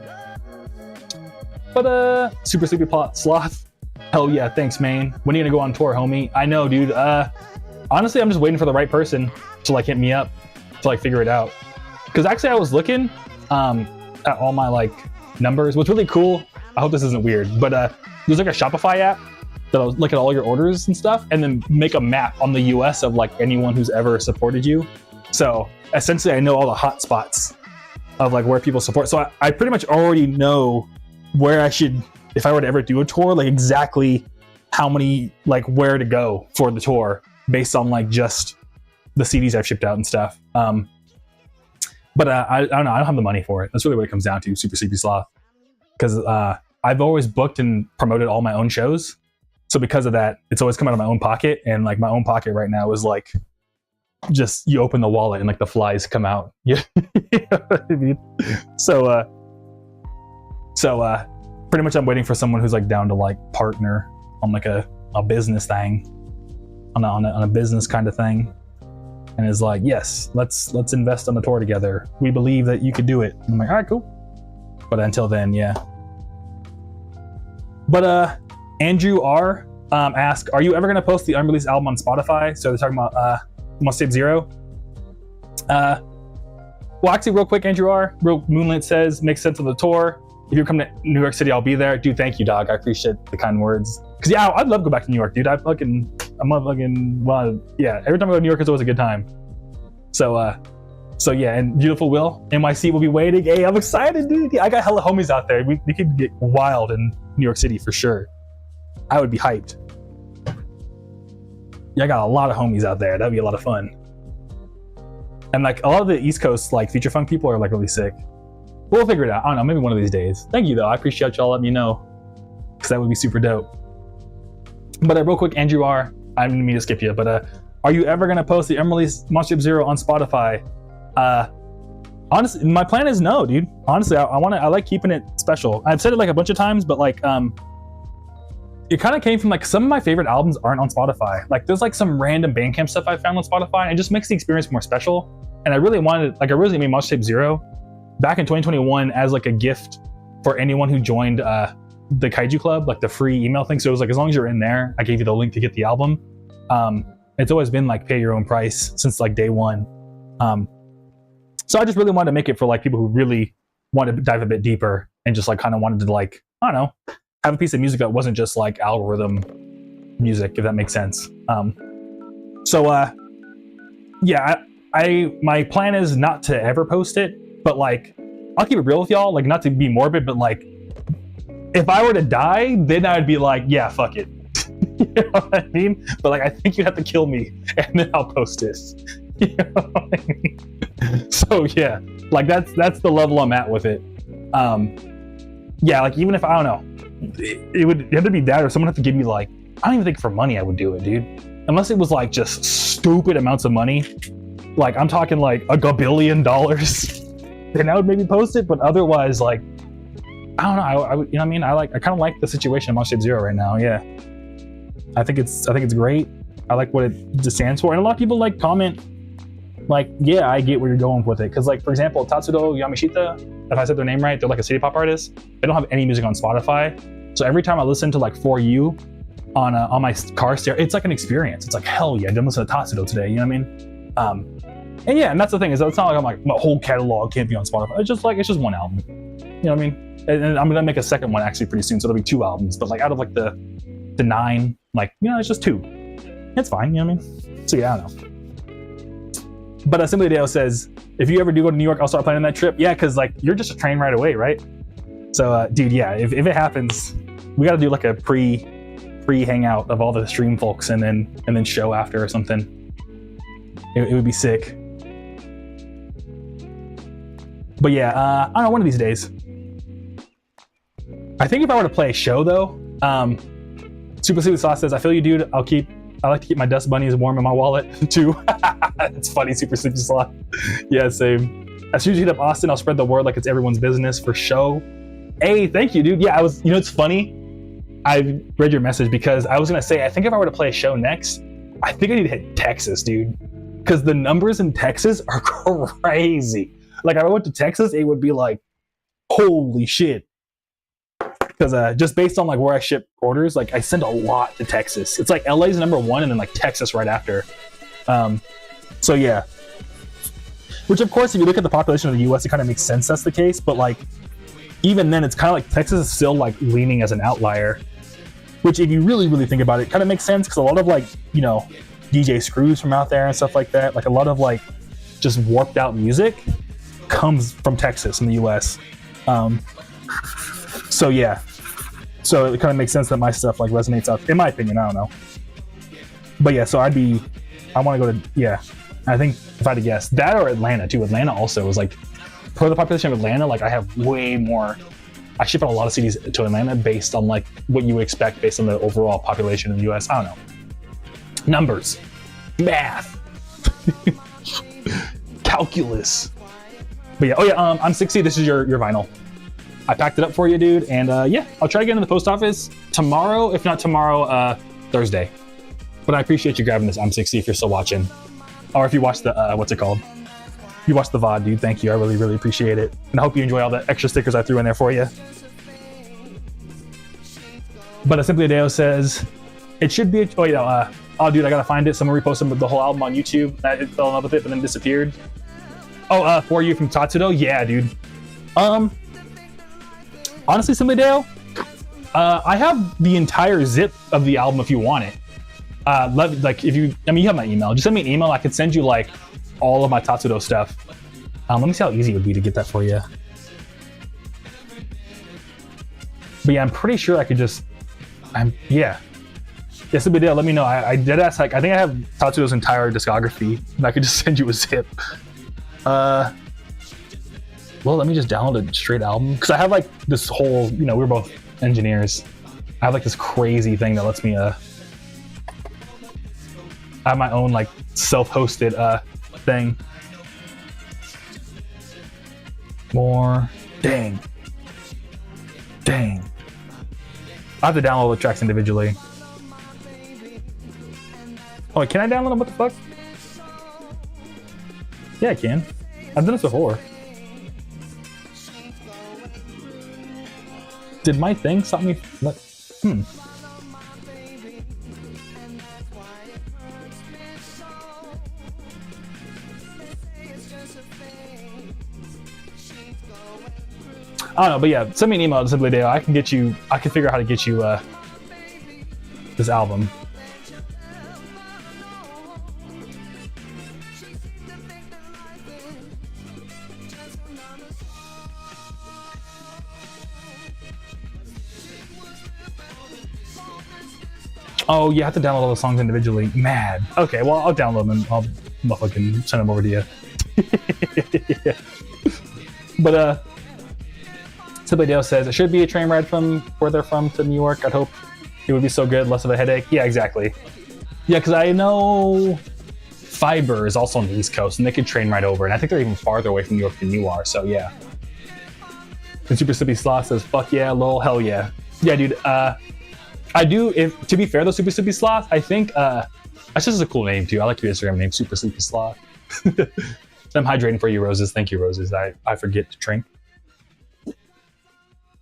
But Super Sleepy Plot Sloth. Hell yeah, thanks, man. When are you gonna go on tour, homie? I know, dude. Honestly, I'm just waiting for the right person to like hit me up to like figure it out. Because actually, I was looking at all my like numbers. What's really cool. I hope this isn't weird, but there's like a Shopify app that'll look at all your orders and stuff, and then make a map on the US of like anyone who's ever supported you. So essentially, I know all the hot spots of like where people support. So I pretty much already know where I should, if I were to ever do a tour, like exactly how many, like where to go for the tour based on like just the CDs I've shipped out and stuff. But I don't know. I don't have the money for it. That's really what it comes down to, Super CP Sloth. Because I've always booked and promoted all my own shows. So because of that, it's always come out of my own pocket. And like my own pocket right now is like, just you open the wallet and like the flies come out. You know what I mean? So pretty much I'm waiting for someone who's like down to like partner on like a business thing, on a business kind of thing. And is like, yes, let's invest on the tour together. We believe that you could do it. And I'm like, all right, cool. But until then, yeah. But Andrew R asked, are you ever gonna post the unreleased album on Spotify? So they're talking about Must Tape Zero. Well, actually, real quick, Andrew R. Real Moonlit says, makes sense of the tour. If you come to New York City, I'll be there. Dude, thank you, dog. I appreciate the kind words. Cause yeah, I'd love to go back to New York, dude. Well, yeah. Every time I go to New York, it's always a good time. So yeah, and beautiful Will, NYC will be waiting. Hey, I'm excited, dude. I got hella homies out there. We could get wild in New York City for sure. I would be hyped. Yeah, I got a lot of homies out there. That'd be a lot of fun. And like a lot of the East Coast like feature funk people are like really sick. We'll figure it out. I don't know, maybe one of these days. Thank you though. I appreciate y'all letting me know, because that would be super dope. But real quick, Andrew R. I didn't mean to skip you, but are you ever gonna post the unreleased Monster Zero on Spotify? Honestly, my plan is no, dude. Honestly, I like keeping it special. I've said it like a bunch of times, but like it kind of came from like some of my favorite albums aren't on Spotify. Like there's like some random Bandcamp stuff I found on Spotify, and it just makes the experience more special. And I really made Monster Tape Zero back in 2021 as like a gift for anyone who joined the Kaiju Club, like the free email thing. So it was like, as long as you're in there, I gave you the link to get the album. It's always been like pay your own price since like day one. So I just really wanted to make it for like people who really wanted to dive a bit deeper and just like kind of wanted to like, I don't know, have a piece of music that wasn't just like algorithm music, if that makes sense. Yeah, my plan is not to ever post it, but like, I'll keep it real with y'all, like not to be morbid, but like, if I were to die, then I'd be like, yeah, fuck it. You know what I mean? But like, I think you'd have to kill me and then I'll post it. You know what I mean? So yeah, like that's the level I'm at with it. Yeah, like even if, I don't know, it would have to be that, or someone have to give me like, I don't even think for money I would do it, dude. Unless it was like just stupid amounts of money. Like I'm talking like $1 billion, then I would maybe post it. But otherwise, like, I don't know. I would, you know what I mean? I kind of like the situation of Monster Zero right now. Yeah, I think it's great. I like what it just stands for, and a lot of people like comment, like, yeah, I get where you're going with it. Because like, for example, Tatsudo Yamashita, if I said their name right, they're like a city pop artist. They don't have any music on Spotify, so every time I listen to like For You on my car stereo, it's like an experience. It's like, hell yeah, I didn't listen to Tatsudo today. You know what I mean? And yeah, and that's the thing, is it's not like I'm like my whole catalog can't be on Spotify. It's just one album. You know what I mean? And I'm gonna make a second one actually pretty soon, so it'll be 2 albums. But like out of like the 9, like, you know, it's just 2. It's fine, you know what I mean? So yeah, I don't know. But Simply Dale says, if you ever do go to New York, I'll start planning that trip. Yeah, because like you're just a train right away, right? So dude, yeah, if it happens, we gotta do like a pre hangout of all the stream folks and then show after or something. It would be sick. But yeah, I don't know, one of these days. I think if I were to play a show though, Super Sleepy Sauce says, I feel you, dude. I like to keep my dust bunnies warm in my wallet too. It's funny, Super Sleepy Sauce. Yeah, same. As soon as you hit up Austin, I'll spread the word like it's everyone's business for show. Hey, thank you, dude. Yeah, you know, it's funny. I read your message because I was gonna say, I think if I were to play a show next, I think I need to hit Texas, dude. Because the numbers in Texas are crazy. Like, if I went to Texas, it would be like, holy shit. Because just based on like where I ship orders, like I send a lot to Texas. It's like LA's #1 and then like Texas right after. So yeah. Which of course, if you look at the population of the US, it kind of makes sense that's the case. But like, even then, it's kind of like Texas is still like leaning as an outlier. Which if you really, really think about it, kind of makes sense because a lot of like, you know, DJ Screws from out there and stuff like that, like a lot of like just warped out music comes from Texas in the US. So yeah, so it kind of makes sense that my stuff like resonates out, in my opinion. I don't know, but yeah, so I want to go to, yeah, I think if I had to guess, that or Atlanta too. Atlanta also is like, for the population of Atlanta, like I have way more, I ship out a lot of CDs to Atlanta based on like what you would expect based on the overall population in the US. I don't know, numbers, math, calculus. But yeah, oh yeah, I'm 60. This is your vinyl. I packed it up for you, dude, and yeah, I'll try to get into the post office tomorrow, if not tomorrow, Thursday. But I appreciate you grabbing this I'm 60 if you're still watching, or if you watch the what's it called? You watch the VOD, dude. Thank you. I really, really appreciate it, and I hope you enjoy all the extra stickers I threw in there for you. But Simply Adeo says it should be. Oh yeah, oh dude, I gotta find it. Someone reposted the whole album on YouTube. I fell in love with it, but then disappeared. Oh, For You from Tatsudo? Yeah, dude. Honestly, Simply Dale, I have the entire zip of the album if you want it. Like if you, I mean, you have my email. Just send me an email. I could send you like all of my Tatsudo stuff. Let me see how easy it would be to get that for you. But yeah, I'm pretty sure I could just, yeah, Simply Dale, let me know. I did ask, like, I think I have Tatsudo's entire discography, and I could just send you a zip. Well, let me just download a straight album because I have like this whole, you know, we're both engineers. I have like this crazy thing that lets me I have my own like self-hosted thing. More, dang. I have to download the tracks individually. Oh, wait, can I download them? What the fuck? Yeah, I can. I've done this before. Did my thing stop me? I don't know, but yeah, send me an email to Simply Dale. I can figure out how to get you this album. Oh, you have to download all the songs individually. Mad. Okay, well, I'll download them and I'll fucking send them over to you. Yeah. But, Simply Dale says, it should be a train ride from where they're from to New York. I'd hope it would be so good, less of a headache. Yeah, exactly. Yeah, because I know Fiber is also on the East Coast, and they could train right over, and I think they're even farther away from New York than you are, so yeah. And Super Sippy Sloth says, fuck yeah, lol, hell yeah. Yeah, dude, I do, to be fair though, Super Sippy Sloth, I think, that's just a cool name too. I like your Instagram name, Super Sleepy Sloth. I'm hydrating for you, Roses. Thank you, Roses. I forget to drink.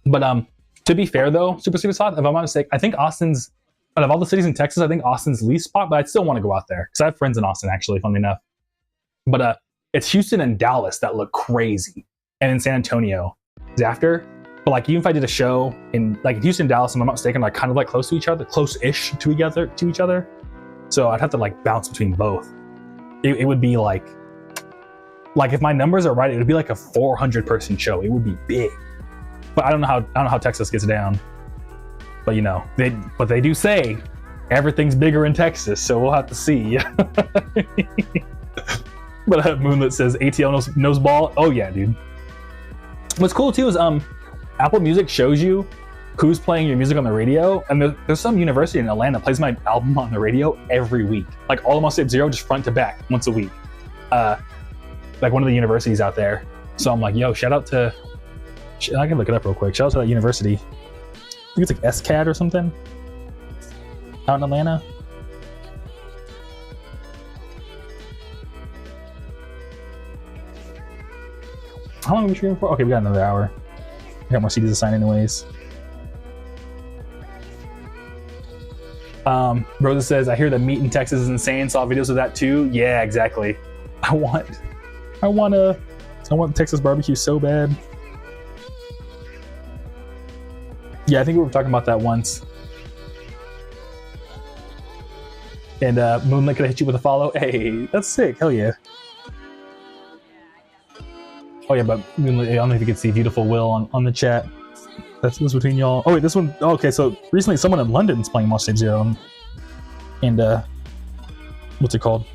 But to be fair though, Super Sleepy Sloth, if I'm not mistaken, I think Austin's, out of all the cities in Texas, I think Austin's least spot, but I'd still want to go out there because I have friends in Austin actually, funnily enough. But it's Houston and Dallas that look crazy, and in San Antonio is after. But like, even if I did a show in like Houston, Dallas, if I'm not mistaken, like kind of like close to each other, close-ish to each other. So I'd have to like bounce between both. It would be like if my numbers are right, it would be like a 400 person show. It would be big. But I don't know how Texas gets down. But you know, they do say everything's bigger in Texas, so we'll have to see. But Moonlit says ATL knows ball. Oh yeah, dude. What's cool too is Apple Music shows you who's playing your music on the radio, and there's some university in Atlanta plays my album on the radio every week. Like all of my Step Zero, just front to back once a week. Like one of the universities out there. So I'm like, yo, shout out to, I can look it up real quick. Shout out to that university. I think it's like SCAD or something out in Atlanta. How long are we streaming for? Okay, we got another hour. We got more CDs to sign anyways. Rosa says, I hear the meat in Texas is insane. Saw videos of that too. Yeah, exactly. I want Texas barbecue so bad. Yeah, I think we were talking about that once. And Moonlight could I hit you with a follow? Hey, that's sick. Hell yeah. Oh yeah, but Moonlight, I don't know if you can see Beautiful Will on the chat. That's between y'all. Oh wait, this one. Oh, okay, so recently someone in London is playing Monster Tape Zero, and what's it called?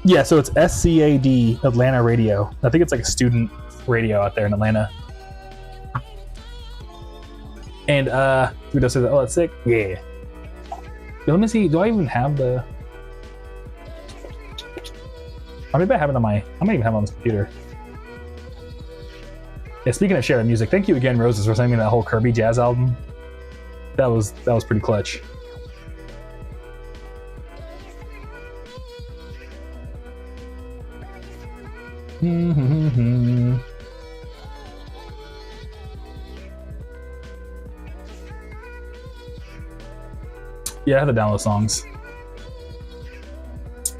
Yeah, so it's SCAD Atlanta Radio. I think it's like a student radio out there in Atlanta. And Guido says, "Oh, that's sick." Yeah. Let me see. Do I even have the? Maybe I have it on my. I might even have it on this computer. Yeah, speaking of sharing music, thank you again, Roses, for sending me that whole Kirby Jazz album. That was pretty clutch. Yeah, I have to download songs.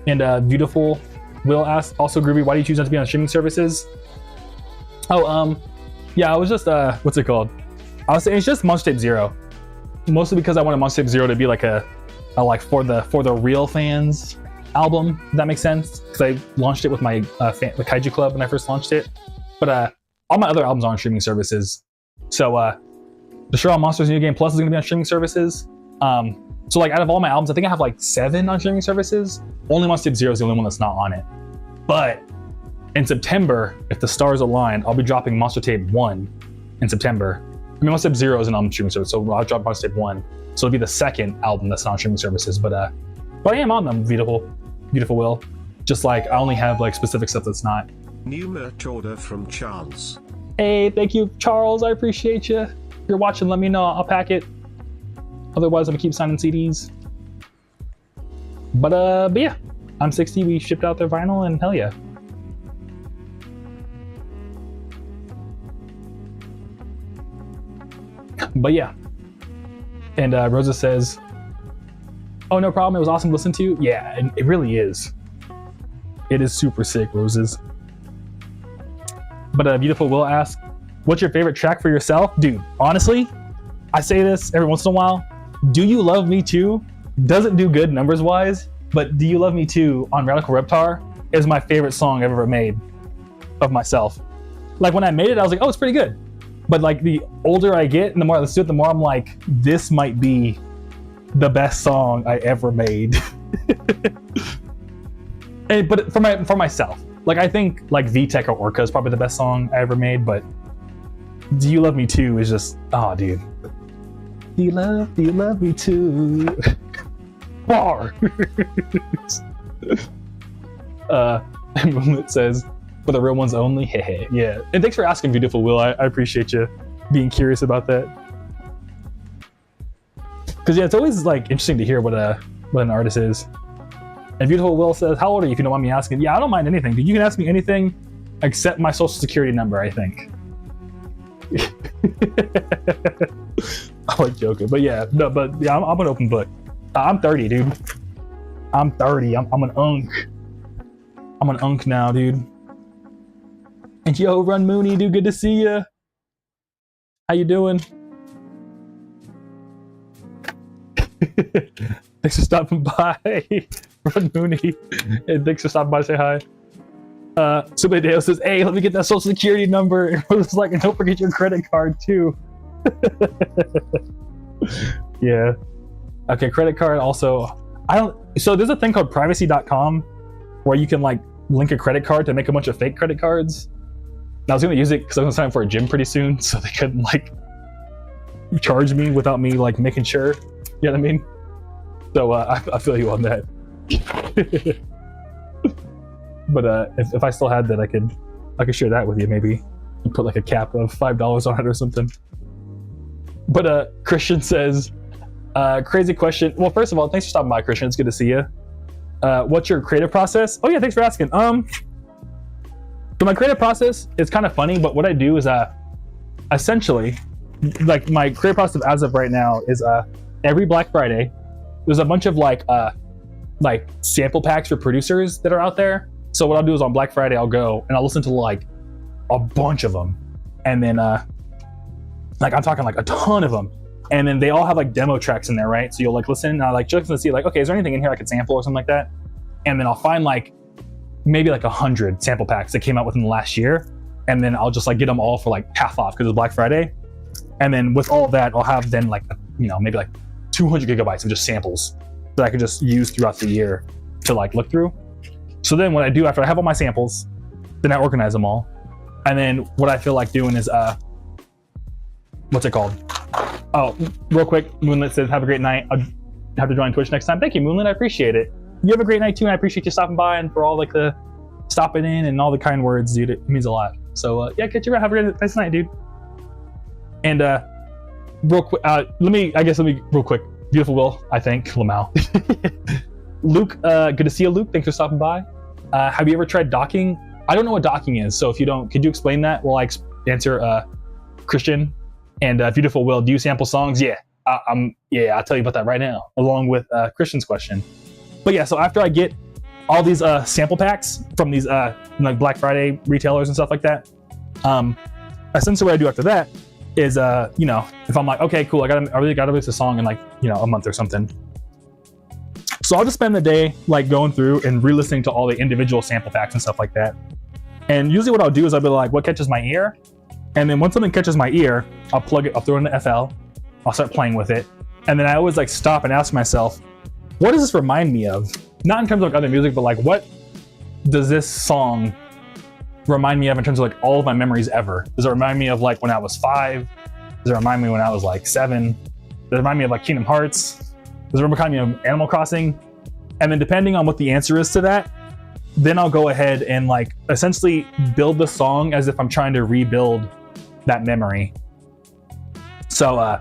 And Beautiful Will ask, also Groovy, why do you choose not to be on streaming services? Oh, yeah, I was just, what's it called? I was saying it's just Monster Tape Zero. Mostly because I wanted Monster Tape Zero to be like a like for the real fans album, if that makes sense. Because I launched it with my the Kaiju Club when I first launched it. But all my other albums are on streaming services. So the Sherlock Monsters New Game Plus is going to be on streaming services. So like out of all my albums, I think I have like 7 on streaming services. Only Monster Tape Zero is the only one that's not on it. But in September, if the stars align, I'll be dropping Monster Tape 1 in September. I mean, Monster Tape 0 isn't on streaming service, so I'll drop Monster Tape 1. So it'll be the second album that's not on streaming services. But I am on them, Beautiful Will. Just like I only have like specific stuff that's not. New merch order from Charles. Hey, thank you, Charles. I appreciate you. If you're watching, let me know. I'll pack it. Otherwise, I'm gonna keep signing CDs. But yeah, I'm 60. We shipped out their vinyl, and hell yeah. But yeah. And Rosa says, "Oh, no problem. It was awesome to listen to." Yeah, and it really is. It is super sick, Roses. But Beautiful Will ask, "What's your favorite track for yourself?" Dude, honestly, I say this every once in a while. Do You Love Me Too doesn't do good numbers wise, but Do You Love Me Too on Radical Reptar is my favorite song I've ever made of myself. Like when I made it, I was like, oh, it's pretty good. But like the older I get and the more I listen to it, the more I'm like, this might be the best song I ever made. But for myself, like I think like VTech or Orca is probably the best song I ever made, but Do You Love Me Too is just, oh dude. Do you love me too? Bar. It says, for the real ones only. Hehe. Yeah. And thanks for asking, Beautiful Will. I appreciate you being curious about that. Because yeah, it's always like interesting to hear what an artist is. And Beautiful Will says, how old are you if you don't mind me asking? Yeah, I don't mind anything. You can ask me anything except my social security number, I think. I'm like joking, but yeah, no, but yeah, I'm an open book. I'm 30, dude. I'm 30. I'm an unk. I'm an unk now, dude. And yo, Run Mooney, dude, good to see ya. How you doing? Thanks for stopping by, Run Mooney, and thanks for stopping by to say hi. Subedeo says, hey, let me get that social security number. And it was like, and don't forget your credit card too. Yeah. Okay, credit card also. So there's a thing called privacy.com where you can like link a credit card to make a bunch of fake credit cards. And I was gonna use it because I was gonna sign up for a gym pretty soon, so they couldn't like charge me without me like making sure. You know what I mean? So I feel you on that. But if I still had that, I could share that with you maybe. And put like a cap of $5 on it or something. But Christian says, crazy question. Well, first of all, thanks for stopping by, Christian. It's good to see you. What's your creative process? Oh yeah, thanks for asking. So my creative process is kind of funny, but what I do is essentially, like my creative process as of right now is every Black Friday, there's a bunch of like sample packs for producers that are out there. So what I'll do is on Black Friday, I'll go and I'll listen to like a bunch of them, and then like I'm talking like a ton of them, and then they all have like demo tracks in there, right? So you'll like listen and I like check to see like, okay, is there anything in here I could sample or something like that? And then I'll find like maybe like 100 sample packs that came out within the last year, and then I'll just like get them all for like half off because it's Black Friday. And then with all that, I'll have then like, you know, maybe like 200 gigabytes of just samples that I could just use throughout the year to like look through. So then what I do after I have all my samples, then I organize them all. And then what I feel like doing is, what's it called? Oh, real quick, Moonlit says, have a great night. I'll have to join Twitch next time. Thank you, Moonlit, I appreciate it. You have a great night too, and I appreciate you stopping by and for all like the stopping in and all the kind words, dude. It means a lot. So yeah, catch you around. Have a great nice night, dude. And real quick, let me real quick. Beautiful Will, I think, Lamau. Luke, good to see you, Luke. Thanks for stopping by. Have you ever tried docking? I don't know what docking is, so if you don't, could you explain that? Well, I answer Christian. And Beautiful Will, do you sample songs? Yeah, I'll tell you about that right now, along with Christian's question. But yeah, so after I get all these sample packs from these like Black Friday retailers and stuff like that, essentially what I do after that is, you know, if I'm like, okay, cool, I really gotta release a song in like, you know, a month or something. So I'll just spend the day like going through and re-listening to all the individual sample packs and stuff like that. And usually what I'll do is I'll be like, what catches my ear? And then once something catches my ear, I'll plug it, I'll throw it into FL, I'll start playing with it. And then I always like stop and ask myself, what does this remind me of? Not in terms of like other music, but like what does this song remind me of in terms of like all of my memories ever? Does it remind me of like when I was 5? Does it remind me when I was like 7? Does it remind me of like Kingdom Hearts? Does it remind me of Animal Crossing? And then depending on what the answer is to that, then I'll go ahead and like essentially build the song as if I'm trying to rebuild that memory. So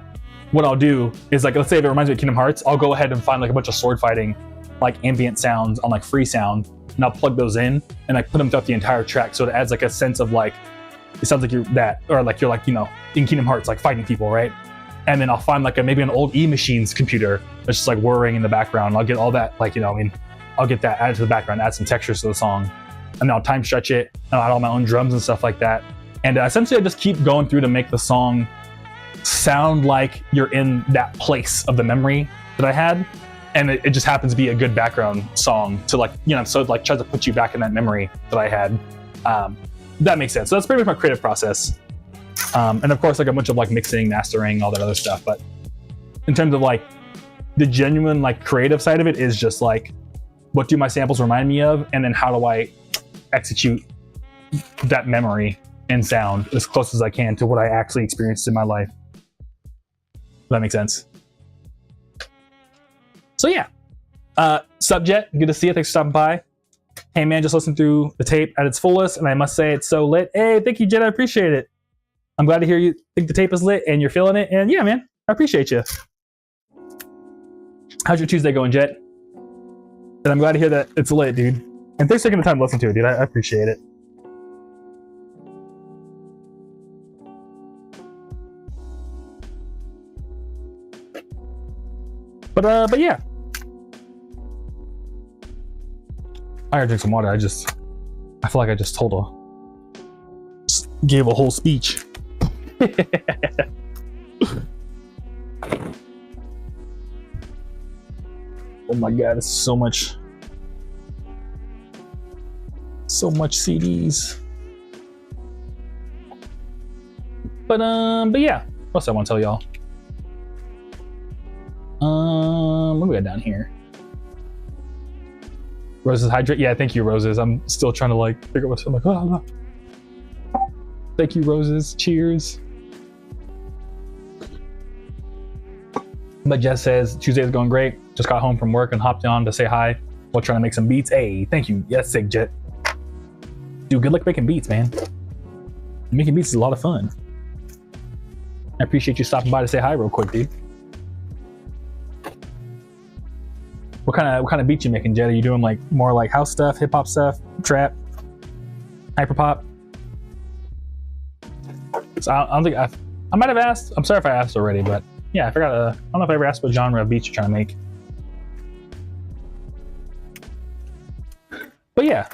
what I'll do is like, let's say if it reminds me of Kingdom Hearts, I'll go ahead and find like a bunch of sword fighting, like ambient sounds on like free sound, and I'll plug those in and like put them throughout the entire track. So it adds like a sense of like, it sounds like you're that, or like you're like, you know, in Kingdom Hearts, like fighting people, right? And then I'll find like maybe an old E-Machines computer that's just like whirring in the background. I'll get all that, like, you know, I mean, I'll get that added to the background, add some textures to the song, and then I'll time stretch it, and I'll add all my own drums and stuff like that. And essentially I just keep going through to make the song sound like you're in that place of the memory that I had. And it just happens to be a good background song to like, you know, so it like tries to put you back in that memory that I had. That makes sense. So that's pretty much my creative process. And of course, like a bunch of like mixing, mastering, all that other stuff. But in terms of like the genuine like creative side of it is just like, what do my samples remind me of? And then how do I execute that memory and sound as close as I can to what I actually experienced in my life? Does that make sense? So yeah, Subjet, good to see you. Thanks for stopping by. Hey man, just listened through the tape at its fullest, and I must say it's so lit. Hey, thank you, Jet. I appreciate it. I'm glad to hear you think the tape is lit and you're feeling it. And yeah, man, I appreciate you. How's your Tuesday going, Jet? And I'm glad to hear that it's lit, dude. And thanks for taking the time to listen to it, dude. I appreciate it. But yeah. I gotta drink some water. I feel like I just gave a whole speech. Oh my god, it's so much CDs. But yeah, what else I want to tell y'all? What do we got down here? Roses hydrate. Yeah, thank you, Roses. I'm still trying to like figure out what's. I'm like, oh. Thank you, Roses. Cheers. But Jess says Tuesday is going great. Just got home from work and hopped on to say hi while trying to make some beats. Hey, thank you. Yes, sick Jet. Dude, good luck making beats, man. Making beats is a lot of fun. I appreciate you stopping by to say hi real quick, dude. What kind of beats you making, Jed? Are you doing like more like house stuff, hip hop stuff, trap, hyper pop? So I don't think I might have asked. I'm sorry if I asked already, but yeah, I forgot. I don't know if I ever asked what genre of beats you're trying to make. But yeah.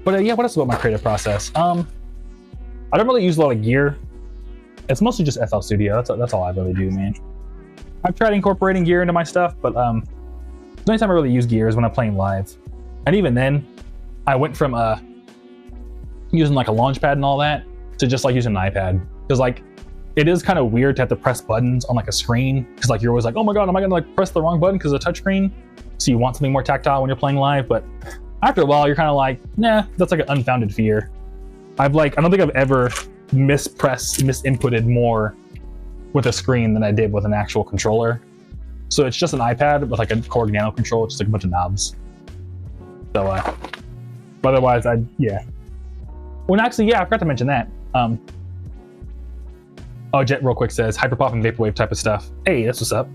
But yeah, what else about my creative process? I don't really use a lot of gear. It's mostly just FL Studio. That's all I really do, man. I've tried incorporating gear into my stuff, but the only time I really use gear is when I'm playing live. And even then, I went from using like a launch pad and all that to just like using an iPad. Because like, it is kind of weird to have to press buttons on like a screen. Because like you're always like, oh my god, am I gonna like press the wrong button because it's a touchscreen? So you want something more tactile when you're playing live, but after a while, you're kind of like, nah, that's like an unfounded fear. I don't think I've ever misinputted more with a screen than I did with an actual controller. So it's just an iPad with like a Korg Nano controller, just like a bunch of knobs. So, but otherwise, yeah. Well, actually, yeah, I forgot to mention that. Oh, Jet real quick says hyperpop and vaporwave type of stuff. Hey, that's what's up.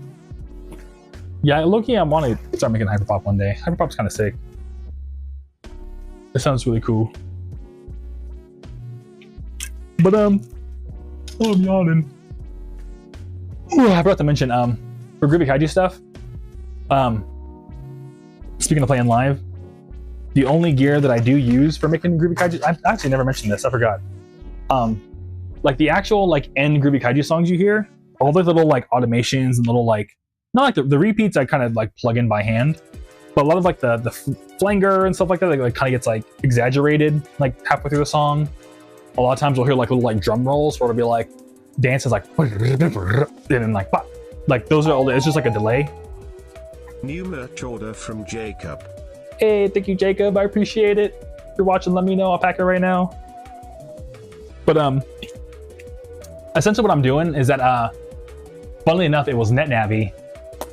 Yeah, low-key, I want to start making hyperpop one day. Hyperpop's kind of sick. It sounds really cool. But oh, I'm yawning. Ooh, I forgot to mention for Groovy Kaiju stuff. Speaking of playing live, the only gear that I do use for making Groovy Kaiju, I've actually never mentioned this. I forgot. Like the actual like end Groovy Kaiju songs you hear, all the little like automations and little like not like the repeats I kind of like plug in by hand, but a lot of like the flanger and stuff like that like kind of gets like exaggerated like halfway through the song. A lot of times we'll hear like little like drum rolls where it'll be like dances like and then like those are all. It's just like a delay. New merch order from Jacob. Hey, thank you, Jacob. I appreciate it. If you're watching, let me know. I'll pack it right now. But essentially what I'm doing is that funnily enough, it was NetNavi.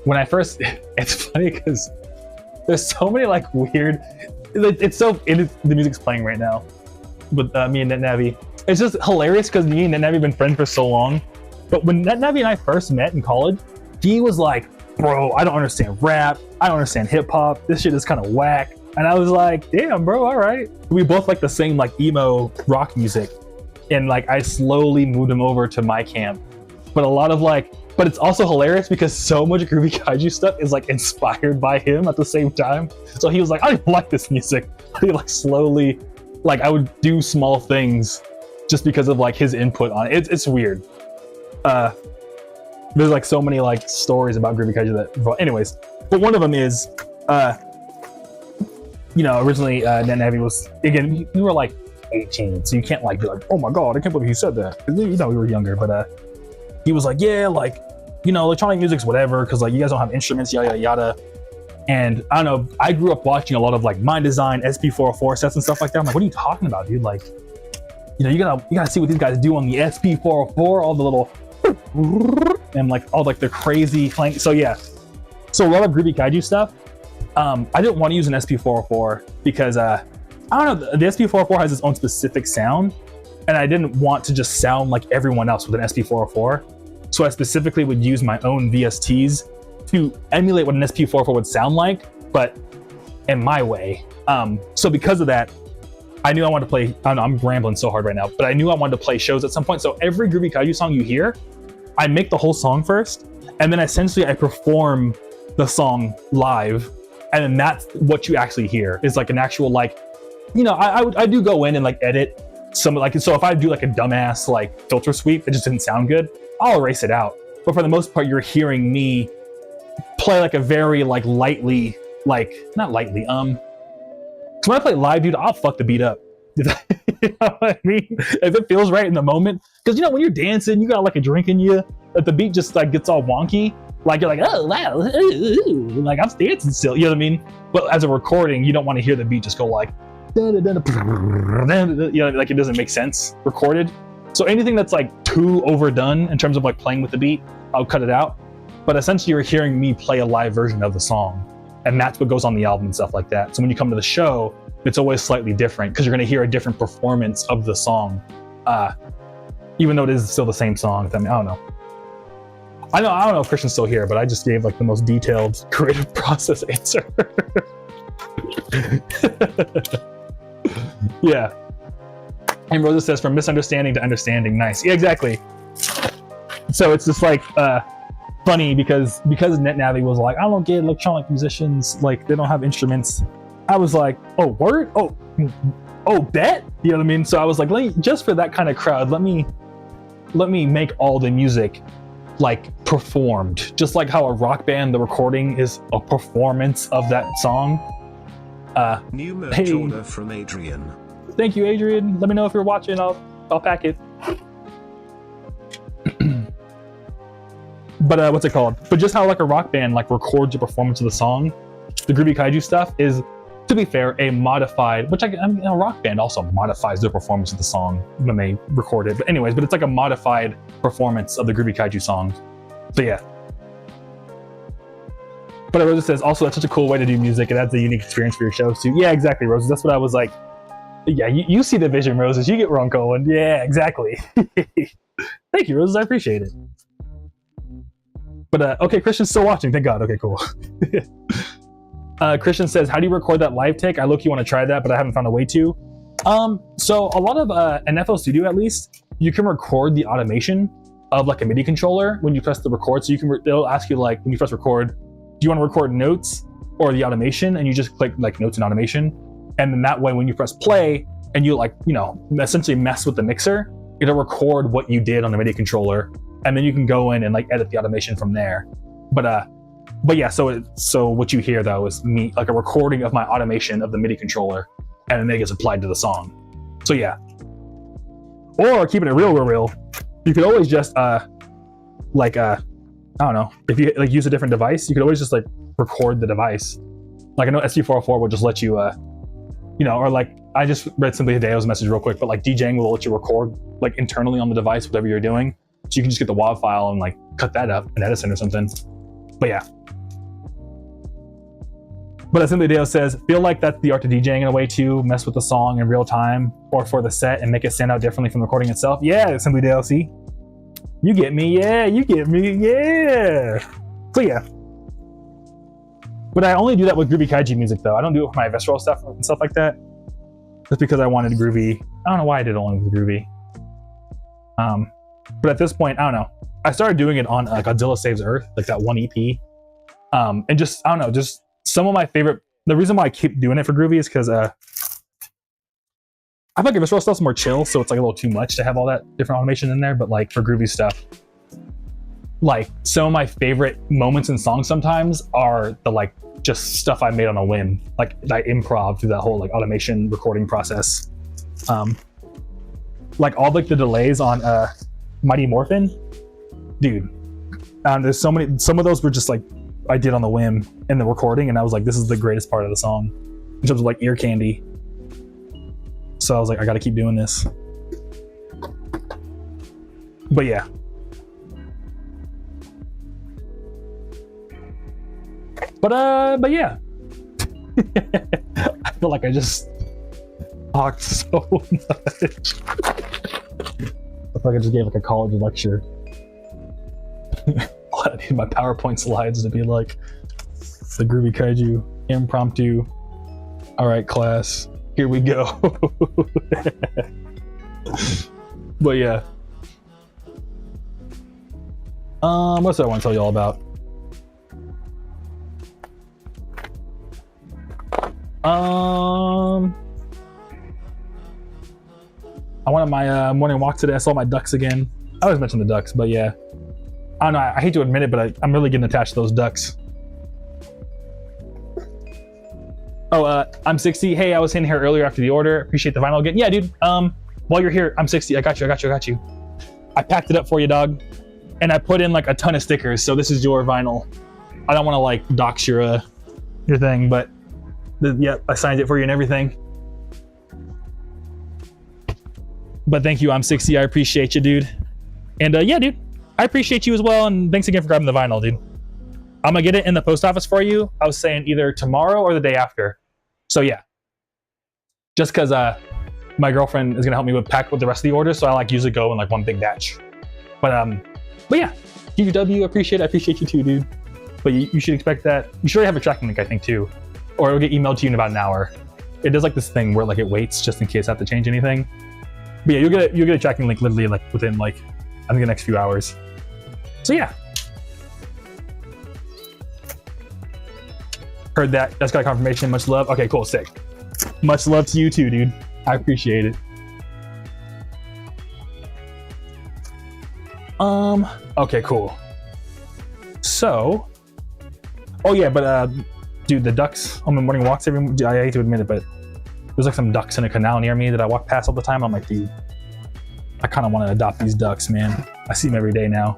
When I first, it's funny because there's so many like weird. The music's playing right now with me and NetNavi. It's just hilarious because me and NetNavi have been friends for so long. But when NetNavi and I first met in college, he was like, bro, I don't understand rap. I don't understand hip hop. This shit is kind of whack. And I was like, damn, bro, all right. We both like the same like emo rock music. And like I slowly moved him over to my camp. But a lot of like, but it's also hilarious because so much Groovy Kaiju stuff is like inspired by him at the same time. So he was like, I don't like this music. He like slowly, like I would do small things just because of like his input on it. It's weird. There's like so many like stories about Groovy Kaiju that, anyways, but one of them is, originally NetNavi was, again, we were like 18, so you can't like be like, oh my god, I can't believe he said that. We were younger, but he was like, yeah, like, electronic music's whatever, because like you guys don't have instruments, yada yada. And I don't know, I grew up watching a lot of like Mind Design, SP404 sets and stuff like that. I'm like, what are you talking about, dude? Like, you gotta see what these guys do on the SP404, all the little and like all like the crazy clank. So yeah, so a lot of Groovy Kaiju stuff. I didn't want to use an SP404 because I don't know, the SP404 has its own specific sound, and I didn't want to just sound like everyone else with an SP404. So I specifically would use my own VSTs to emulate what an SP404 would sound like, but in my way. So because of that, I knew I wanted to play, I don't know, I'm rambling so hard right now, but I knew I wanted to play shows at some point. So every Groovy Kaiju song you hear, I make the whole song first, and then essentially I perform the song live, and then that's what you actually hear, is like an actual like, I do go in and like edit some, like, so if I do like a dumbass like filter sweep that just didn't sound good, I'll erase it out. But for the most part, you're hearing me play like a very like lightly, like, not lightly, so when I play live, dude, I'll fuck the beat up. You know what I mean? If it feels right in the moment, because when you're dancing, you got like a drink in you, if the beat just like gets all wonky, like you're like, oh wow, like I'm dancing still, you know what I mean? But as a recording, you don't want to hear the beat just go like, like it doesn't make sense recorded. So anything that's like too overdone in terms of like playing with the beat, I'll cut it out. But essentially, you're hearing me play a live version of the song. and that's what goes on the album and stuff like that. So when you come to the show, it's always slightly different because you're going to hear a different performance of the song, even though it is still the same song. I mean, I don't know. I don't know if Christian's still here, but I just gave like the most detailed creative process answer. Yeah. And Rosa says, from misunderstanding to understanding. Nice. Yeah, exactly. So it's just like funny because NetNavi was like, I don't get electronic musicians, like they don't have instruments. I was like, oh, word? Oh, bet? You know what I mean? So I was like, just for that kind of crowd, let me make all the music like performed, just like how a rock band, the recording is a performance of that song. New merch order from Adrian. Thank you, Adrian. Let me know if you're watching. I'll pack it. But what's it called? But just how like a rock band like records a performance of the song, the Groovy Kaiju stuff is, to be fair, a modified, which I mean, a rock band also modifies their performance of the song when they record it. But anyways, but it's like a modified performance of the Groovy Kaiju song. So yeah. But Rosa says, also, that's such a cool way to do music. It adds a unique experience for your shows too. Yeah, exactly, Rosa. That's what I was like. Yeah, you see the vision, Roses. You get where I'm going. Yeah, exactly. Thank you, Roses. I appreciate it. But okay, Christian's still watching. Thank God. Okay, cool. Christian says, how do you record that live take? I look, you want to try that, but I haven't found a way to. So a lot of an FL Studio, at least, you can record the automation of like a MIDI controller when you press the record. So they'll ask you like when you press record, do you want to record notes or the automation? And you just click like notes and automation. And then that way, when you press play and you like, essentially mess with the mixer, it'll record what you did on the MIDI controller. And then you can go in and like edit the automation from there. But yeah, so what you hear though is me, like a recording of my automation of the MIDI controller, and then it gets applied to the song. So yeah. Or keeping it real, you could always just I don't know, if you like use a different device, you could always just like record the device. Like I know ST404 will just let you or like I just read Simply Hideo's message real quick, but like DJing will let you record like internally on the device whatever you're doing. So you can just get the WAV file and like cut that up in Edison or something. But yeah. But as Simply Hideo says, feel like that's the art of DJing in a way too, mess with the song in real time or for the set and make it stand out differently from the recording itself. Yeah, Simply Hideo, see? You get me, yeah, you get me, yeah. So yeah. But I only do that with Groovy Kaiju music though. I don't do it with my Aviscerall stuff and stuff like that. Just because I wanted groovy. I don't know why I did it only with groovy. But at this point, I don't know. I started doing it on Godzilla Saves Earth, like that one EP. And just, I don't know, just some of my favorite, the reason why I keep doing it for groovy is because I feel like Aviscerall stuff's more chill, so it's like a little too much to have all that different automation in there. But like for groovy stuff, like some of my favorite moments in songs sometimes are the like just stuff I made on a whim, like I improv through that whole like automation recording process. Like all like the delays on Mighty Morphin, dude. There's so many. Some of those were just like I did on the whim in the recording, and I was like, this is the greatest part of the song in terms of like ear candy. So I was like, I got to keep doing this. But yeah. But yeah. I feel like I just talked so much. I feel like I just gave like a college lecture. I need my PowerPoint slides to be like the Groovy Kaiju impromptu. All right, class, here we go. But yeah. What's that I want to tell you all about? I went on my morning walk today. I saw my ducks again. I always mention the ducks, but yeah. I don't know, I hate to admit it, but I'm really getting attached to those ducks. Oh, I'm 60. Hey, I was in here earlier after the order. Appreciate the vinyl again. Yeah, dude. While you're here, I'm 60. I got you. I packed it up for you, dog. And I put in like a ton of stickers, so this is your vinyl. I don't want to like dox your thing, but yep, I signed it for you and everything. But thank you, I'm 60. I appreciate you, dude. And yeah, dude, I appreciate you as well. And thanks again for grabbing the vinyl, dude. I'm gonna get it in the post office for you. I was saying either tomorrow or the day after. So yeah, just because my girlfriend is gonna help me pack with the rest of the orders, so I like usually go in like one big batch. But yeah, UW, appreciate it. I appreciate you too, dude. But you should expect that. You should already have a tracking link, I think, too, or it'll get emailed to you in about an hour. It does like this thing where like it waits just in case I have to change anything. But yeah, you'll get a tracking link literally like within like I think the next few hours. So yeah. Heard that. That's got a confirmation. Much love. Okay, cool. Sick. Much love to you too, dude. I appreciate it. Okay, cool. So, oh yeah, but dude, the ducks on the morning walks I hate to admit it, but there's like some ducks in a canal near me that I walk past all the time. I'm like, dude, I kind of want to adopt these ducks, man. I see them every day now.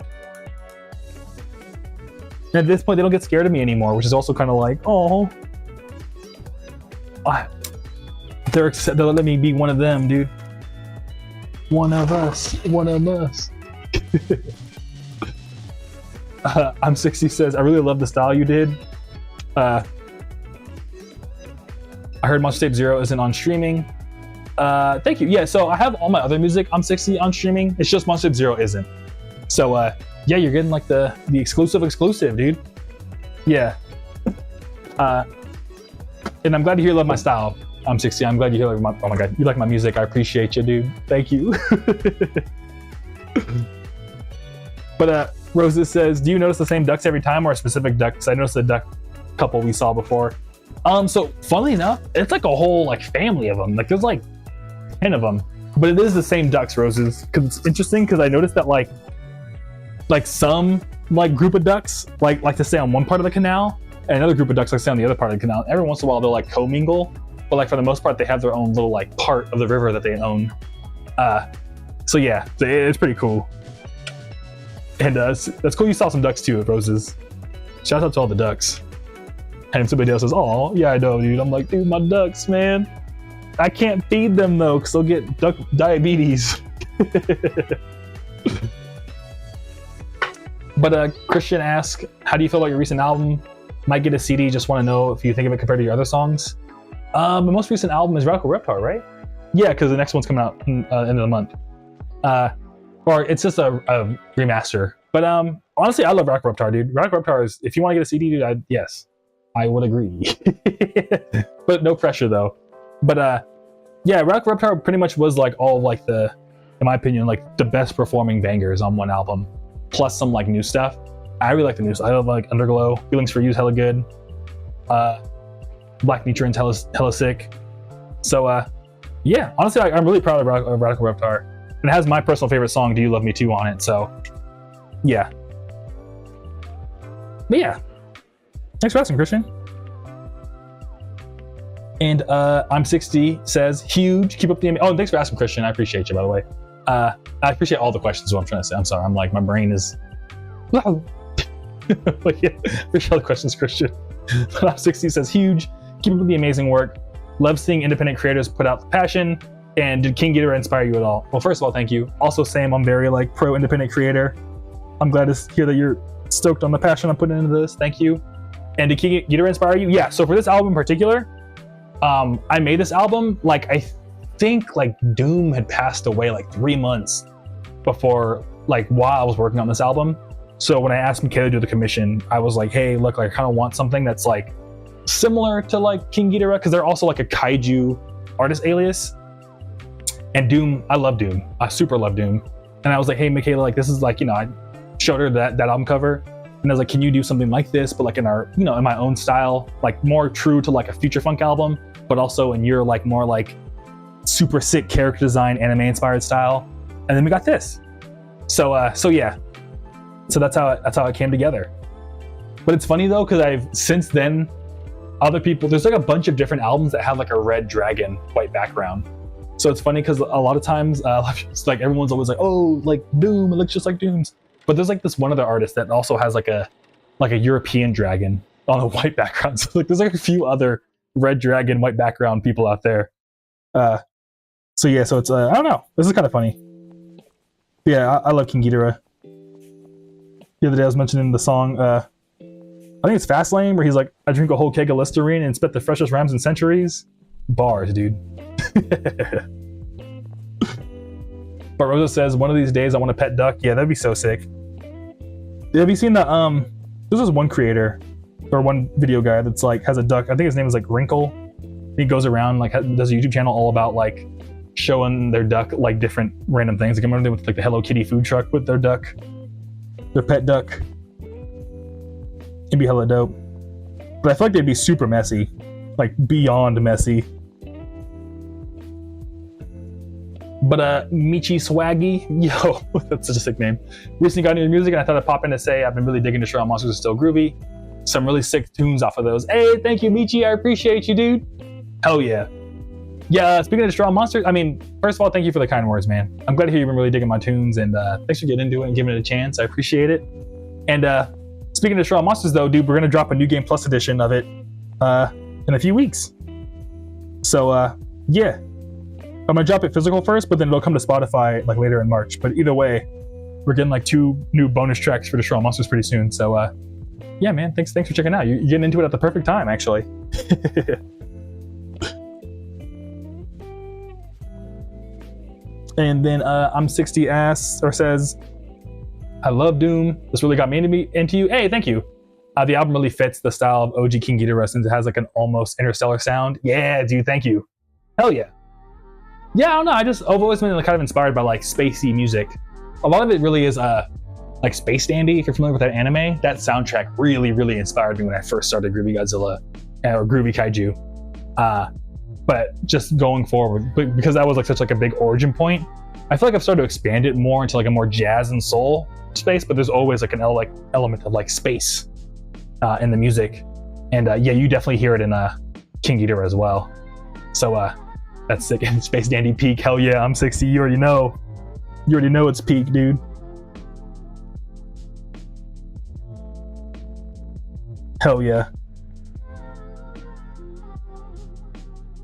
And at this point, they don't get scared of me anymore, which is also kind of like, oh, they're letting me be one of them, dude. One of us. One of us. I'm 60 says, I really love the style you did. I heard Monster Tape Zero isn't on streaming. Thank you. Yeah, so I have all my other music I'm 60 on streaming. It's just Monster Tape Zero isn't. So yeah, you're getting like the exclusive, dude. Yeah. And I'm glad to hear you love my style. I'm 60. I'm glad you hear like my, oh my god, you like my music. I appreciate you, dude. Thank you. But Rosa says, do you notice the same ducks every time or a specific duck? Because I noticed the duck couple we saw before. So funnily enough, it's like a whole like family of them. Like there's like 10 of them, but it is the same ducks, Roses. Because it's interesting because I noticed that like some like group of ducks like to stay on one part of the canal, and another group of ducks like stay on the other part of the canal. Every once in a while they'll like commingle, but like for the most part they have their own little like part of the river that they own. So yeah, it's pretty cool. And that's cool you saw some ducks too, Roses. Shout out to all the ducks. And somebody else says, oh, yeah, I know, dude. I'm like, dude, my ducks, man. I can't feed them, though, because they'll get duck diabetes. But Christian asks, how do you feel about your recent album? Might get a CD, just want to know if you think of it compared to your other songs. My most recent album is Radical Reptar, right? Yeah, because the next one's coming out end of the month. Or it's just a remaster. But honestly, I love Radical Reptar, dude. Radical Reptar is, if you want to get a CD, dude, yes, I would agree. But no pressure, though. But yeah, Radical Reptar pretty much was like all of like the, in my opinion, like the best performing bangers on one album, plus some like new stuff. I really like the new stuff. I love like Underglow, Feelings for You is hella good. Black Nutrients hella sick. So yeah, honestly, I'm really proud of Radical Reptar. And it has my personal favorite song, Do You Love Me Too, on it. So yeah. But yeah. Thanks for asking, Christian. And I'm 60 says, huge, keep up the... Oh, thanks for asking, Christian. I appreciate you, by the way. I appreciate all the questions, is what I'm trying to say. I'm sorry. I'm like, my brain is... But yeah, appreciate all the questions, Christian. But I'm 60 says, huge, keep up the amazing work. Love seeing independent creators put out the passion. And did King Ghidorah inspire you at all? Well, first of all, thank you. Also, Sam, I'm very like pro independent creator. I'm glad to hear that you're stoked on the passion I'm putting into this. Thank you. And did King Ghidorah inspire you? Yeah, so for this album in particular, I made this album, like, I think, like, Doom had passed away, like, 3 months before, like, while I was working on this album. So when I asked Michaela to do the commission, I was like, hey, look, I kind of want something that's, like, similar to, like, King Ghidorah, because they're also, like, a kaiju artist alias. And Doom, I love Doom. I super love Doom. And I was like, hey, Michaela, like, this is, like, you know, I showed her that album cover. And I was like, can you do something like this, but like in our, you know, in my own style, like more true to like a future funk album, but also in your like more like super sick character design, anime inspired style. And then we got this. So yeah. So that's how it came together. But it's funny though, because I've since then, other people, there's like a bunch of different albums that have like a red dragon, white background. So it's funny because a lot of times, it's like everyone's always like, oh, like Doom, it looks just like Doom's. But there's like this one other artist that also has like a European dragon on a white background. So like there's like a few other red dragon, white background people out there. So yeah, so it's I don't know. This is kind of funny. Yeah, I love King Ghidorah. The other day I was mentioning the song I think it's Fastlane, where he's like, I drink a whole keg of Listerine and spit the freshest rhymes in centuries. Bars, dude. But Rosa says, one of these days I want a pet duck. Yeah, that'd be so sick. Have you seen the, this is one creator, or one video guy that's like, has a duck. I think his name is like Wrinkle. He goes around, like, does a YouTube channel all about like showing their duck like different random things. Like, I remember with like the Hello Kitty food truck with their duck, their pet duck. It'd be hella dope. But I feel like they'd be super messy, like beyond messy. But Michi Swaggy, yo, that's such a sick name. Recently got into music and I thought I'd pop in to say I've been really digging Destroy Monsters is Still Groovy. Some really sick tunes off of those. Hey, thank you, Michi. I appreciate you, dude. Hell yeah. Yeah, speaking of Destroy Monsters, I mean, first of all, thank you for the kind words, man. I'm glad to hear you've been really digging my tunes, and thanks for getting into it and giving it a chance. I appreciate it. And speaking of Destroy Monsters, though, dude, we're going to drop a New Game Plus edition of it in a few weeks. So, yeah. I'm going to drop it physical first, but then it'll come to Spotify like later in March. But either way, we're getting like 2 new bonus tracks for Destroy Monsters pretty soon. So, yeah, man, thanks for checking out. You're getting into it at the perfect time, actually. And then I'm 60 ass or says, I love Doom. This really got me into you. Hey, thank you. The album really fits the style of OG King Ghidorah since it has like an almost interstellar sound. Yeah, dude, thank you. Hell yeah. Yeah, I don't know. I've always been kind of inspired by like spacey music. A lot of it really is like Space Dandy. If you're familiar with that anime, that soundtrack really, really inspired me when I first started Groovy Godzilla or Groovy Kaiju. But just going forward, because that was like such like a big origin point, I feel like I've started to expand it more into like a more jazz and soul space. But there's always like an element of like space in the music, and yeah, you definitely hear it in King Ghidorah as well. So that's sick. Space Dandy peak. Hell yeah, I'm 60. You already know. You already know it's peak, dude. Hell yeah.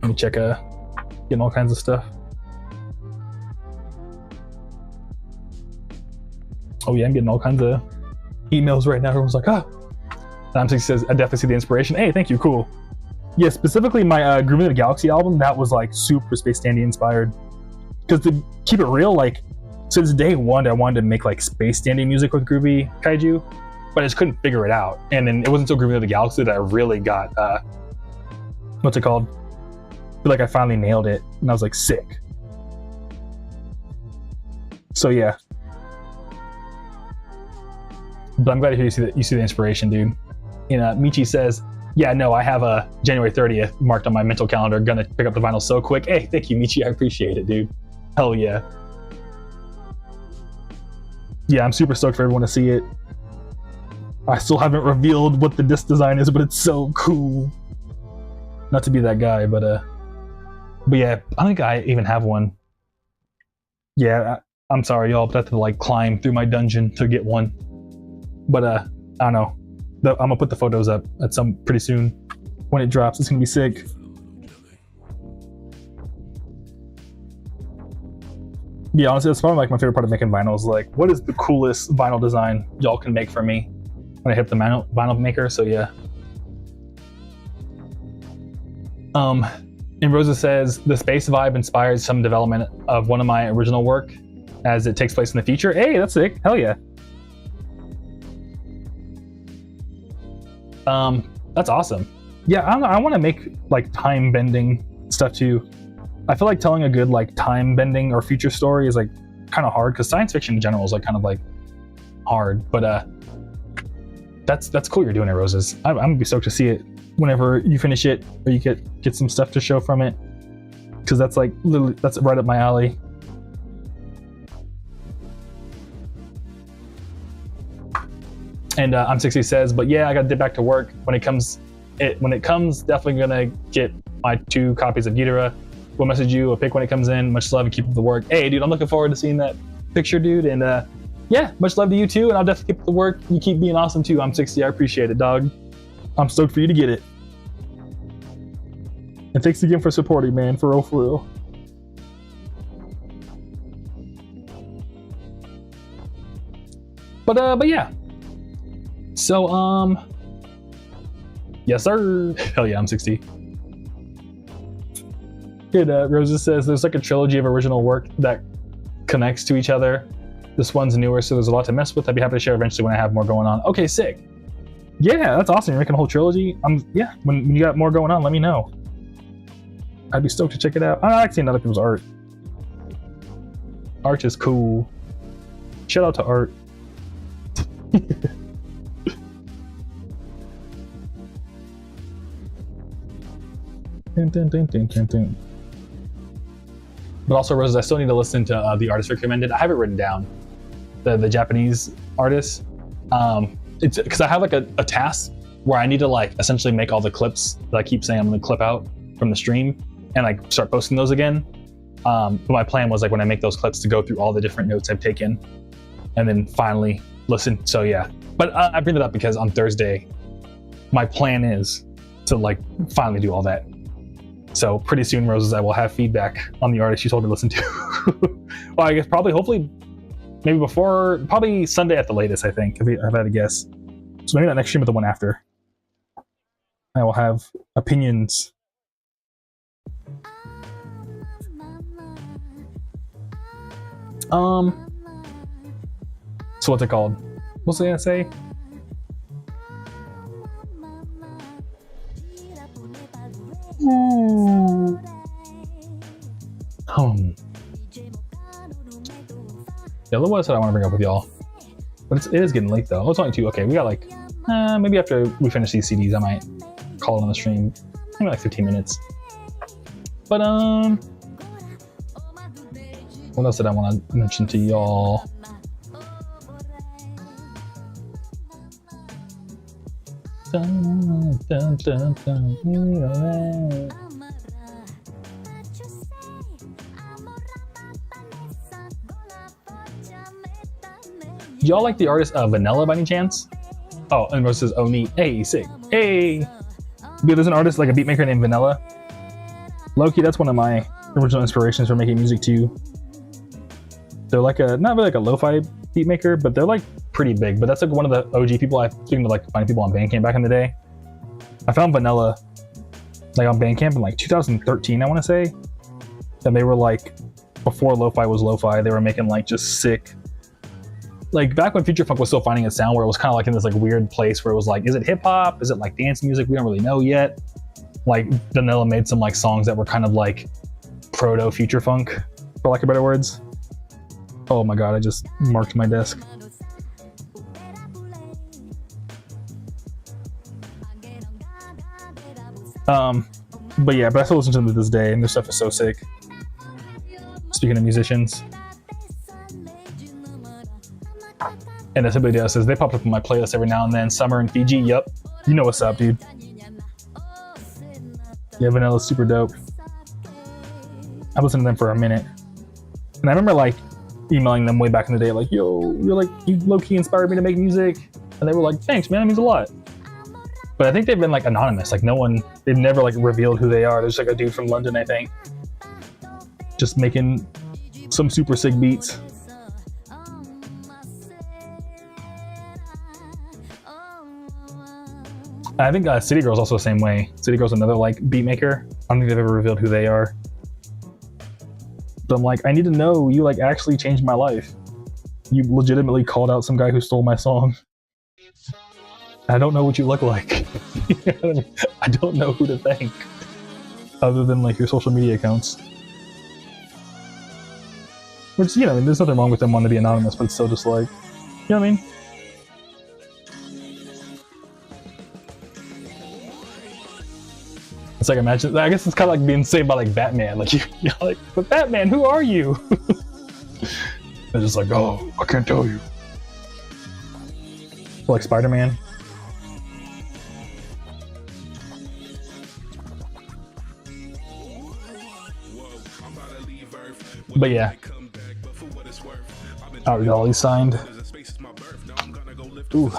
Let me check getting all kinds of stuff. Oh yeah, I'm getting all kinds of emails right now. Everyone's like, I'm 60 says, I definitely see the inspiration. Hey, thank you, cool. Yeah, specifically my Groovy the Galaxy album, that was like super Space Dandy inspired. Because to keep it real, like since day one, I wanted to make like Space Dandy music with Groovy Kaiju, but I just couldn't figure it out. And then it wasn't until Groovy the Galaxy that I really got, what's it called? I feel like I finally nailed it, and I was like sick. So yeah. But I'm glad to hear you see the inspiration, dude. And Michi says, yeah, no, I have a January 30th marked on my mental calendar. Gonna pick up the vinyl so quick. Hey, thank you, Michi. I appreciate it, dude. Hell yeah. Yeah, I'm super stoked for everyone to see it. I still haven't revealed what the disc design is, but it's so cool. Not to be that guy, but yeah, I don't think I even have one. Yeah, I'm sorry, y'all, but I have to like climb through my dungeon to get one. But I don't know. I'm gonna put the photos up at some pretty soon when it drops. It's gonna be sick. Yeah, honestly, that's probably like my favorite part of making vinyls. Like, what is the coolest vinyl design y'all can make for me when I hit the vinyl maker? So yeah. And Rosa says the space vibe inspired some development of one of my original work as it takes place in the future. Hey, that's sick. Hell yeah. That's awesome. Yeah, I don't know. I want to make like time bending stuff too. I feel like telling a good like time bending or future story is like kind of hard because science fiction in general is like kind of like hard. But that's cool. You're doing it, Roses. I'm gonna be stoked to see it whenever you finish it or you get some stuff to show from it, because that's like literally that's right up my alley. And I'm 60 says, but yeah, I gotta get back to work when it comes. Definitely gonna get my 2 copies of Ghidorah. We'll message you. I'll pick when it comes in. Much love and keep up the work. Hey, dude, I'm looking forward to seeing that picture, dude. And yeah, much love to you too. And I'll definitely keep up the work. You keep being awesome too. I'm 60. I appreciate it, dog. I'm stoked for you to get it. And thanks again for supporting, man. For real, for real. But yeah. So Yes, sir. Hell yeah, I'm 60. Good. Rosa says there's like a trilogy of original work that connects to each other. This one's newer, so there's a lot to mess with. I'd be happy to share eventually when I have more going on. Okay, sick. Yeah, that's awesome. You're making a whole trilogy. Yeah, when you got more going on, let me know. I'd be stoked to check it out. I like seeing other people's art. Art is cool. Shout out to art. Dun, dun, dun, dun, dun, dun. But also, Roses, I still need to listen to the artist recommended. I have it written down. The Japanese artist. It's because I have like a task where I need to like essentially make all the clips that I keep saying I'm going to clip out from the stream and like start posting those again. But my plan was like when I make those clips to go through all the different notes I've taken and then finally listen. So yeah, but I bring it up because on Thursday, my plan is to like finally do all that. So pretty soon, Roses, I will have feedback on the artist you told me to listen to. Well, I guess probably, hopefully, maybe before, probably Sunday at the latest, I think, if I had to guess. So maybe not next stream, but the one after. I will have opinions. So what's it called? What's it gonna say? Yeah, what else did I want to bring up with y'all? But it is getting late though. Oh, it's only 2. Okay, we got like maybe after we finish these CDs, I might call it on the stream. Maybe like 15 minutes. But what else did I want to mention to y'all? Dun, dun, dun, dun. Do y'all like the artist Vanilla by any chance? Oh, and Rose says, oh neat. Hey, sick. Hey! Dude, there's an artist, like a beatmaker named Vanilla. Low-key, that's one of my original inspirations for making music too. They're like not really like a lo-fi beatmaker, but they're like pretty big. But that's like one of the OG people I speaking to like finding people on Bandcamp back in the day. I found Vanilla like on Bandcamp in like 2013, I want to say. And they were like, before lo-fi was lo-fi, they were making like just sick, like back when future funk was still finding a sound where it was kind of like in this like weird place where it was like, is it hip hop? Is it like dance music? We don't really know yet. Like Vanilla made some like songs that were kind of like proto future funk, for lack of better words. Oh my god, I just marked my desk. But yeah, but I still listen to them to this day, and their stuff is so sick. Speaking of musicians. And as somebody else says, they pop up in my playlist every now and then. Summer in Fiji, yup. You know what's up, dude. Yeah, Vanilla's super dope. I've listened to them for a minute. And I remember like emailing them way back in the day, like, yo, you're like, you low-key inspired me to make music. And they were like, thanks, man, that means a lot. But I think they've been like anonymous. Like they've never like revealed who they are. There's like a dude from London, I think, just making some super sick beats. I think City Girl's also the same way. City Girl's another like beat maker. I don't think they've ever revealed who they are. But I'm like, I need to know you like actually changed my life. You legitimately called out some guy who stole my song. I don't know what you look like. I don't know who to thank other than like your social media accounts. Which, you know, I mean, there's nothing wrong with them wanting to be anonymous, but it's still just like, you know what I mean? It's like, imagine, I guess it's kind of like being saved by like Batman. Like you're like, but Batman, who are you? They're just like, oh, I can't tell you. Or like Spider-Man. But yeah. Oh, Dolly signed. Ooh.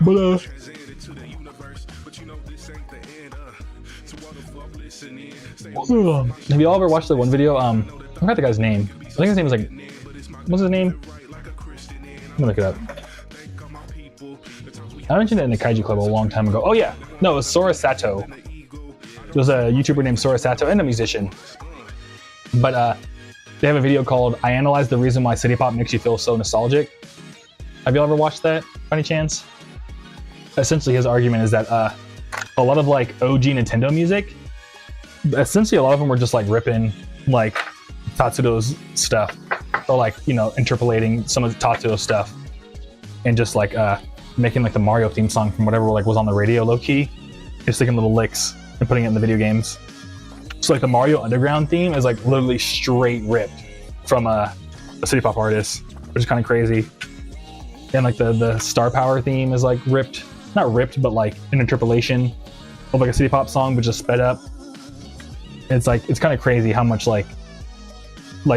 But have y'all ever watched the one video? I forgot the guy's name. I think his name was like, what's his name? Let me look it up. I mentioned it in the Kaiju Club a long time ago. Oh yeah, no, it was Sora Sato. There's a YouTuber named Sora Sato and a musician. But they have a video called "I Analyze the Reason Why City Pop Makes You Feel So Nostalgic." Have you ever watched that by any chance? Essentially, his argument is that a lot of like OG Nintendo music, essentially a lot of them were just like ripping like Tatsudo's stuff, or like, you know, interpolating some of Tatsudo's stuff, and just like making like the Mario theme song from whatever like was on the radio low key, just taking little licks and putting it in the video games. So like the Mario Underground theme is like literally straight ripped from a City Pop artist, which is kind of crazy. And like the Star Power theme is like ripped, not ripped, but like an interpolation of like a City Pop song, but just sped up. It's like, it's kind of crazy how much like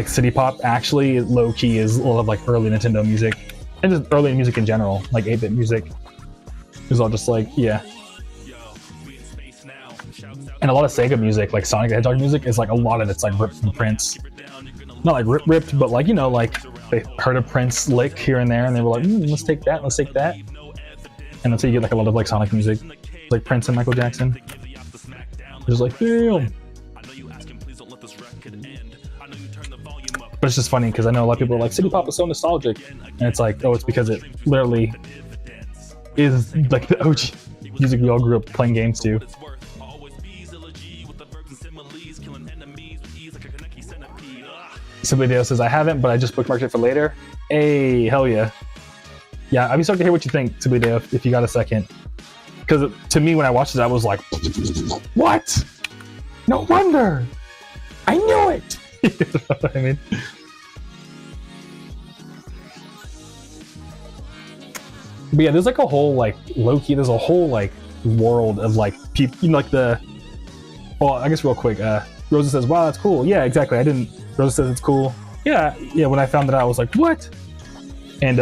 City Pop actually low key is a lot of like early Nintendo music, and just early music in general, like 8-bit music is all just like, yeah. And a lot of Sega music, like Sonic the Hedgehog music, is like a lot of it's like ripped from Prince. Not like ripped, but like, you know, like they heard a Prince lick here and there, and they were like, let's take that, let's take that. And that's how you get like a lot of like Sonic music, like Prince and Michael Jackson. It's like, damn. But it's just funny because I know a lot of people are like, City Pop is so nostalgic, and it's like, oh, it's because it literally is like the OG music we all grew up playing games to. Sibley Dale says, I haven't, but I just bookmarked it for later. Hey, hell yeah. Yeah, I'd be stoked to hear what you think, Sibley Dale, if you got a second. Because to me, when I watched it, I was like, what? No wonder! I knew it! You know what I mean? But yeah, there's like a whole like low-key, there's a whole like world of like people, you know, like the, well, I guess real quick, Rosa says, wow, that's cool. Yeah, exactly. Rosa says it's cool. Yeah, when I found it out, I was like, what? And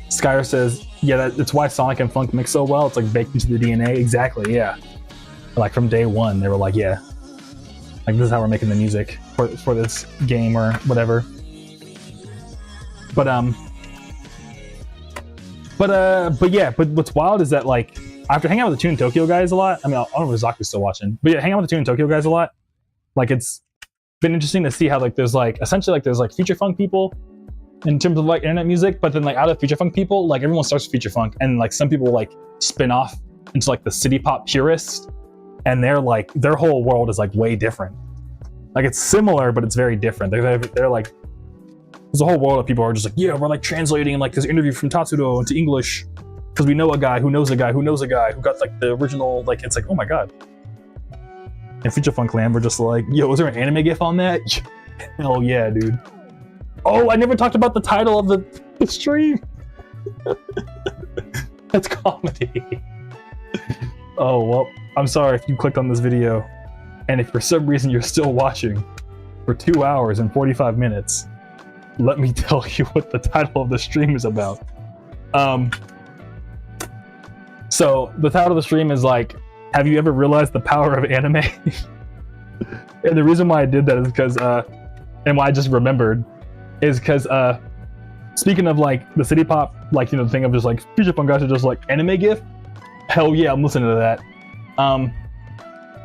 Skyr says, yeah, that's why Sonic and Funk mix so well. It's like baked into the DNA. Exactly, yeah. Like from day one, they were like, yeah, like this is how we're making the music for this game or whatever. But yeah, but what's wild is that like after hanging out with the Toon Tokyo guys a lot, I mean, I don't know if Zaku's still watching, but yeah, hanging out with the Toon Tokyo guys a lot, like it's been interesting to see how like there's like essentially like there's like future funk people in terms of like internet music, but then like out of future funk people, like everyone starts with future funk, and like some people like spin off into like the City Pop purists, and they're like their whole world is like way different. Like it's similar, but it's very different. They're like, there's a whole world of people who are just like, yeah, we're like translating like this interview from Tatsudo into English because we know a guy who knows a guy who knows a guy who got like the original, like it's like, oh my god. And Future Funk Land, we're just like, yo, was there an anime gif on that? Hell yeah, dude. Oh, I never talked about the title of the stream. That's comedy. Oh, well, I'm sorry if you clicked on this video, and if for some reason you're still watching for 2 hours and 45 minutes, let me tell you what the title of the stream is about. So the title of the stream is like, have you ever realized the power of anime? And the reason why I did that is because, and why I just remembered, is because, speaking of like the City Pop, like, you know, the thing of just like future funk guys are just like anime gif. Hell yeah, I'm listening to that.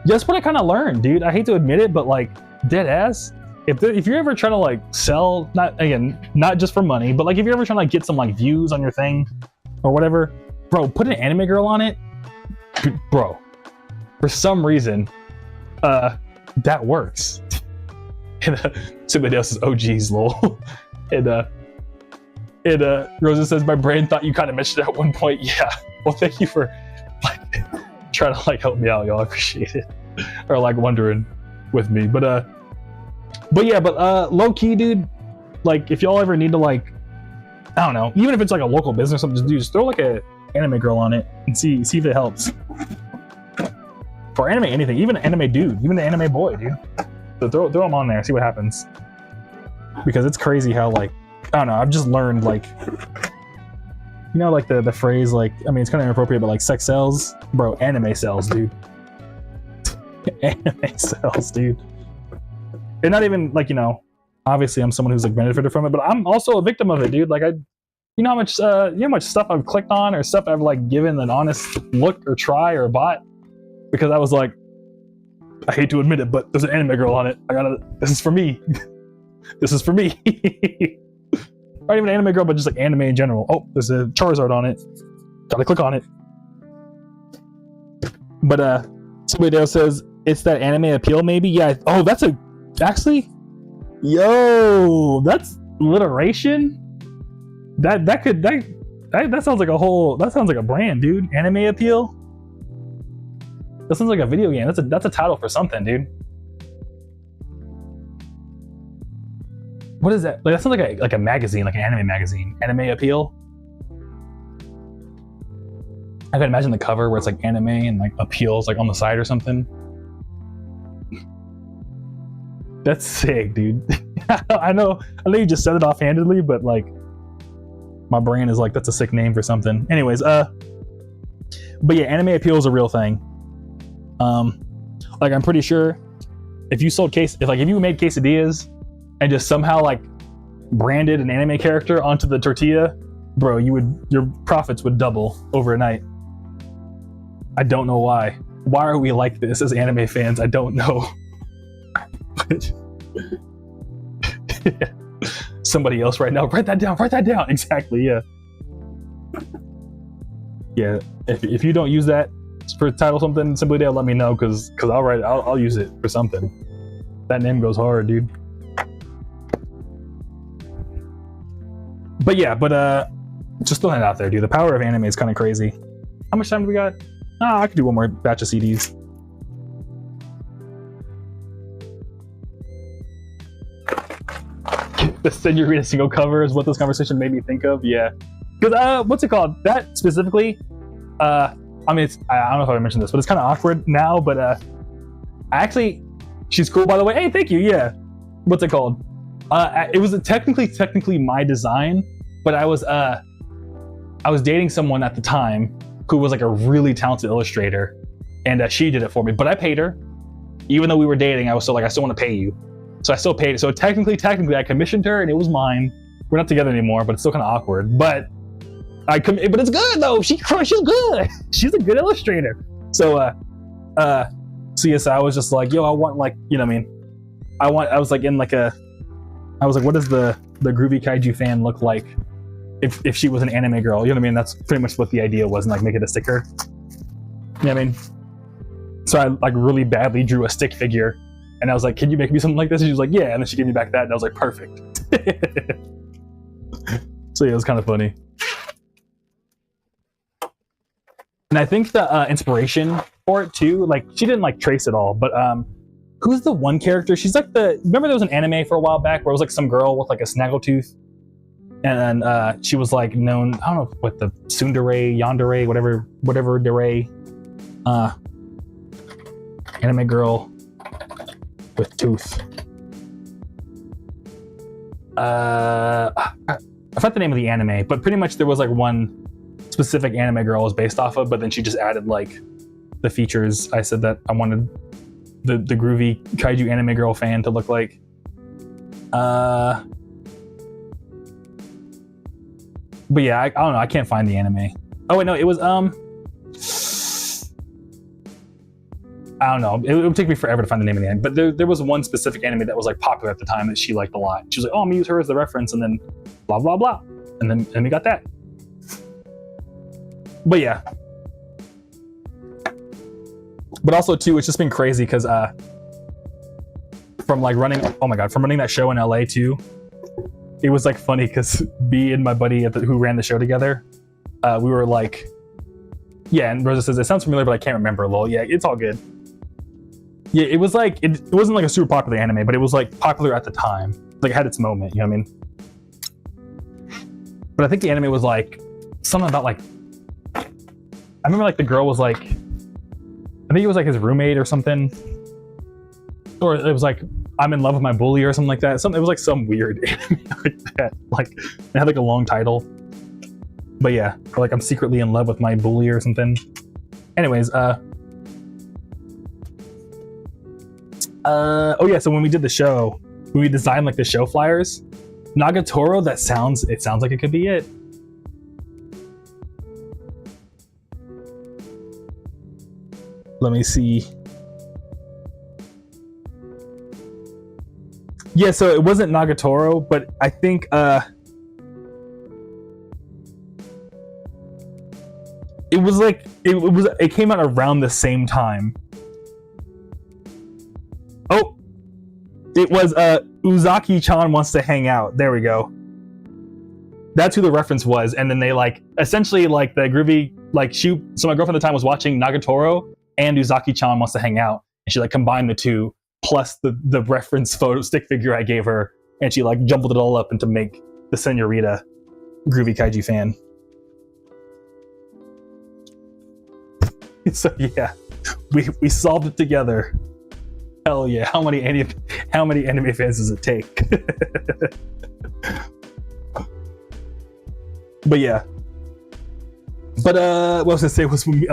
Guess what I kind of learned, dude? I hate to admit it, but like dead ass. If you're ever trying to like sell, not just for money, but like if you're ever trying to like get some like views on your thing or whatever, bro, put an anime girl on it, bro. For some reason, that works. And somebody else says, "Oh geez, lol." And Rosa says, "My brain thought you kind of mentioned it at one point." Yeah. Well, thank you for like trying to like help me out, y'all. I appreciate it. Or like wondering with me, but low key, dude. Like, if y'all ever need to like, I don't know, even if it's like a local business, something, just throw like a anime girl on it and see if it helps. For anime, anything, even an anime dude, even an anime boy, dude. So throw them on there, see what happens. Because it's crazy how like, I don't know, I've just learned like, you know, like the phrase, like, I mean, it's kind of inappropriate, but like sex sells, bro, anime sells, dude. Anime sells, dude. And not even like, you know, obviously I'm someone who's like benefited from it, but I'm also a victim of it, dude. Like you know how much stuff I've clicked on or stuff I've like given an honest look or try or bought because I was like, I hate to admit it, but there's an anime girl on it. This is for me. This is for me. Not even an anime girl, but just like anime in general. Oh, there's a Charizard on it. Gotta click on it. But somebody else says it's that anime appeal, maybe. Yeah. Oh, that's actually. Yo, that's alliteration. That sounds like that sounds like a brand, dude. Anime appeal. That sounds like a video game. That's a title for something, dude. What is that? Like that sounds like a magazine, like an anime magazine. Anime appeal. I can imagine the cover where it's like anime and like appeals like on the side or something. That's sick, dude. I know you just said it offhandedly, but like my brain is like, that's a sick name for something. Anyways, but yeah, anime appeal is a real thing. Like I'm pretty sure if you made quesadillas and just somehow like branded an anime character onto the tortilla, bro, your profits would double overnight. I don't know why. Why are we like this as anime fans? I don't know. Somebody else right now, write that down. Exactly, yeah. Yeah, if you don't use that for title something, simply they'll let me know because I'll use it for something. That name goes hard, dude. But yeah, just throwing it out there, dude. The power of anime is kind of crazy. How much time do we got? I could do one more batch of CDs. The Senorita single cover is what this conversation made me think of. Yeah, because what's it called? That specifically. I mean, I don't know if I mentioned this, but it's kind of awkward now. But she's cool, by the way. Hey, thank you. Yeah, what's it called? It was technically my design, but I was dating someone at the time who was like a really talented illustrator, and she did it for me. But I paid her, even though we were dating. I still want to pay you. So I still paid it. So technically, I commissioned her and it was mine. We're not together anymore, but it's still kind of awkward. But it's good though. She's good. She's a good illustrator. So yes, I was just like, yo, I want like, you know what I mean? I was like, what does the Groovy Kaiju fan look like if she was an anime girl? You know what I mean? That's pretty much what the idea was, and like make it a sticker. You know what I mean? So I like really badly drew a stick figure. And I was like, can you make me something like this? And she was like, yeah. And then she gave me back that. And I was like, perfect. So yeah, it was kind of funny. And I think the inspiration for it too, like she didn't like trace it all, but who's the one character? She's like remember there was an anime for a while back where it was like some girl with like a snaggletooth? And then she was like known, I don't know what the tsundere, yandere, whatever dere, anime girl with tooth. I forgot the name of the anime, but pretty much there was like one specific anime girl was based off of, but then she just added like the features I said that I wanted the Groovy Kaiju anime girl fan to look like. But yeah, I don't know. I can't find the anime. Oh wait, no, it was I don't know. It would take me forever to find the name of the anime. But there was one specific anime that was like popular at the time that she liked a lot. She was like, "Oh, I'm gonna use her as the reference," and then blah blah blah, and we got that. But yeah. But also too, it's just been crazy because from running that show in LA too, it was like funny because me and my buddy who ran the show together, we were like, yeah, and Rosa says it sounds familiar, but I can't remember. Lol, yeah, it's all good. Yeah, it was like it wasn't like a super popular anime, but it was like popular at the time. Like it had its moment, you know what I mean? But I think the anime was like something about like I remember like the girl was like I think it was like his roommate or something. Or it was like I'm in love with my bully or something like that. It was like some weird anime like that. Like it had like a long title. But yeah, or like I'm secretly in love with my bully or something. Anyways, oh yeah, so when we did the show, when we designed like the show flyers, Nagatoro, it sounds like it could be it. Let me see. Yeah, so it wasn't Nagatoro, but I think it was like it came out around the same time. Oh, it was Uzaki-chan wants to hang out. There we go. That's who the reference was, and then they like essentially like the Groovy like shoot. So my girlfriend at the time was watching Nagatoro and Uzaki-chan wants to hang out, and she like combined the two plus the reference photo stick figure I gave her, and she like jumbled it all up into make the Senorita Groovy Kaiju fan. So yeah, we solved it together. Hell yeah! How many anime fans does it take? But yeah. But what I was gonna say was when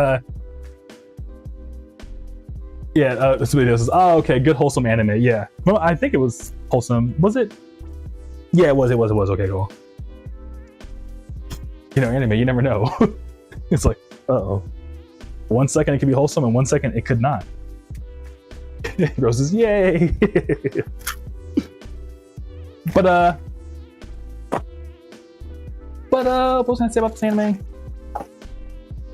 somebody else says, oh okay, good wholesome anime. Yeah, well I think it was wholesome. Was it? Yeah, it was. Okay, cool. You know, anime, you never know. It's like, uh-oh. 1 second it could be wholesome, and 1 second it could not. Rose says, yay! But what was I gonna say about this anime?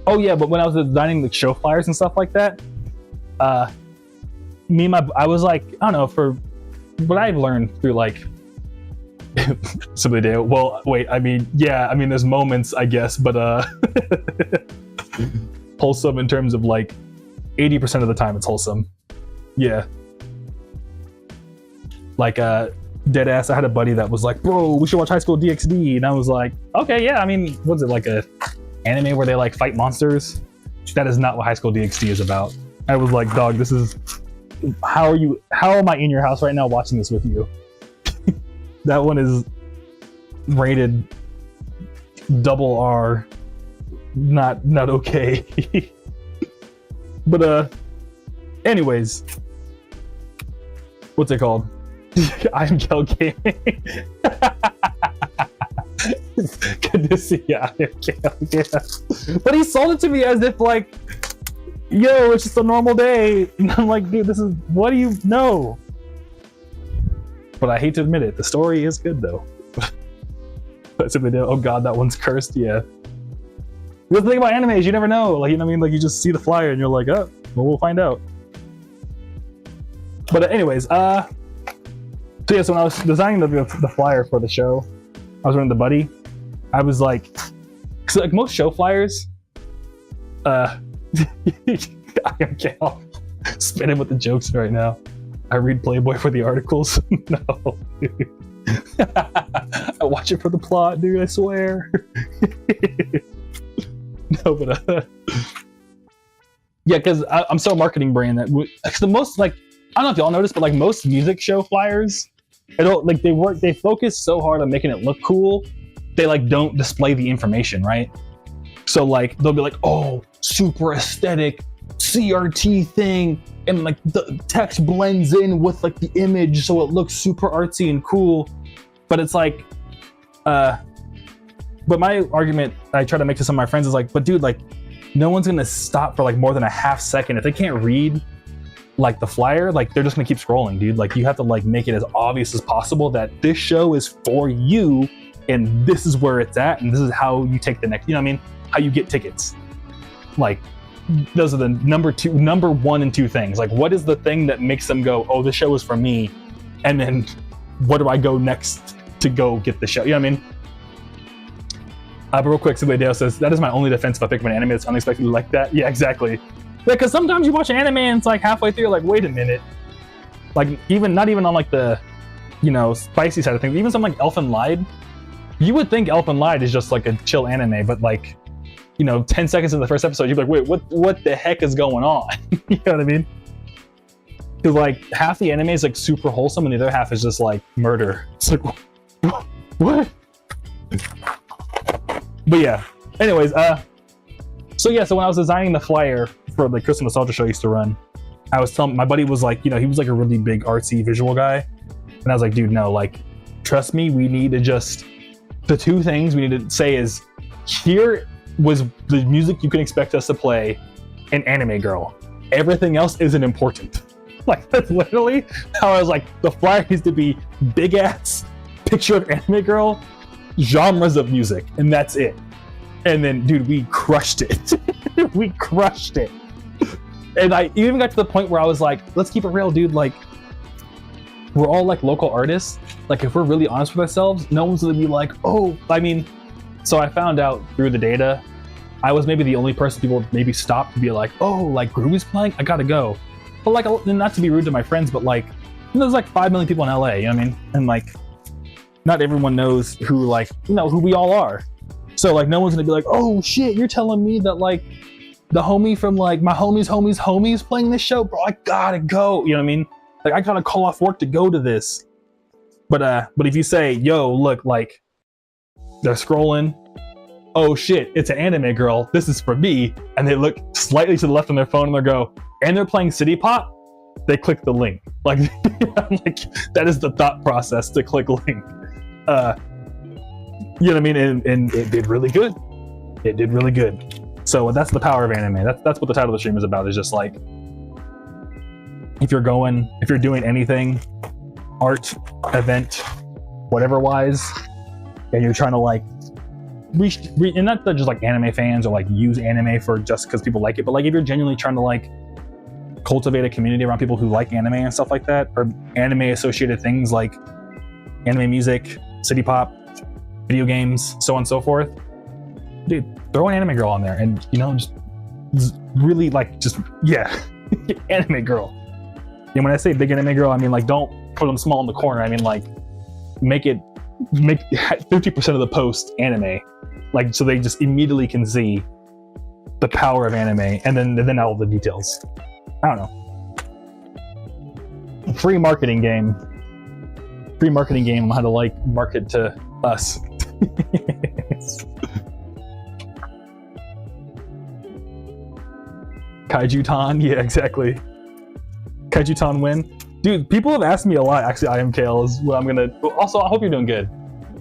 Oh yeah, but when I was designing the show flyers and stuff like that, I was like, I don't know, for what I've learned through like simply day. Well, wait, there's moments, I guess, but wholesome in terms of like 80% of the time it's wholesome. Yeah. Like dead ass, I had a buddy that was like, bro, we should watch High School DxD, and I was like, okay, yeah, I mean, what's it, like a anime where they like fight monsters? That is not what High School DxD is about. I was like, dog, this is how am I in your house right now watching this with you? That one is rated double R, not okay. But anyways, what's it called? I am Kel Gaming. Good to see you. I am Kel, yeah. But he sold it to me as if like, yo, it's just a normal day. And I'm like, dude, this is, what do you know? But I hate to admit it, the story is good though. But simply, oh god, that one's cursed, yeah. The thing about anime is you never know. Like, you know what I mean? Like, you just see the flyer and you're like, oh, well, we'll find out. But anyways, so yeah, so when I was designing the flyer for the show, I was running the buddy. I was like, cause like most show flyers, I am Cal, spinning with the jokes right now. I read Playboy for the articles. No, dude. I watch it for the plot, dude, I swear. No, but yeah, because I'm so marketing brain that cause the most, like, I don't know if y'all noticed, but like most music show flyers, they focus so hard on making it look cool, they like don't display the information, right? So like they'll be like, oh, super aesthetic CRT thing, and like the text blends in with like the image so it looks super artsy and cool. But it's like but my argument I try to make to some of my friends is like, but dude, like no one's gonna stop for like more than a half second if they can't read like the flyer. Like they're just gonna keep scrolling, dude. Like you have to like make it as obvious as possible that this show is for you and this is where it's at and this is how you take the next, you know what I mean, how you get tickets. Like those are the number one and two things. Like what is the thing that makes them go, oh, this show is for me, and then what do I go next to go get the show, you know what I mean? But real quick, Dale says, that is my only defense if I pick up an anime that's unexpectedly like that. Yeah, exactly. Yeah, because sometimes you watch an anime and it's like halfway through, you're like, wait a minute. Like, not even on like the, you know, spicy side of things, even something like Elfen Lied. You would think Elfen Lied is just like a chill anime, but like, you know, 10 seconds in the first episode, you'd be like, wait, what the heck is going on? You know what I mean? Because like half the anime is like super wholesome and the other half is just like murder. It's like, what? But yeah, anyways, so when I was designing the flyer for the Crystal Nostalgia show I used to run, I was telling, my buddy was like, you know, he was like a really big artsy visual guy, And I was like, dude, no, like, trust me, we need to just, the two things we need to say is, here was the music you can expect us to play in Anime Girl. Everything else isn't important. Like, that's literally how I was like, the flyer needs to be big ass picture of Anime Girl, genres of music, and that's it. And then, dude, we crushed it. We crushed it. And I even got to the point where I was like, let's keep it real, dude. Like, we're all like local artists. Like, if we're really honest with ourselves, no one's gonna be like, oh, I mean, so I found out through the data, I was maybe the only person people would maybe stop to be like, oh, like Groovy's playing, I gotta go. But like, not to be rude to my friends, but like, there's like 5 million people in LA, you know what I mean? And like, not everyone knows who, like, you know, who we all are. So like, no one's gonna be like, oh shit, you're telling me that like the homie from like my homies playing this show, bro, I gotta go. You know what I mean? Like, I gotta call off work to go to this. But if you say, yo, look, like, they're scrolling, oh shit, it's an Anime Girl, this is for me, and they look slightly to the left on their phone and they go, and they're playing City Pop, they click the link. Like, like, that is the thought process, to click link. You know what I mean? And it did really good. It did really good. So that's the power of anime. That's what the title of the stream is about, is just like, if you're doing anything, art, event, whatever wise, and you're trying to like reach, and not just like anime fans or like use anime for just because people like it, but like if you're genuinely trying to like cultivate a community around people who like anime and stuff like that, or anime associated things like anime music, city pop, video games, so on and so forth, dude, throw an Anime Girl on there, and you know, just really like, just, yeah, Anime Girl. And when I say big Anime Girl, I mean like, don't put them small in the corner. I mean like, make 50% of the post anime, like, so they just immediately can see the power of anime, and then all the details. I don't know. Free marketing game on how to like market to us. Kaiju-tan, yeah, exactly. Kaiju-tan win. Dude, people have asked me a lot, actually, IMKL is what I'm gonna, also, I hope you're doing good.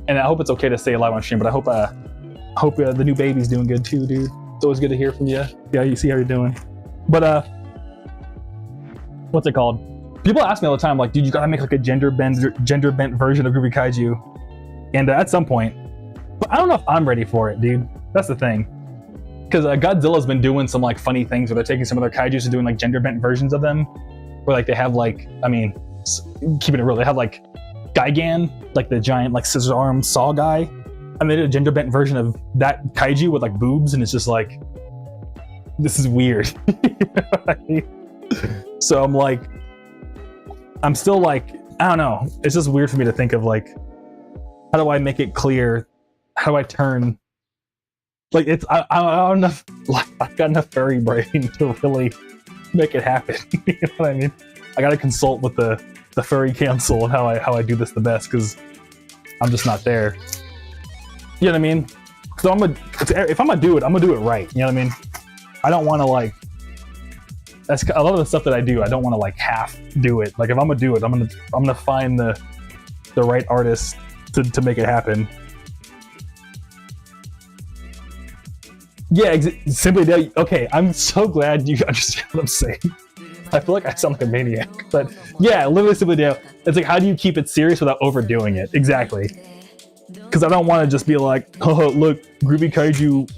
And I hope it's okay to stay live on stream, but I hope the new baby's doing good too, dude. It's always good to hear from you. Yeah, you see how you're doing. But, what's it called? People ask me all the time, like, dude, you gotta make like a gender bent version of Groovy Kaiju. And at some point, but I don't know if I'm ready for it, dude. That's the thing. Because Godzilla's been doing some like funny things where they're taking some of their kaijus and doing like gender bent versions of them. Where like they have like, I mean, keeping it real, they have like Gigan, like the giant like scissor arm saw guy. And they did a gender bent version of that kaiju with like boobs, and it's just like, this is weird. You know what I mean? So I'm like, I'm still like, I don't know. It's just weird for me to think of like, how do I make it clear? How do I turn? Like, it's, I don't know, like, I've got enough furry brain to really make it happen. You know what I mean? I gotta consult with the furry council and how I do this the best, because I'm just not there. You know what I mean? So if I'm gonna do it, I'm gonna do it right. You know what I mean? I don't want to like, that's a lot of the stuff that I do, I don't want to like half do it. Like, if I'm gonna do it, I'm gonna find the right artist to make it happen. Yeah, Simply Dale. Okay, I'm so glad you understand what I'm saying. I feel like I sound like a maniac, but yeah, literally Simply Dale. It's like, how do you keep it serious without overdoing it? Exactly. Because I don't want to just be like, oh, look, Groovy Kaiju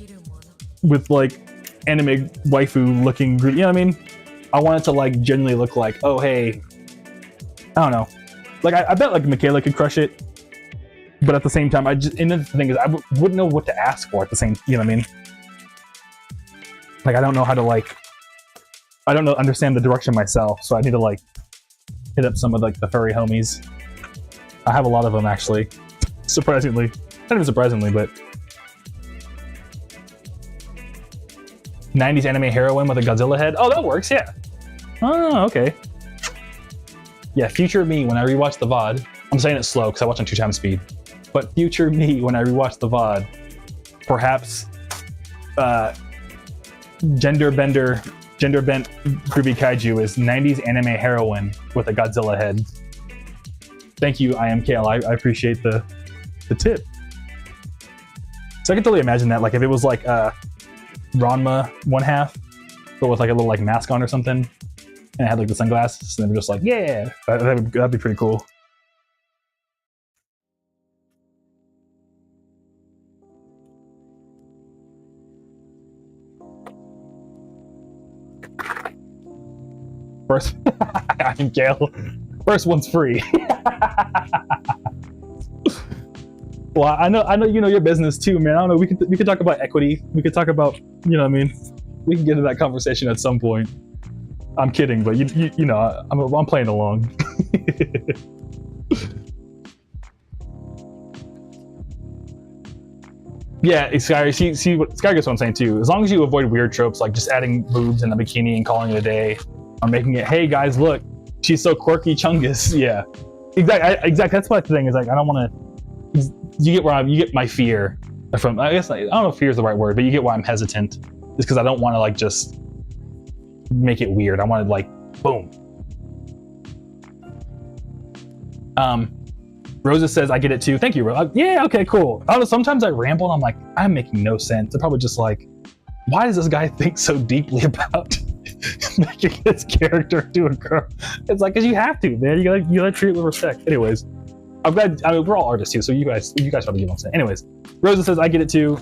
with like anime waifu looking groovy. You know what I mean? I want it to like genuinely look like, oh, hey, I don't know. Like, I bet like Michaela could crush it, but at the same time, and the thing is, I wouldn't know what to ask for at the same, you know what I mean? Like, I don't know how to like, I don't know, understand the direction myself, so I need to like hit up some of like the furry homies. I have a lot of them actually, surprisingly. Not even surprisingly, but 90s anime heroine with a Godzilla head. Oh, that works, yeah. Oh, okay. Yeah, future me when I rewatch the VOD. I'm saying it slow because I watch on 2x speed. But future me when I rewatch the VOD, perhaps gender bent Groovy Kaiju is 90s anime heroine with a Godzilla head. Thank you, I am Kale. I appreciate the tip. So I can totally imagine that, like if it was like Ranma 1/2, but with like a little like mask on or something, and I had like the sunglasses, and they were just like, yeah, that'd be pretty cool. First, I am Kale. First one's free. Well, I know you know your business too, man. I don't know. We could talk about equity. We could talk about, you know what I mean. We can get into that conversation at some point. I'm kidding, but you know I'm playing along. Yeah, Sky gets what I'm saying too. As long as you avoid weird tropes like just adding boobs and a bikini and calling it a day, or making it, hey guys, look, she's so quirky, chungus. Yeah, exactly. That's what the thing is. Like, I don't want to. You get my fear from. I guess I don't know if fear is the right word, but you get why I'm hesitant. It's because I don't want to like just make it weird. I want to like boom. Rosa says I get it too. Thank you, Rosa. Yeah, okay, cool. I don't know, sometimes I ramble and I'm like, I'm making no sense. They're probably just like, why does this guy think so deeply about making this character to a girl? It's like, because you have to, man. You gotta treat it with respect. Anyways, I'm glad. I mean, we're all artists too, so you guys probably get what I'm saying. Anyways, Rosa says I get it too.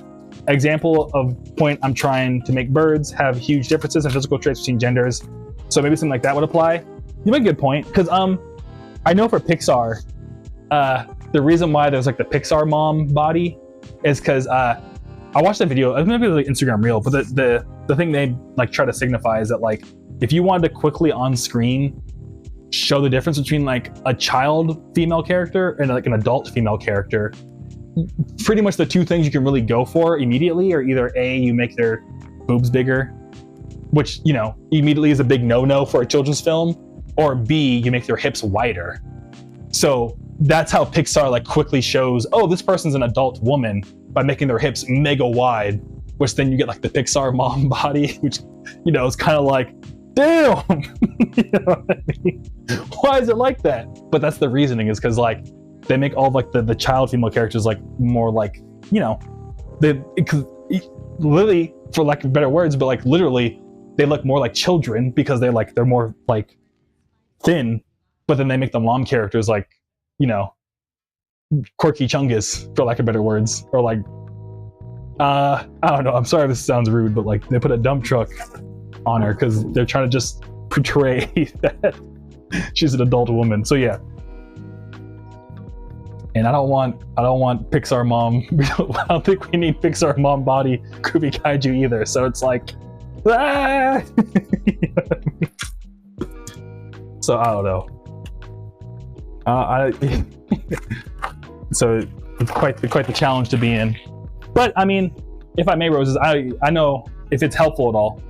Example of point, I'm trying to make birds have huge differences in physical traits between genders, so maybe something like that would apply. You make a good point, because I know for Pixar, the reason why there's like the Pixar mom body is because I watched that video. Maybe it was like Instagram reel, but the thing they like try to signify is that like if you wanted to quickly on screen show the difference between like a child female character and like an adult female character, pretty much the two things you can really go for immediately are either A, you make their boobs bigger, which, you know, immediately is a big no-no for a children's film, or B, you make their hips wider. So that's how Pixar like quickly shows, oh, this person's an adult woman, by making their hips mega wide, which then you get like the Pixar mom body, which, you know, is kind of like, damn. You know what I mean? Why is it like that? But that's the reasoning, is because like they make all of, like the child female characters like more like, you know, literally, for lack of better words, but like literally they look more like children because they're more like thin, but then they make the mom characters like, you know, quirky chungus, for lack of better words, or like I don't know, I'm sorry if this sounds rude, but like they put a dump truck on her because they're trying to just portray that she's an adult woman. So yeah, and I don't want Pixar mom. I don't think we need Pixar mom body Groovy Kaiju either. So it's like, ah! You know what I mean? So I don't know. So it's quite the challenge to be in. But I mean, if I may, Roses, I know if it's helpful at all,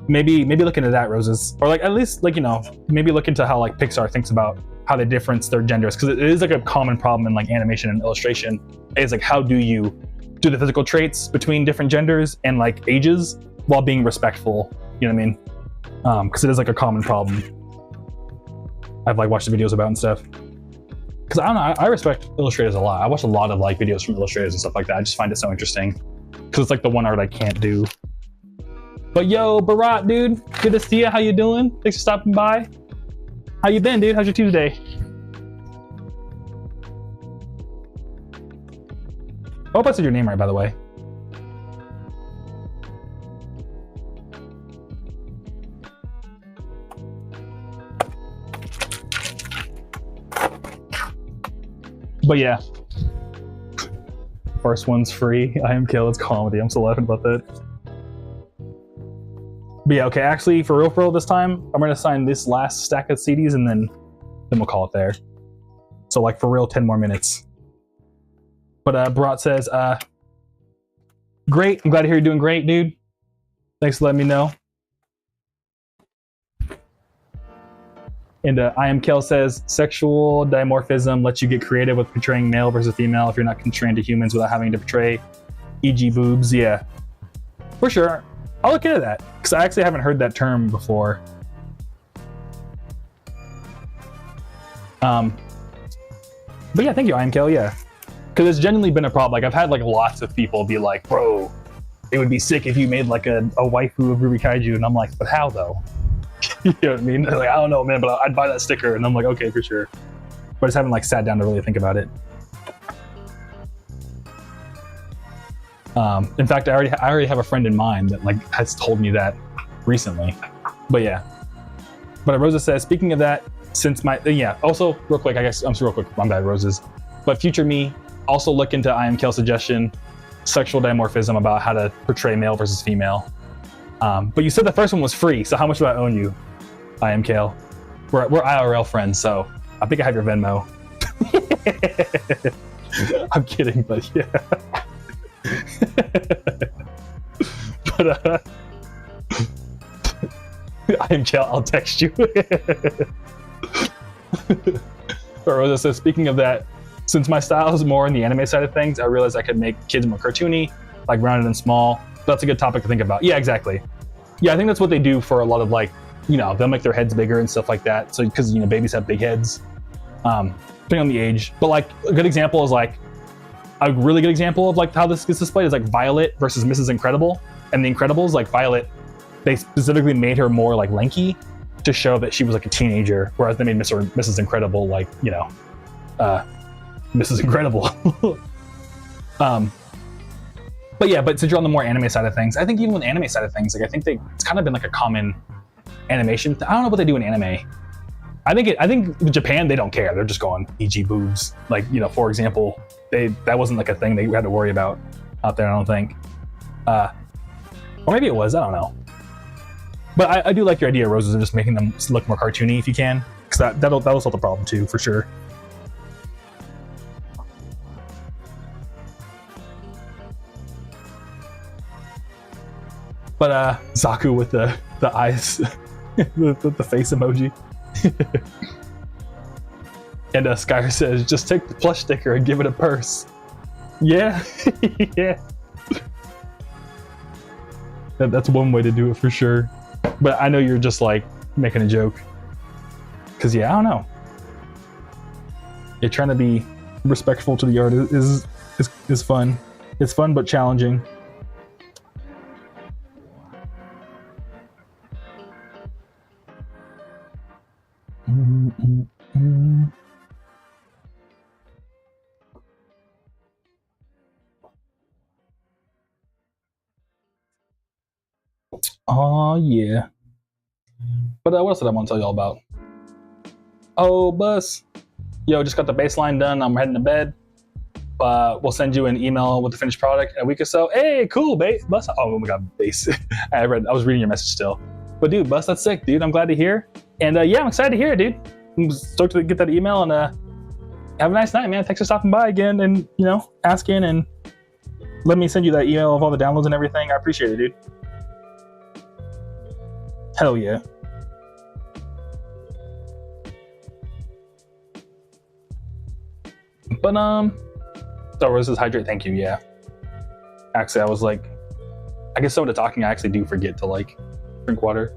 maybe look into that, Roses, or like at least like, you know, maybe look into how like Pixar thinks about how they difference their genders, because it is like a common problem in like animation and illustration. Is like, how do you do the physical traits between different genders and like ages while being respectful? You know what I mean? Because it is like a common problem. I've like watched the videos about and stuff. Because I don't know, I respect illustrators a lot. I watch a lot of like videos from illustrators and stuff like that. I just find it so interesting because it's like the one art I can't do. But yo, Barat, dude, good to see you. How you doing? Thanks for stopping by. How you been, dude? How's your Tuesday? I hope I said your name right, by the way. But yeah, first one's free. I am Kill. It's comedy. I'm still laughing about that. But yeah, okay. Actually, for real, this time, I'm gonna sign this last stack of CDs and then we'll call it there. So like for real, 10 more minutes. But Barat says, great. I'm glad to hear you're doing great, dude. Thanks for letting me know. And I am Kel says, sexual dimorphism lets you get creative with portraying male versus female if you're not constrained to humans without having to portray e.g. boobs. Yeah, for sure. I'll look into that because I actually haven't heard that term before. But yeah, thank you, IMKL, yeah. Because it's genuinely been a problem. Like, I've had like lots of people be like, bro, it would be sick if you made like a waifu of Groovy Kaiju. And I'm like, but how though? You know what I mean? They're like, I don't know, man, but I'd buy that sticker. And I'm like, okay, for sure. But I just haven't like sat down to really think about it. In fact, I already have a friend in mind that like has told me that recently. But yeah. But Rosa says, speaking of that, since my, yeah, also real quick, I guess, I'm real quick, my bad, Roses. But future me, also look into IMKL's suggestion, sexual dimorphism, about how to portray male versus female. But you said the first one was free, so how much do I owe you, IMKL? We're IRL friends, so I think I have your Venmo. I'm kidding, but yeah. But IMKL, I'll text you. Rosa says, speaking of that, since my style is more in the anime side of things, I realized I could make kids more cartoony, like rounded and small. That's a good topic to think about. Yeah, exactly. Yeah, I think that's what they do for a lot of like, you know, they'll make their heads bigger and stuff like that. So, because, you know, babies have big heads, depending on the age. But like a good example is like, a really good example of like how this gets displayed is like Violet versus Mrs. Incredible. And the Incredibles, like Violet, they specifically made her more like lanky to show that she was like a teenager, whereas they made Mrs. Incredible like, you know, Mrs. Incredible. But yeah, but since you're on the more anime side of things, I think even with the anime side of things, like I think it's kind of been like a common animation. I don't know what they do in anime. I think in Japan they don't care. They're just going Ichi boobs. Like, you know, for example, that wasn't like a thing they had to worry about out there. I don't think. Or maybe it was. I don't know. But I do like your idea, Roses, of just making them look more cartoony if you can, because that'll solve the problem too, for sure. But Zaku with the eyes, the face emoji. And Skyr says, just take the plush sticker and give it a purse. Yeah, yeah. That's one way to do it for sure. But I know you're just like making a joke. Cause yeah, I don't know. Yeah, trying to be respectful to the art is fun. It's fun but challenging. Oh yeah. But what else did I want to tell y'all about? Oh, bus. Yo, just got the baseline done. I'm heading to bed. We'll send you an email with the finished product in a week or so. Hey, cool, bus. Oh my god, base. I was reading your message still. But dude, bus, that's sick, dude. I'm glad to hear. And yeah, I'm excited to hear it, dude. I'm stoked to get that email, and have a nice night, man. Thanks for stopping by again and, you know, asking and let me send you that email of all the downloads and everything. I appreciate it, dude. Hell yeah. But Star Wars says hydrate, thank you, yeah. Actually, I was like, I guess some of the talking I actually do forget to like drink water.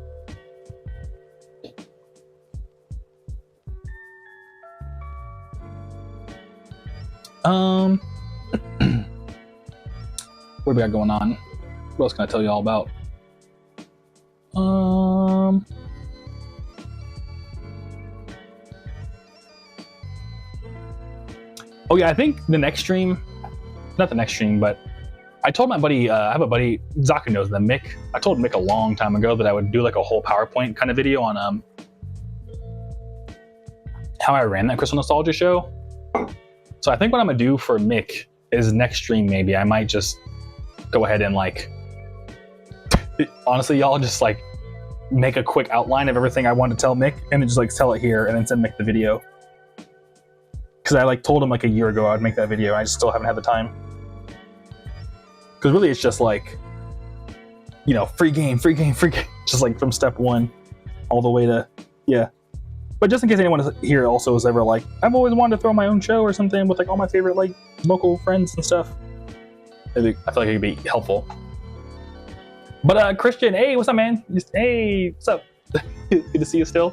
What do we got going on? What else can I tell you all about? Oh yeah, I think the next stream, not the next stream, but I told my buddy, I have a buddy, Zaku knows them, Mick. I told Mick a long time ago that I would do like a whole PowerPoint kind of video on how I ran that Crystal Nostalgia show. So I think what I'm gonna do for Mick is next stream maybe, I might just go ahead and like, honestly y'all, just like make a quick outline of everything I want to tell Mick and then just like tell it here and then send Mick the video. Because I like told him like a year ago I'd make that video. I just still haven't had the time. Because really it's just like, you know, free game. Just like from step one all the way to, yeah. But just in case anyone here also is ever like, I've always wanted to throw my own show or something with like all my favorite like local friends and stuff. I feel like it could be helpful. But Christian, hey, what's up, man? Hey, what's up? Good to see you still.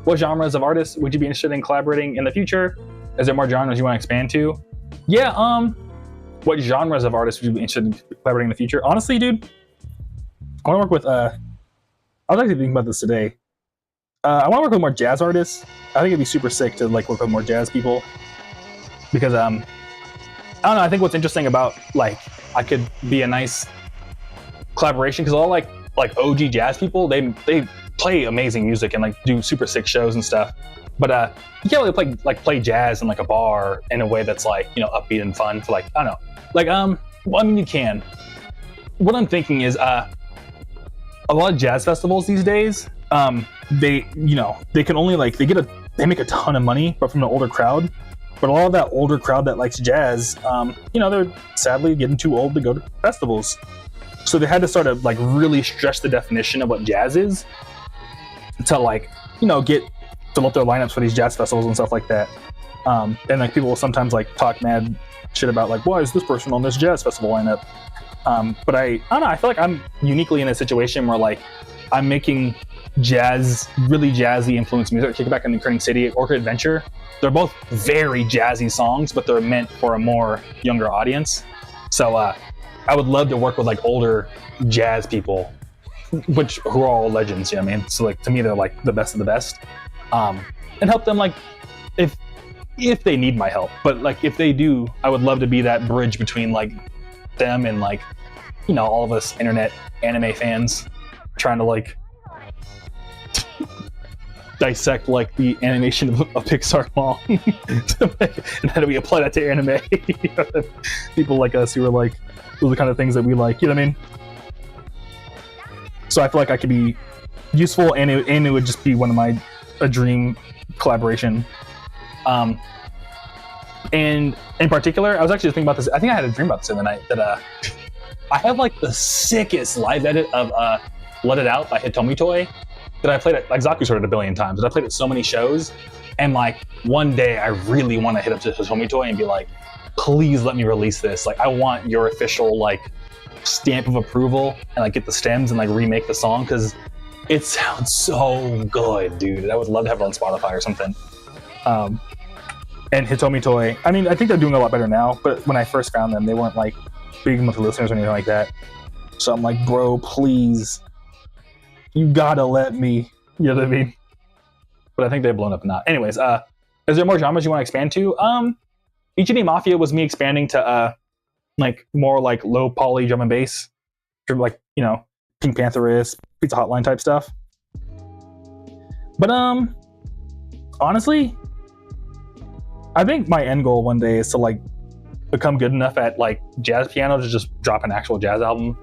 What genres of artists would you be interested in collaborating in the future? Is there more genres you want to expand to? Yeah, what genres of artists would you be interested in collaborating in the future? Honestly, dude, I want to work with, I was actually thinking about this today. I want to work with more jazz artists. I think it'd be super sick to like work with more jazz people. Because, I don't know, I think what's interesting about, like, I could be a nice collaboration, because all like OG jazz people, they play amazing music and like do super sick shows and stuff. But you can't really play jazz in like a bar in a way that's like, you know, upbeat and fun for like, I don't know. Like, well, I mean, you can. What I'm thinking is, a lot of jazz festivals these days, they can only like, they make a ton of money, but from an older crowd. But a lot of that older crowd that likes jazz, they're sadly getting too old to go to festivals. So they had to sort of like really stretch the definition of what jazz is to like, fill up their lineups for these jazz festivals and stuff like that. And like people will sometimes like talk mad shit about like, why is this person on this jazz festival lineup? But I don't know, I feel like I'm uniquely in a situation where like I'm making jazz, really jazzy influenced music. Kickback in the Curtain City, Orchid Adventure. They're both very jazzy songs, but they're meant for a more younger audience. So I would love to work with like older jazz people, who are all legends, you know what I mean? So like to me, they're like the best of the best. And help them like if they need my help. But like if they do, I would love to be that bridge between like them and like, all of us internet anime fans trying to like dissect like the animation of a Pixar mom and how do we apply that to anime. People like us who are like, those are the kind of things that we like, you know what I mean? So I feel like I could be useful, and it would just be one of a dream collaboration. And in particular, I was actually thinking about this. I think I had a dream about this the other night, that I have like the sickest live edit of Let It Out by Hitomi Toy that I played it, like Zaku's heard it a billion times, but I played it at so many shows. And like one day I really want to hit up to Hitomi Toy and be like, please let me release this. Like I want your official like stamp of approval, and like get the stems and like remake the song, because it sounds so good, dude. I would love to have it on Spotify or something. And Hitomi Toy, I mean, I think they're doing a lot better now, but when I first found them, they weren't like big monthly listeners or anything like that. So I'm like, bro, please, you gotta let me, you know what I mean? But I think they've blown up not. Anyways, is there more genres you want to expand to? Ichi Mafia was me expanding to like more like low poly drum and bass, like, Pink Pantherist, Pizza Hotline type stuff. But honestly, I think my end goal one day is to like become good enough at like jazz piano to just drop an actual jazz album.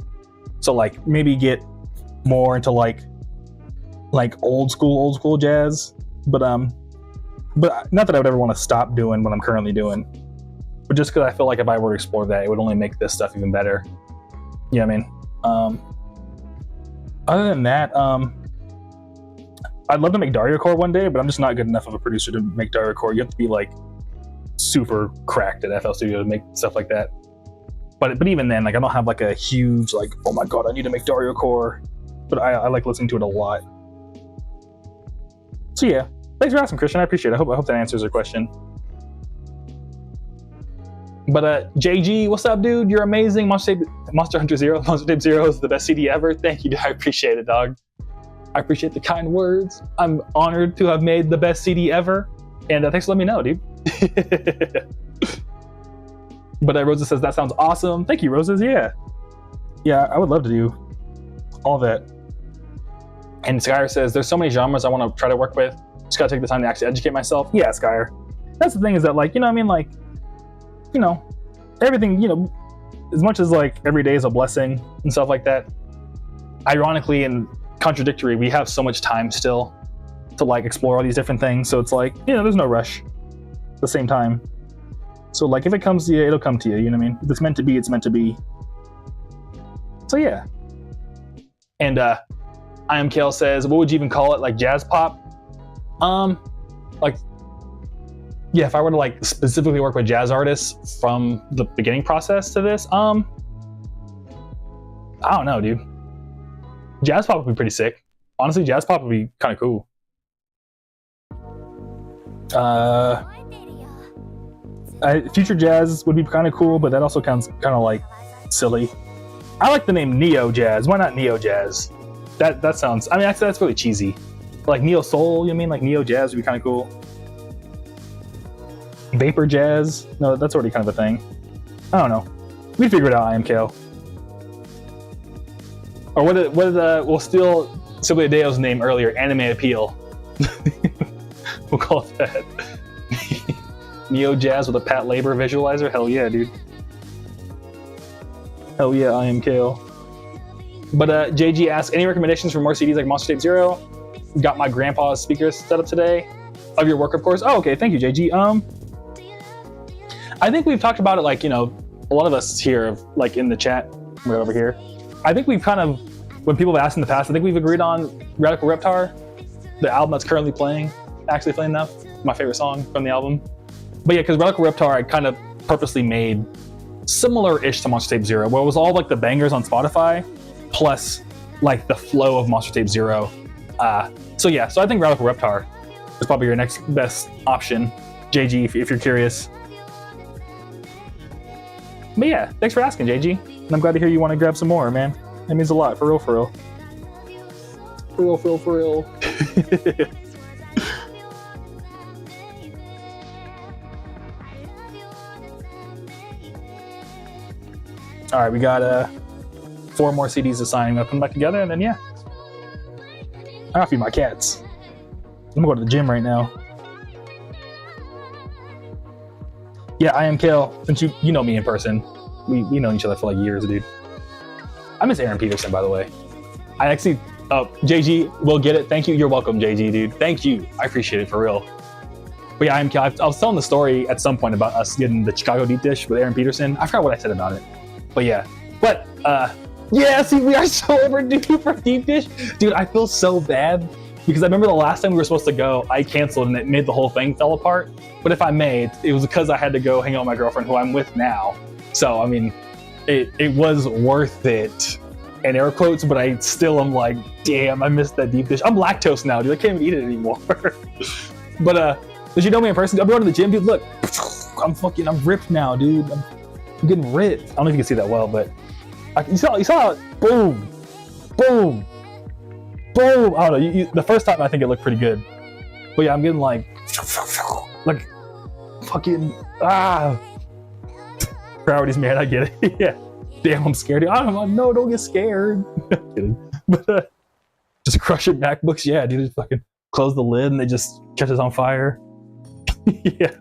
So like maybe get more into like old school jazz. But not that I would ever want to stop doing what I'm currently doing. But just because I feel like if I were to explore that, it would only make this stuff even better. You know what I mean? Other than that, I'd love to make Dario Core one day, but I'm just not good enough of a producer to make Dario Core. You have to be like super cracked at FL Studio to make stuff like that. But even then, like I don't have like a huge like, oh my god, I need to make Dario Core. But I like listening to it a lot. So yeah, thanks for asking, Christian. I appreciate it. I hope that answers your question. But JG, what's up, dude? You're amazing. Monster Hunter Zero is the best CD ever. Thank you, dude. I appreciate it, dog. I appreciate the kind words. I'm honored to have made the best CD ever. And thanks for letting me know, dude. But Rosa says, that sounds awesome. Thank you, Roses. Yeah, I would love to do all that. And Skyer says, there's so many genres I want to try to work with. Just gotta take the time to actually educate myself. Yeah, Skyer. That's the thing, is that like, you know what I mean? Like, everything, as much as like every day is a blessing and stuff like that, ironically and contradictory, we have so much time still to like explore all these different things. So it's like, there's no rush at the same time. So like if it comes to you, it'll come to you, you know what I mean? If it's meant to be, it's meant to be. So yeah. And I Am Kale says, what would you even call it? Like jazz pop? Yeah, if I were to like specifically work with jazz artists from the beginning process to this, I don't know, dude. Jazz pop would be pretty sick. Honestly, jazz pop would be kind of cool. Future Jazz would be kind of cool, but that also sounds kind of like silly. I like the name Neo Jazz. Why not Neo Jazz? That sounds. I mean, that's really cheesy. Like Neo Soul, you mean? Like Neo Jazz would be kind of cool. Vapor Jazz? No, that's already kind of a thing. I don't know. We figure it out. I am KO. Or we'll steal Sibley Adeo's name earlier. Anime Appeal. We'll call it that. Neo Jazz with a Pat Labor visualizer. Hell yeah, dude. Hell yeah, I am KO. But JG asks, any recommendations for more CDs like Monster Tape Zero? Got my grandpa's speakers set up today. Of your work, of course. Oh, okay. Thank you, JG. I think we've talked about it, like, you know, a lot of us here, like in the chat, right over here. I think we've kind of, when people have asked in the past, I think we've agreed on Radical Reptar, the album that's currently playing, actually playing now. My favorite song from the album. But yeah, because Radical Reptar, I kind of purposely made similar-ish to Monster Tape Zero, where it was all like the bangers on Spotify, plus like the flow of Monster Tape Zero. So yeah, so I think Radical Reptar is probably your next best option, JG, if you're curious. But yeah, thanks for asking, JG. And I'm glad to hear you want to grab some more, man. That means a lot, for real, for real. For real, for real, for real. All right, we got 4 more CDs to sign. I'm gonna put them back together, and then yeah, I gotta feed my cats. I'm gonna go to the gym right now. Yeah, I am Kale. Since you know me in person, we know each other for like years, dude. I miss Aaron Peterson, by the way. I actually, JG will get it. Thank you. You're welcome, JG, dude. Thank you. I appreciate it for real. But yeah, I am Kale. I was telling the story at some point about us getting the Chicago deep dish with Aaron Peterson. I forgot what I said about it. But yeah, yeah, see, we are so overdue for deep dish. Dude, I feel so bad because I remember the last time we were supposed to go, I canceled and it made the whole thing fell apart. But if I may, it was because I had to go hang out with my girlfriend who I'm with now. So, I mean, it was worth it, in air quotes, but I still am like, damn, I missed that deep dish. I'm lactose now, dude. I can't even eat it anymore. But, did you know me in person? I'm going to the gym, dude. Look, I'm ripped now, dude. I'm getting ripped. I don't know if you can see that well, but you saw it. Boom, boom, boom. I don't know. The first time I think it looked pretty good, but yeah, I'm getting like fucking priorities, man. I get it. Yeah. Damn, I'm scared. No, don't get scared. Kidding. But just crushing MacBooks. Yeah, dude. Just fucking close the lid and it just catches on fire. Yeah.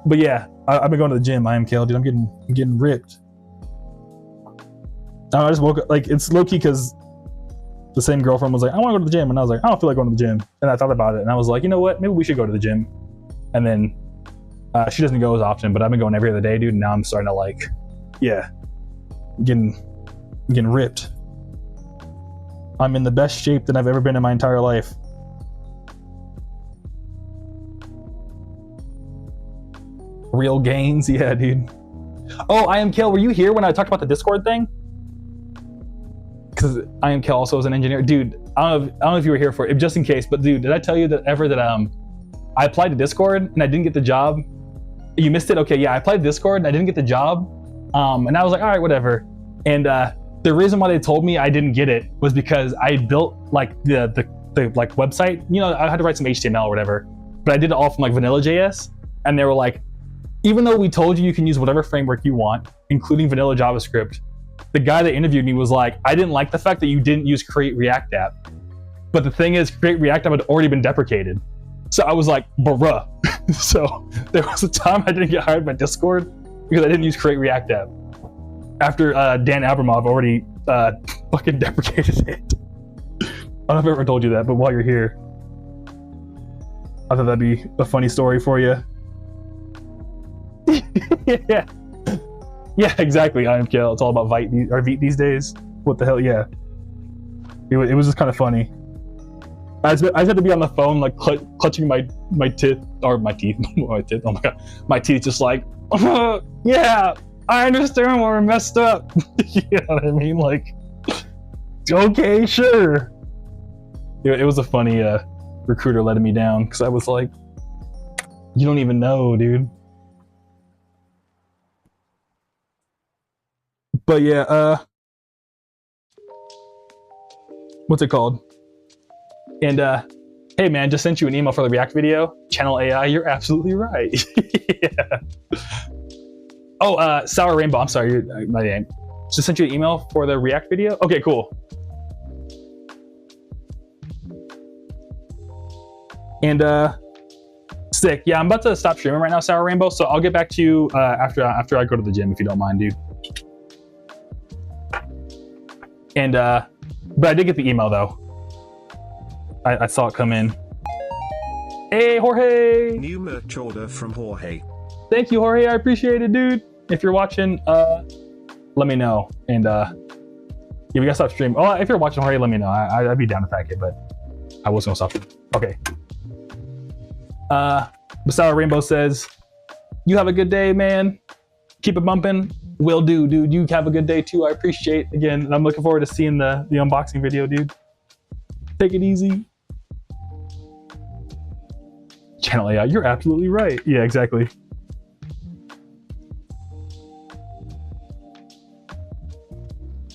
But yeah, I've been going to the gym. I am Kale, dude. I'm getting ripped. I just woke up, like, it's low-key because the same girlfriend was like, I want to go to the gym. And I was like, I don't feel like going to the gym. And I thought about it. And I was like, you know what? Maybe we should go to the gym. And then she doesn't go as often, but I've been going every other day, dude. And now I'm starting to like, yeah, getting ripped. I'm in the best shape that I've ever been in my entire life. Real gains, yeah, dude. Oh, I am Kale. Were you here when I talked about the Discord thing? Because I am Kale also is an engineer, dude. I don't know if you were here for it, just in case. But dude, did I tell you that I applied to Discord and I didn't get the job? You missed it. Okay, yeah, I applied to Discord and I didn't get the job. And I was like, all right, whatever. And the reason why they told me I didn't get it was because I built like the like website. You know, I had to write some HTML or whatever, but I did it all from like Vanilla.js, and they were like, even though we told you can use whatever framework you want, including vanilla JavaScript, the guy that interviewed me was like, I didn't like the fact that you didn't use Create React app. But the thing is, Create React app had already been deprecated. So I was like, bruh. So there was a time I didn't get hired by Discord because I didn't use Create React app. After Dan Abramov already fucking deprecated it. I don't know if I ever told you that, but while you're here, I thought that'd be a funny story for you. Yeah, exactly. I am Kale. It's all about Vite these days. What the hell? Yeah, it was just kind of funny. I just had to be on the phone, like clutching my teeth, or my teeth, my teeth. Oh my god, my teeth, just like, yeah, I understand where we're messed up. You know what I mean? Like, okay, sure. It was a funny recruiter letting me down because I was like, you don't even know, dude. But yeah, what's it called? And hey man, just sent you an email for the React video. Channel AI, you're absolutely right. Yeah. Oh, Sour Rainbow, I'm sorry, my name. Just sent you an email for the React video? Okay, cool. And sick. Yeah, I'm about to stop streaming right now, Sour Rainbow, so I'll get back to you after I go to the gym, if you don't mind, dude. And but I did get the email though. I saw it come in. Hey, Jorge! New merch order from Jorge. Thank you, Jorge. I appreciate it, dude. If you're watching, let me know. And yeah, we gotta stop streaming. Oh, if you're watching, Jorge, let me know. I'd be down to pack it, but I was gonna stop. Okay. Sour Rainbow says, "You have a good day, man. Keep it bumping." Will do, dude. You have a good day too. I appreciate it. Again, I'm looking forward to seeing the unboxing video, dude. Take it easy. Channel AI, you're absolutely right. Yeah, exactly.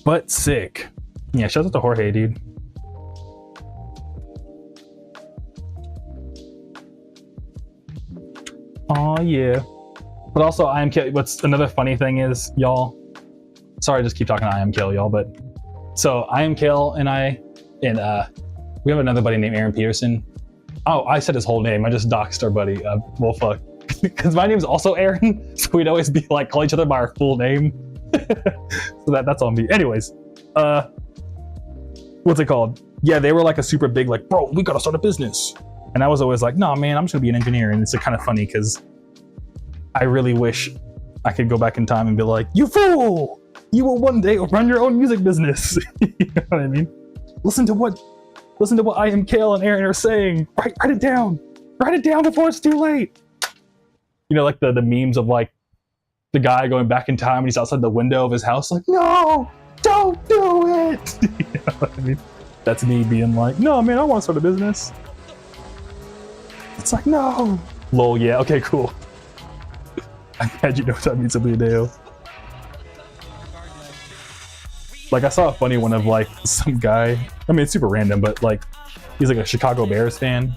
But sick. Yeah, shout out to Jorge, dude. Oh yeah. But also, I am Kill. What's another funny thing is, y'all. Sorry, I just keep talking to I am Kill, y'all. But so I am Kill, and we have another buddy named Aaron Peterson. Oh, I said his whole name. I just doxed our buddy. Well, fuck. Because my name's also Aaron, so we'd always be like call each other by our full name. So that's on me. Anyways, what's it called? Yeah, they were like a super big like, bro, we gotta start a business. And I was always like, no, man, I'm just gonna be an engineer. And it's kind of funny because I really wish I could go back in time and be like, you fool! You will one day run your own music business. You know what I mean? Listen to what I am Kale and Aaron are saying. Write it down. Write it down before it's too late. You know, like the memes of like the guy going back in time and he's outside the window of his house like, no, don't do it. You know what I mean? That's me being like, no, man, I want to start a business. It's like, no. Lol, yeah, okay, cool. I'm glad you know what that means, Dale. Like, I saw a funny one of like some guy. I mean, it's super random, but like he's like a Chicago Bears fan,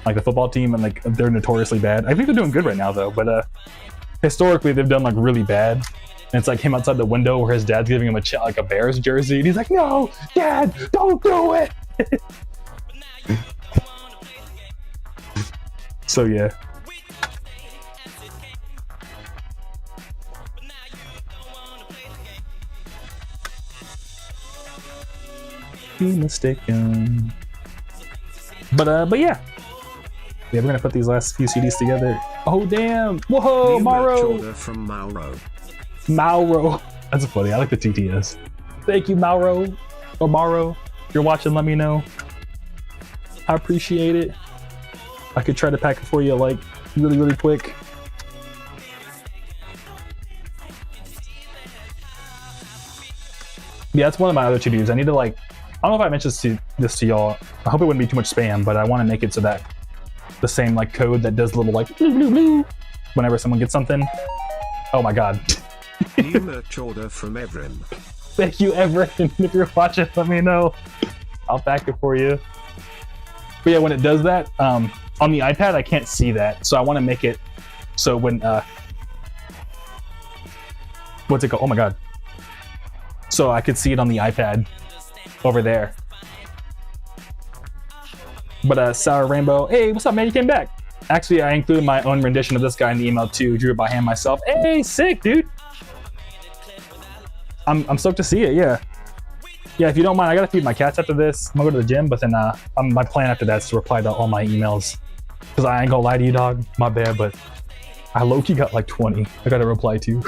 like the football team, and like they're notoriously bad. I think they're doing good right now though, but historically they've done like really bad. And it's like him outside the window where his dad's giving him like a Bears jersey, and he's like, "No, Dad, don't do it." So yeah. Be mistaken. But yeah. Yeah, we're gonna put these last few CDs together. Oh damn! Whoa, Mauro! From Mauro. Mauro. That's funny. I like the TTS. Thank you, Mauro. Or Mauro. If you're watching, let me know. I appreciate it. I could try to pack it for you like really, really quick. Yeah, that's one of my other to-dos. I need to like, I don't know if I mentioned this to y'all. I hope it wouldn't be too much spam, but I want to make it so that the same like code that does a little like blue, blue, blue, whenever someone gets something. Oh my God. New merch order from Everin. Thank you, Everin. If you're watching, let me know. I'll pack it for you. But yeah, when it does that, on the iPad, I can't see that. So I want to make it so when, what's it called? Oh my God. So I could see it on the iPad over there. But Sour Rainbow, hey, what's up, man? You came back. Actually, I included my own rendition of this guy in the email too. Drew it by hand myself. Hey, sick, dude. I'm stoked to see it. Yeah. Yeah, if you don't mind, I gotta feed my cats after this. I'm gonna go to the gym, but then my plan after that is to reply to all my emails. Cause I ain't gonna lie to you, dog. My bad, but I low-key got like 20. I gotta reply to.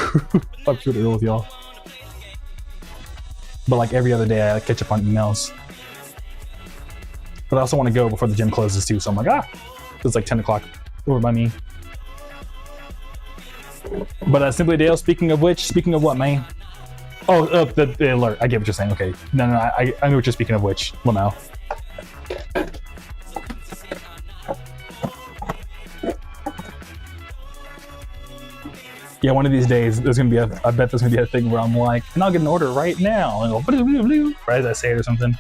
I'm sure to with y'all. But like every other day, I catch up on emails. But I also want to go before the gym closes too. So I'm like, it's like 10 o'clock over by me. But Simply Dale, speaking of what, man? Oh, the alert. I get what you're saying. Okay. No, I know what you're speaking of which. Lamau. Yeah, one of these days there's gonna be I bet there's gonna be a thing where I'm like, and I'll get an order right now, and go right as I say it or something.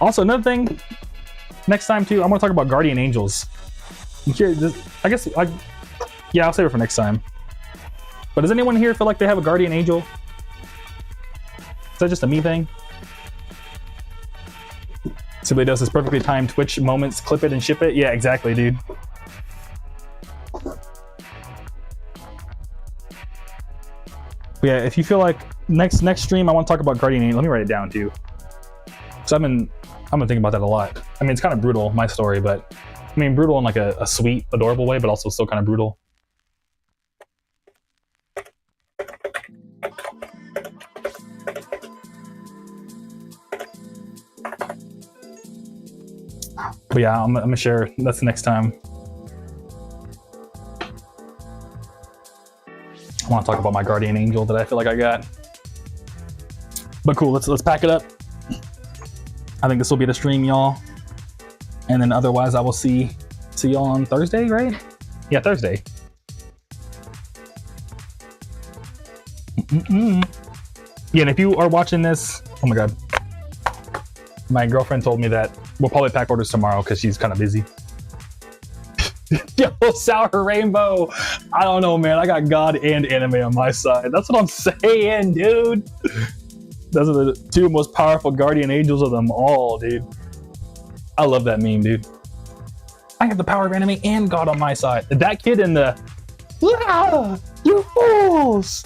Also, another thing, next time too, I want to talk about guardian angels. I guess yeah, I'll save it for next time. But does anyone here feel like they have a guardian angel? Is that just a me thing? Simply does this perfectly timed Twitch moments, clip it and ship it. Yeah, exactly, dude. But yeah, if you feel like next stream, I want to talk about guardian angel. Let me write it down too. So I've been thinking about that a lot. I mean, it's kind of brutal, my story, but I mean, brutal in like a sweet, adorable way, but also still kind of brutal. But yeah, I'm gonna share. That's the next time. I want to talk about my guardian angel that I feel like I got. But cool, let's pack it up. I think this will be the stream, y'all. And then otherwise, I will see y'all on Thursday, right? Yeah, Thursday. Yeah, and if you are watching this, oh my god, my girlfriend told me that we'll probably pack orders tomorrow because she's kind of busy. Yo, Sour Rainbow. I don't know, man. I got God and anime on my side. That's what I'm saying, dude. Those are the two most powerful guardian angels of them all, dude. I love that meme, dude. I have the power of anime and God on my side. That kid in the, you fools!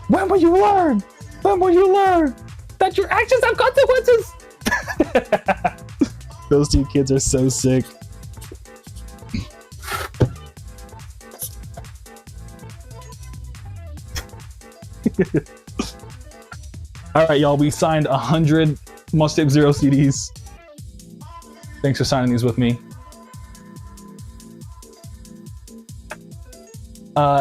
When will you learn? When will you learn that your actions have consequences? Those two kids are so sick. All right, y'all, we signed 100 Must-Tape Zero CDs. Thanks for signing these with me.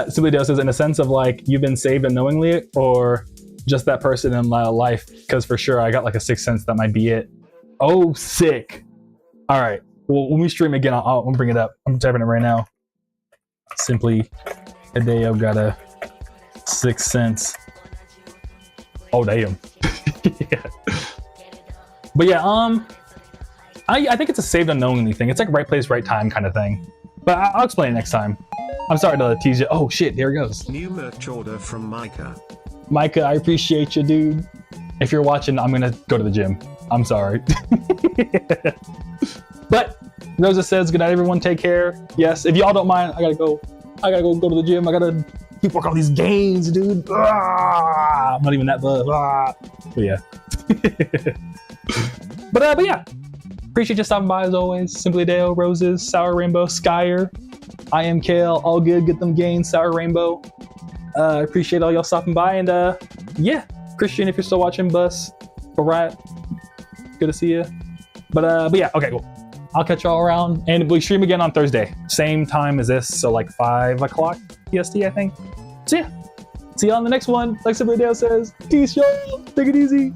Simply Dale says, in a sense of like, you've been saved unknowingly, or just that person in my life, because for sure I got like a sixth sense that might be it. Oh, sick. All right, well, when we stream again, I'll bring it up. I'm typing it right now. Simply Hideo got a sixth sense. Oh, damn. Yeah. But yeah, I think it's a saved unknowingly thing. It's like right place, right time kind of thing. But I'll explain it next time. I'm sorry to tease you. Oh shit, there it goes. New merch order from Micah. Micah, I appreciate you, dude. If you're watching, I'm gonna go to the gym. I'm sorry. But Rosa says, good night, everyone. Take care. Yes, if y'all don't mind, I gotta go to the gym. I gotta keep working on these gains, dude. I'm not even that buff. But yeah. But yeah. Appreciate you stopping by as always. Simply Dale, Roses, Sour Rainbow, Skyer. I am Kale. All good. Get them gains, Sour Rainbow. Appreciate all y'all stopping by. And yeah, Christian, if you're still watching, Bus, Barat, good to see you. But yeah, okay, cool. I'll catch y'all around. And we stream again on Thursday. Same time as this, so like 5 o'clock PST, I think. So yeah, see y'all on the next one. Like Simply Dale says, peace, y'all. Take it easy.